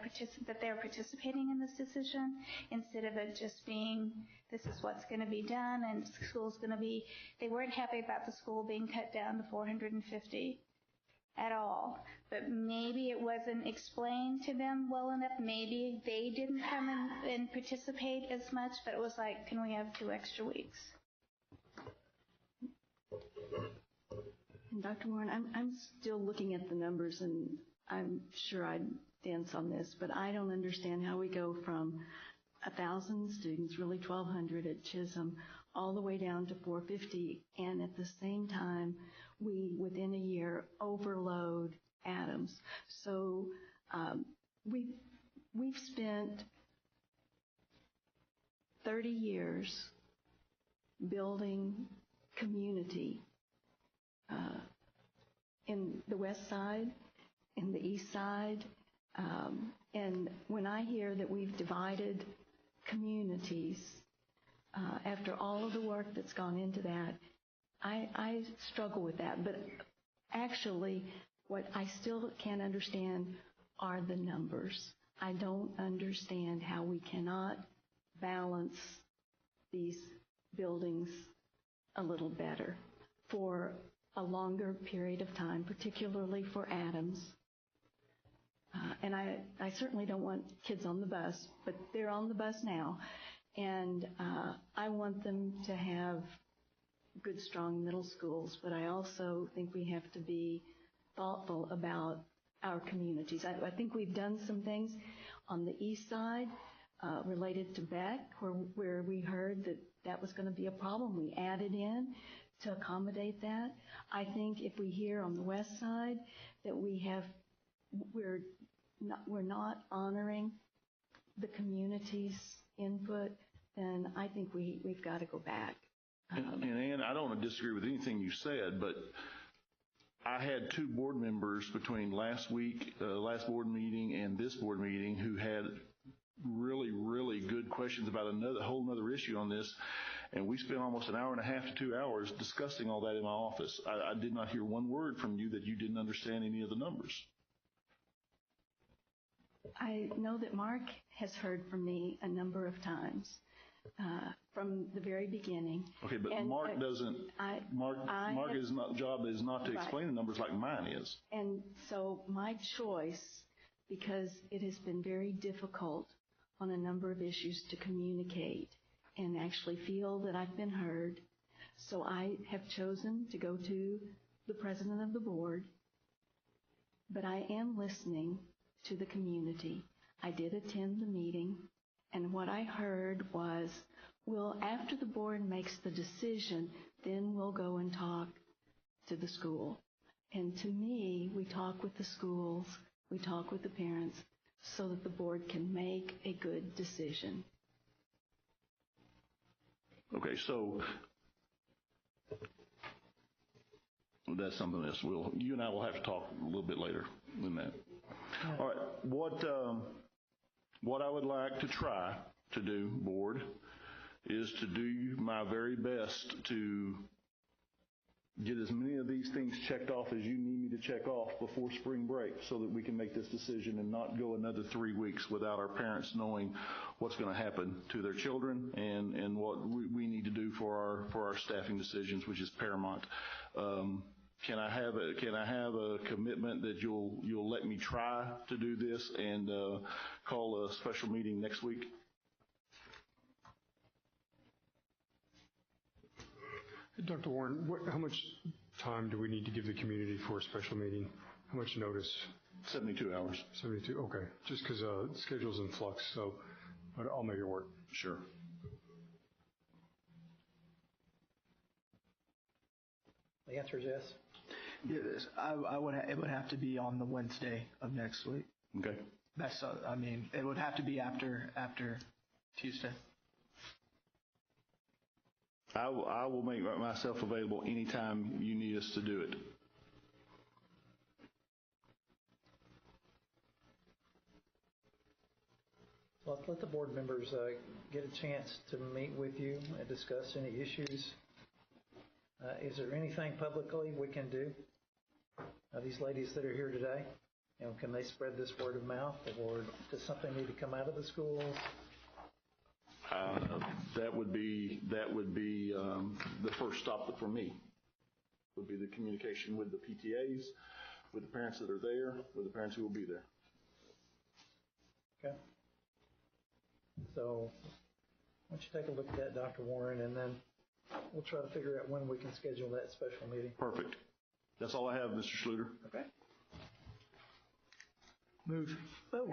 that they were participating in this decision, instead of it just being, this is what's going to be done, and school's going to be, they weren't happy about the school being cut down to 450 at all. But maybe it wasn't explained to them well enough. Maybe they didn't come and participate as much, but it was like, can we have 2 extra weeks? And Dr. Warren, I'm still looking at the numbers, and I'm sure I'd dance on this, but I don't understand how we go from 1,000 students, really 1,200 at Chisholm, all the way down to 450, and at the same time, we, within a year, overload Adams. So we've spent 30 years building community in the west side, in the east side, and when I hear that we've divided communities after all of the work that's gone into that, I struggle with that. But actually, what I still can't understand are the numbers. I don't understand how we cannot balance these buildings a little better for a longer period of time, particularly for Adams. And I certainly don't want kids on the bus, but they're on the bus now. And I want them to have good, strong middle schools, but I also think we have to be thoughtful about our communities. I think we've done some things on the east side related to Beck, where we heard that that was going to be a problem. We added in to accommodate that. I think if we hear on the west side that we're not honoring the community's input, then I think we've got to go back. And Ann, I don't disagree with anything you said, but I had 2 board members between last board meeting and this board meeting who had really, really good questions about a whole other issue on this. And we spent almost an hour and a half to 2 hours discussing all that in my office. I did not hear one word from you that you didn't understand any of the numbers. I know that Mark has heard from me a number of times from the very beginning. Okay, but Mark doesn't. Mark's job is not to explain the numbers like mine is. And so my choice, because it has been very difficult on a number of issues to communicate and actually feel that I've been heard, so I have chosen to go to the president of the board, but I am listening to the community. I did attend the meeting, and what I heard was, well, after the board makes the decision, then we'll go and talk to the school. And to me, we talk with the schools, we talk with the parents, so that the board can make a good decision. Okay, so that's something else. You and I will have to talk a little bit later than that. All right, what I would like to try to do, board, is to do my very best to get as many of these things checked off as you need me to check off before spring break so that we can make this decision and not go another 3 weeks without our parents knowing what's going to happen to their children and what we need to do for our staffing decisions, which is paramount. Can I have a commitment that you'll let me try to do this and call a special meeting next week? Dr. Warren, how much time do we need to give the community for a special meeting? How much notice? 72 hours. 72, okay. Just because the schedule's in flux, so but I'll make it work. Sure. The answer is yes. Yes, it would have to be on the Wednesday of next week. Okay. That's it would have to be after Tuesday. I will make myself available anytime you need us to do it. let the board members get a chance to meet with you and discuss any issues. Is there anything publicly we can do? These ladies that are here today, can they spread this word of mouth, or does something need to come out of the schools? That would be the first stop for me, would be the communication with the PTAs, with the parents that are there, with the parents who will be there. Okay. So why don't you take a look at that, Dr. Warren, and then we'll try to figure out when we can schedule that special meeting. Perfect. That's all I have, Mr. Schluter. Okay. Move. Oh.